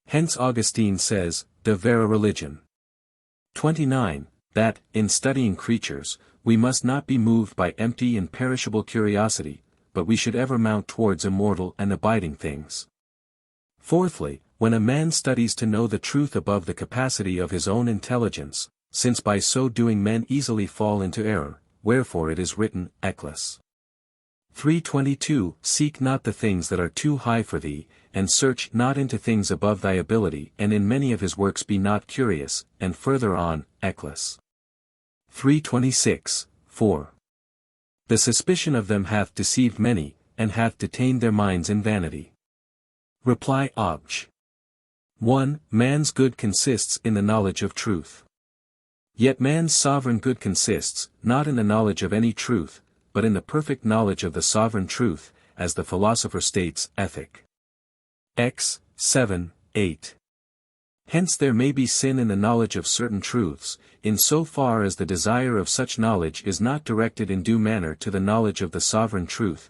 Hence Augustine says, De vera religion. 29, that, in studying creatures, we must not be moved by empty and perishable curiosity, but we should ever mount towards immortal and abiding things. Fourthly, when a man studies to know the truth above the capacity of his own intelligence, since by so doing men easily fall into error, wherefore it is written, Eccles. 3:22, seek not the things that are too high for thee, and search not into things above thy ability, and in many of his works be not curious, and further on, Eccles. 3:26, 4. The suspicion of them hath deceived many, and hath detained their minds in vanity. Reply Obj. 1. Man's good consists in the knowledge of truth. Yet man's sovereign good consists, not in the knowledge of any truth, but in the perfect knowledge of the sovereign truth, as the philosopher states, Ethic. X. 7, 8. Hence there may be sin in the knowledge of certain truths, in so far as the desire of such knowledge is not directed in due manner to the knowledge of the sovereign truth,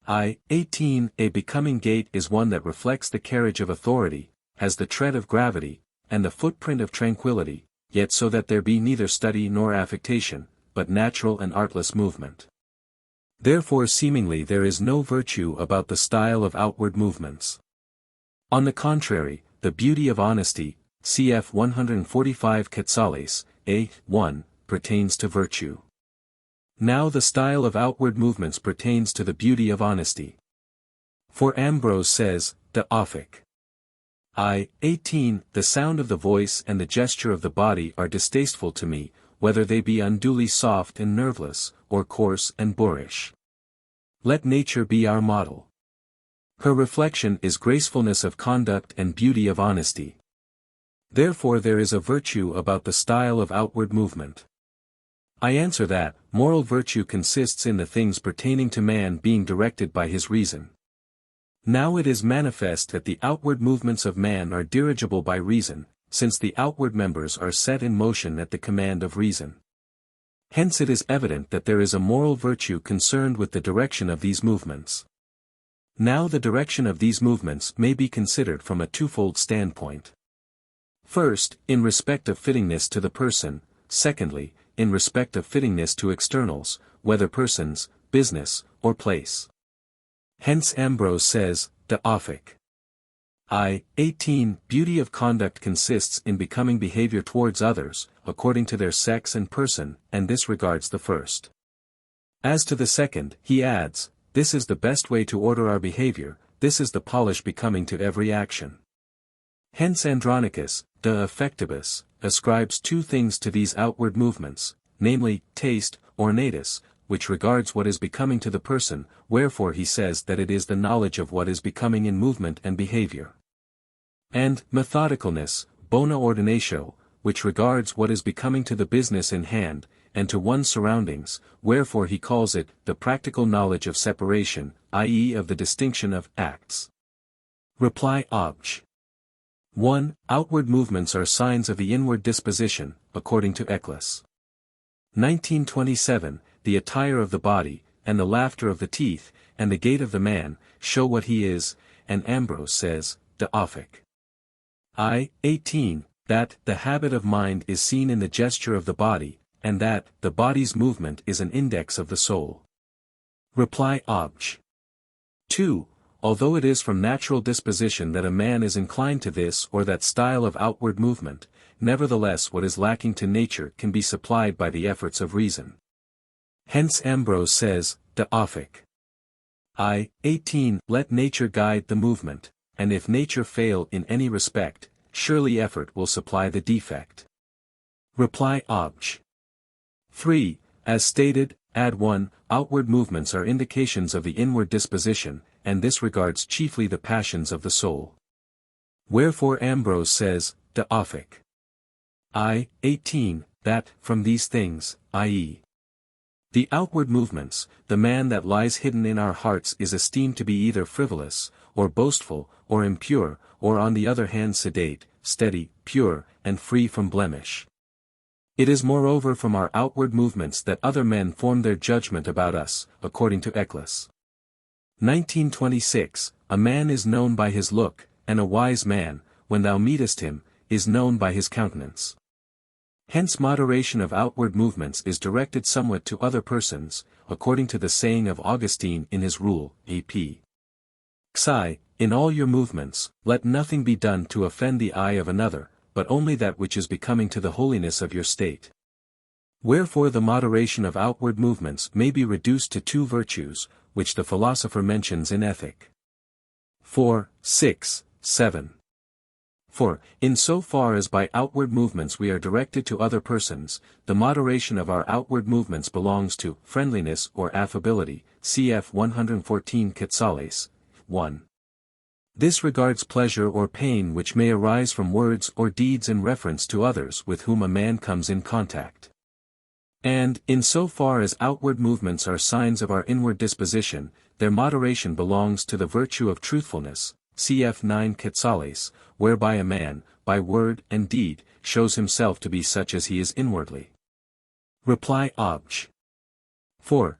18 A becoming gait is one that reflects the carriage of authority, has the tread of gravity, and the footprint of tranquility, yet so that there be neither study nor affectation, but natural and artless movement. Therefore seemingly there is no virtue about the style of outward movements. On the contrary, the beauty of honesty, cf 145 Quetzales, A1, pertains to virtue. Now the style of outward movements pertains to the beauty of honesty. For Ambrose says, de offic. 18 The sound of the voice and the gesture of the body are distasteful to me, whether they be unduly soft and nerveless, or coarse and boorish. Let nature be our model. Her reflection is gracefulness of conduct and beauty of honesty. Therefore there is a virtue about the style of outward movement. I answer that, moral virtue consists in the things pertaining to man being directed by his reason. Now it is manifest that the outward movements of man are dirigible by reason, since the outward members are set in motion at the command of reason. Hence it is evident that there is a moral virtue concerned with the direction of these movements. Now the direction of these movements may be considered from a twofold standpoint. First, in respect of fittingness to the person, secondly, in respect of fittingness to externals, whether persons, business, or place. Hence Ambrose says, de offic. 18 Beauty of conduct consists in becoming behavior towards others, according to their sex and person, and this regards the first. As to the second, he adds, this is the best way to order our behavior, this is the polish becoming to every action. Hence Andronicus, de affectibus, ascribes two things to these outward movements, namely, taste, ornatus, which regards what is becoming to the person, wherefore he says that it is the knowledge of what is becoming in movement and behavior. And methodicalness, bona ordinatio, which regards what is becoming to the business in hand, and to one's surroundings, wherefore he calls it the practical knowledge of separation, i.e. of the distinction of acts. Reply Obj. 1. Outward movements are signs of the inward disposition, according to Eccles. 1927, the attire of the body, and the laughter of the teeth, and the gait of the man, show what he is, and Ambrose says, de offic. 18, that the habit of mind is seen in the gesture of the body, and that the body's movement is an index of the soul. Reply Obj. 2. Although it is from natural disposition that a man is inclined to this or that style of outward movement, nevertheless what is lacking to nature can be supplied by the efforts of reason. Hence Ambrose says, de offic. 18 Let nature guide the movement, and if nature fail in any respect, surely effort will supply the defect. Reply Obj. 3. As stated, ad 1, outward movements are indications of the inward disposition, and this regards chiefly the passions of the soul. Wherefore Ambrose says, de offic. 18, that, from these things, i.e. the outward movements, the man that lies hidden in our hearts is esteemed to be either frivolous, or boastful, or impure, or on the other hand sedate, steady, pure, and free from blemish. It is moreover from our outward movements that other men form their judgment about us, according to Eccles. 1926, a man is known by his look, and a wise man, when thou meetest him, is known by his countenance. Hence moderation of outward movements is directed somewhat to other persons, according to the saying of Augustine in his rule, ep. Xi, in all your movements, let nothing be done to offend the eye of another, but only that which is becoming to the holiness of your state. Wherefore the moderation of outward movements may be reduced to two virtues, which the philosopher mentions in Ethic. 4, 6, 7. For, in so far as by outward movements we are directed to other persons, the moderation of our outward movements belongs to friendliness or affability, cf 114 Quetzales, 1. This regards pleasure or pain which may arise from words or deeds in reference to others with whom a man comes in contact. And, in so far as outward movements are signs of our inward disposition, their moderation belongs to the virtue of truthfulness, cf 9 Quetzales, whereby a man, by word and deed, shows himself to be such as he is inwardly. Reply Obj. 4.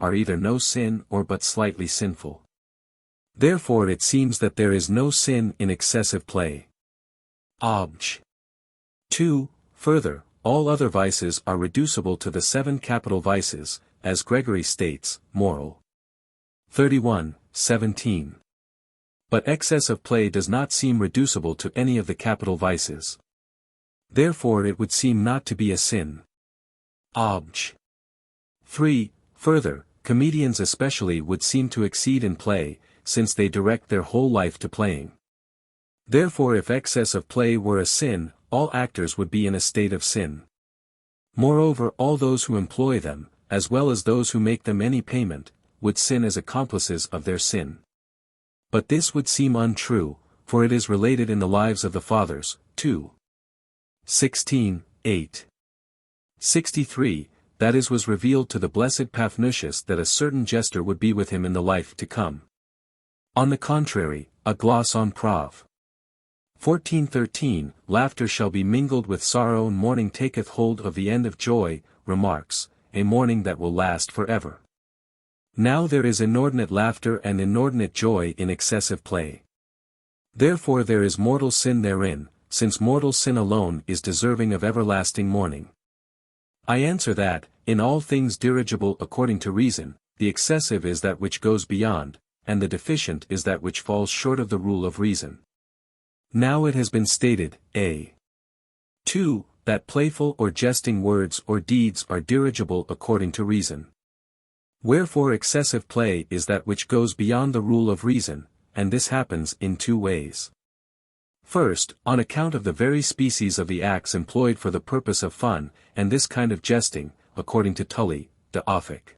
are either no sin or but slightly sinful. Therefore it seems that there is no sin in excessive play. Obj. 2. Further, all other vices are reducible to the 7 capital vices, as Gregory states, Moral. 31, 17. But excess of play does not seem reducible to any of the capital vices. Therefore it would seem not to be a sin. Obj. 3. Further, comedians especially would seem to exceed in play, since they direct their whole life to playing. Therefore if excess of play were a sin, all actors would be in a state of sin. Moreover all those who employ them, as well as those who make them any payment, would sin as accomplices of their sin. But this would seem untrue, for it is related in the Lives of the Fathers, 2. 16, 8. 63, that is was revealed to the blessed Paphnutius that a certain jester would be with him in the life to come. On the contrary, a gloss on Prov. 14:13, laughter shall be mingled with sorrow and mourning taketh hold of the end of joy, remarks, a mourning that will last forever. Now there is inordinate laughter and inordinate joy in excessive play. Therefore there is mortal sin therein, since mortal sin alone is deserving of everlasting mourning. I answer that, in all things dirigible according to reason, the excessive is that which goes beyond, and the deficient is that which falls short of the rule of reason. Now it has been stated, a. 2, that playful or jesting words or deeds are dirigible according to reason. Wherefore excessive play is that which goes beyond the rule of reason, and this happens in 2 ways. First, on account of the very species of the acts employed for the purpose of fun, and this kind of jesting, according to Tully, De Offic.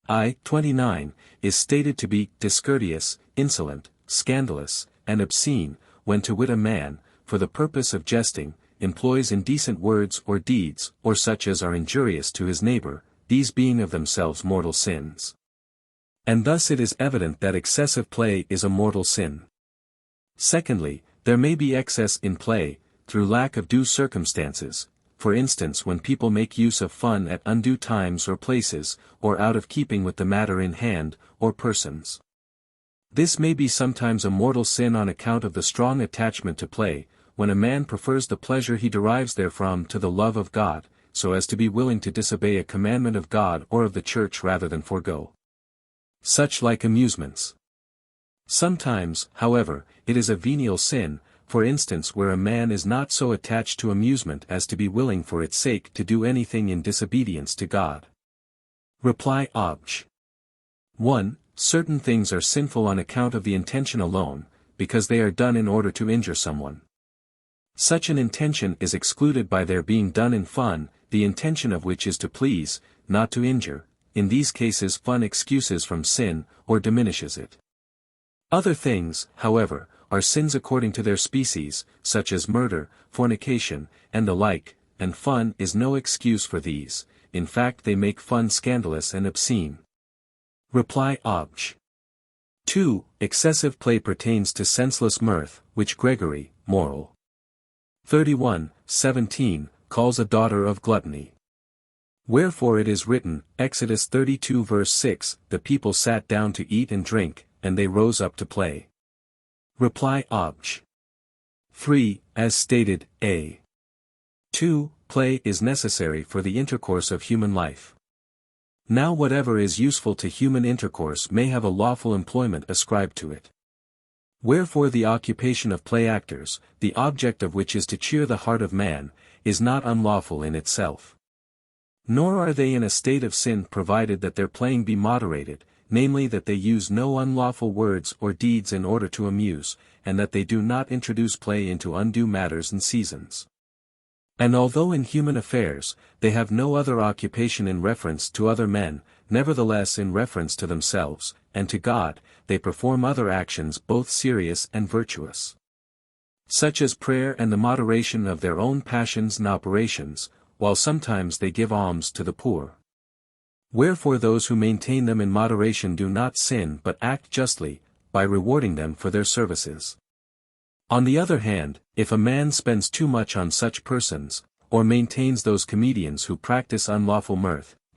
I. 29, is stated to be discourteous, insolent, scandalous, and obscene, when to wit a man, for the purpose of jesting, employs indecent words or deeds, or such as are injurious to his neighbor, these being of themselves mortal sins. And thus it is evident that excessive play is a mortal sin. Secondly, there may be excess in play, through lack of due circumstances, for instance when people make use of fun at undue times or places, or out of keeping with the matter in hand, or persons. This may be sometimes a mortal sin on account of the strong attachment to play, when a man prefers the pleasure he derives therefrom to the love of God, so as to be willing to disobey a commandment of God or of the Church rather than forego such like amusements. Sometimes, however, it is a venial sin, for instance where a man is not so attached to amusement as to be willing for its sake to do anything in disobedience to God. Reply Obj. 1. Certain things are sinful on account of the intention alone, because they are done in order to injure someone. Such an intention is excluded by their being done in fun, the intention of which is to please, not to injure. In these cases fun excuses from sin, or diminishes it. Other things, however, are sins according to their species, such as murder, fornication, and the like, and fun is no excuse for these, in fact they make fun scandalous and obscene. Reply Obj. 2. Excessive play pertains to senseless mirth, which Gregory, Moral. 31, 17, calls a daughter of gluttony. Wherefore it is written, Exodus 32 verse 6, the people sat down to eat and drink, and they rose up to play. Reply Obj. 3, as stated, a. 2, play is necessary for the intercourse of human life. Now whatever is useful to human intercourse may have a lawful employment ascribed to it. Wherefore the occupation of play actors, the object of which is to cheer the heart of man, is not unlawful in itself. Nor are they in a state of sin provided that their playing be moderated, namely that they use no unlawful words or deeds in order to amuse, and that they do not introduce play into undue matters and seasons. And although in human affairs, they have no other occupation in reference to other men, nevertheless in reference to themselves, and to God, they perform other actions both serious and virtuous. Such as prayer and the moderation of their own passions and operations, while sometimes they give alms to the poor. Wherefore those who maintain them in moderation do not sin but act justly, by rewarding them for their services. On the other hand, if a man spends too much on such persons, or maintains those comedians who practice unlawful mirth,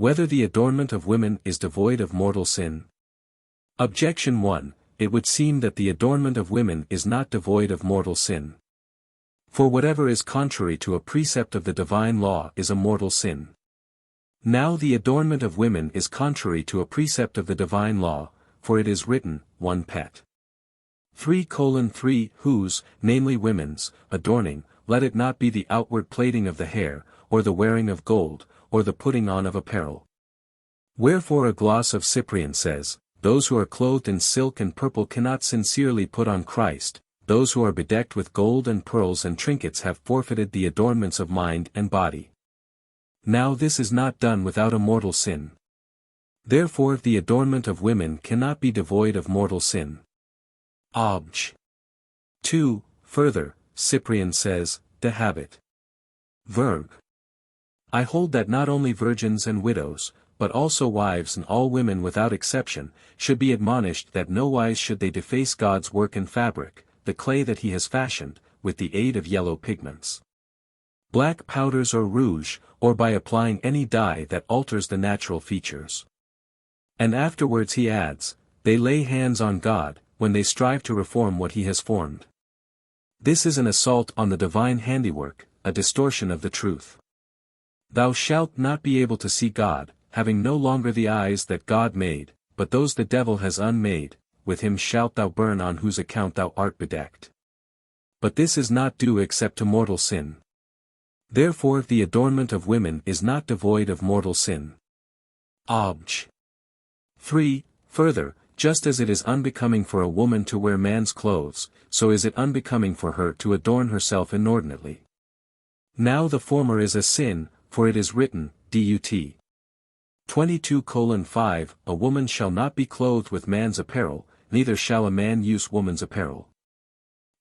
Whether the adornment of women is devoid of mortal sin? Objection 1. It would seem that the adornment of women is not devoid of mortal sin. For whatever is contrary to a precept of the divine law is a mortal sin. Now the adornment of women is contrary to a precept of the divine law, for it is written, 1 Pet. 3:3, whose, namely women's, adorning, let it not be the outward plaiting of the hair, or the wearing of gold, or the putting on of apparel. Wherefore a gloss of Cyprian says, those who are clothed in silk and purple cannot sincerely put on Christ, those who are bedecked with gold and pearls and trinkets have forfeited the adornments of mind and body. Now this is not done without a mortal sin. Therefore the adornment of women cannot be devoid of mortal sin. Obj. 2. Further, Cyprian says, de habit. Verb. I hold that not only virgins and widows, but also wives and all women without exception, should be admonished that no wise should they deface God's work and fabric, the clay that he has fashioned, with the aid of yellow pigments, black powders or rouge, or by applying any dye that alters the natural features. And afterwards he adds, they lay hands on God, when they strive to reform what he has formed. This is an assault on the divine handiwork, a distortion of the truth. Thou shalt not be able to see God, having no longer the eyes that God made, but those the devil has unmade, with him shalt thou burn on whose account thou art bedecked. But this is not due except to mortal sin. Therefore the adornment of women is not devoid of mortal sin. Obj. 3. Further, just as it is unbecoming for a woman to wear man's clothes, so is it unbecoming for her to adorn herself inordinately. Now the former is a sin, for it is written, Dut. 22:5, a woman shall not be clothed with man's apparel, neither shall a man use woman's apparel.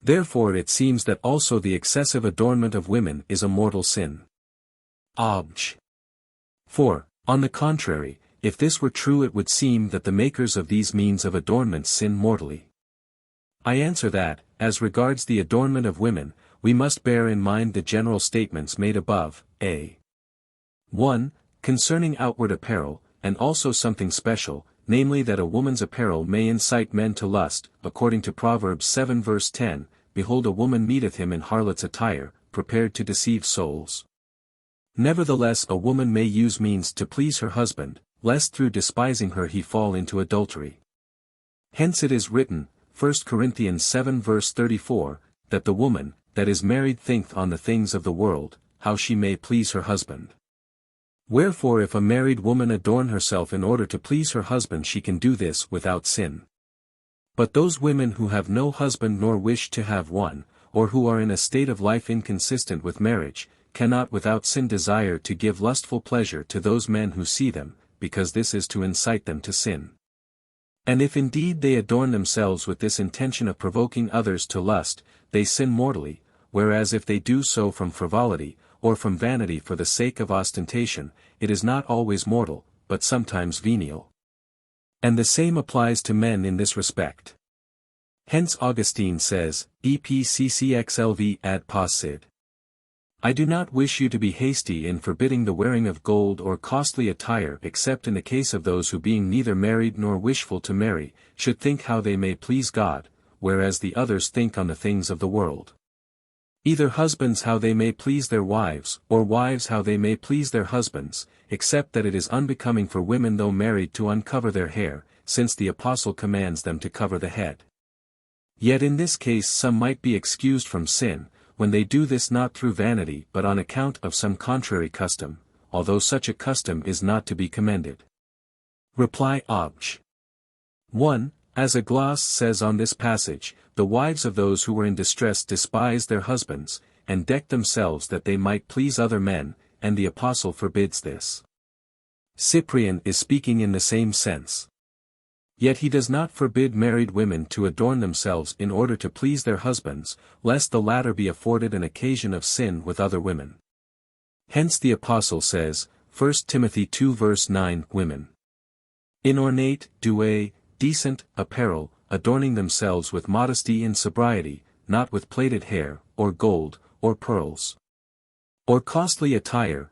Therefore it seems that also the excessive adornment of women is a mortal sin. Obj. 4. On the contrary, if this were true it would seem that the makers of these means of adornment sin mortally. I answer that, as regards the adornment of women, we must bear in mind the general statements made above, a. 1. Concerning outward apparel, and also something special, namely that a woman's apparel may incite men to lust, according to Proverbs 7 verse 10, Behold a woman meeteth him in harlot's attire, prepared to deceive souls. Nevertheless a woman may use means to please her husband, lest through despising her he fall into adultery. Hence it is written, 1 Corinthians 7 verse 34, that the woman, that is married thinketh on the things of the world, how she may please her husband. Wherefore if a married woman adorn herself in order to please her husband she can do this without sin. But those women who have no husband nor wish to have one, or who are in a state of life inconsistent with marriage, cannot without sin desire to give lustful pleasure to those men who see them, because this is to incite them to sin. And if indeed they adorn themselves with this intention of provoking others to lust, they sin mortally, whereas if they do so from frivolity, or from vanity for the sake of ostentation, it is not always mortal, but sometimes venial. And the same applies to men in this respect. Hence Augustine says, Epccxlv ad possid. I do not wish you to be hasty in forbidding the wearing of gold or costly attire except in the case of those who being neither married nor wishful to marry, should think how they may please God, whereas the others think on the things of the world. Either husbands how they may please their wives, or wives how they may please their husbands, except that it is unbecoming for women though married to uncover their hair, since the Apostle commands them to cover the head. Yet in this case some might be excused from sin, when they do this not through vanity but on account of some contrary custom, although such a custom is not to be commended. Reply Obj. 1. As a gloss says on this passage, the wives of those who were in distress despised their husbands, and decked themselves that they might please other men, and the Apostle forbids this. Cyprian is speaking in the same sense. Yet he does not forbid married women to adorn themselves in order to please their husbands, lest the latter be afforded an occasion of sin with other women. Hence the Apostle says, 1 Timothy 2 verse 9, women in ornate, douay, decent apparel, adorning themselves with modesty and sobriety, not with plaited hair, or gold, or pearls, or costly attire,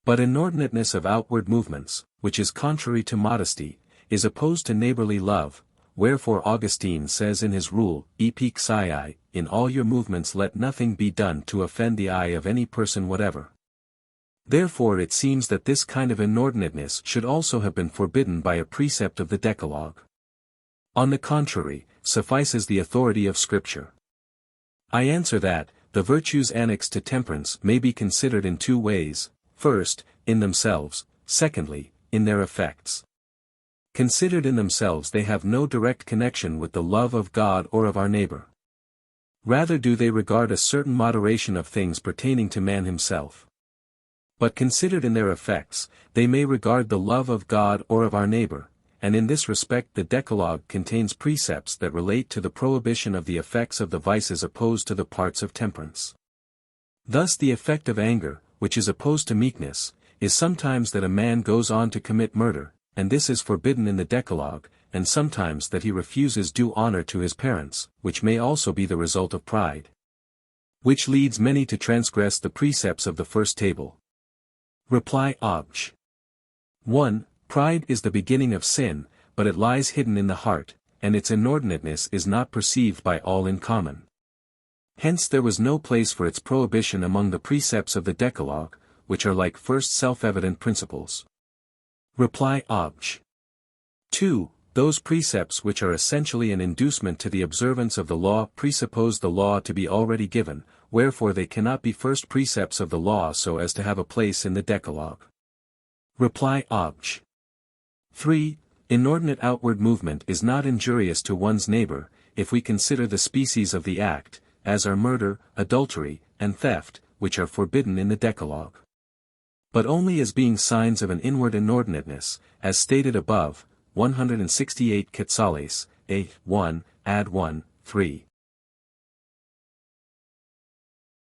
But inordinateness of outward movements, which is contrary to modesty, is opposed to neighborly love, wherefore Augustine says in his rule, Epixii, in all your movements let nothing be done to offend the eye of any person whatever. Therefore it seems that this kind of inordinateness should also have been forbidden by a precept of the Decalogue. On the contrary, suffices the authority of Scripture. I answer that, the virtues annexed to temperance may be considered in two ways, first, in themselves, secondly, in their effects. Considered in themselves they have no direct connection with the love of God or of our neighbor. Rather do they regard a certain moderation of things pertaining to man himself. But considered in their effects, they may regard the love of God or of our neighbor, and in this respect the Decalogue contains precepts that relate to the prohibition of the effects of the vices opposed to the parts of temperance. Thus the effect of anger, which is opposed to meekness, is sometimes that a man goes on to commit murder, and this is forbidden in the Decalogue, and sometimes that he refuses due honor to his parents, which may also be the result of pride. Which leads many to transgress the precepts of the first table. Reply Obj. 1. Pride is the beginning of sin, but it lies hidden in the heart, and its inordinateness is not perceived by all in common. Hence there was no place for its prohibition among the precepts of the Decalogue, which are like first self-evident principles. Reply Obj. 2. Those precepts which are essentially an inducement to the observance of the law presuppose the law to be already given, wherefore they cannot be first precepts of the law so as to have a place in the Decalogue. Reply Obj. 3. Inordinate outward movement is not injurious to one's neighbor, if we consider the species of the act, as are murder, adultery, and theft, which are forbidden in the Decalogue. But only as being signs of an inward inordinateness, as stated above, 168 Quetzales, A. 1, Ad 1, 3.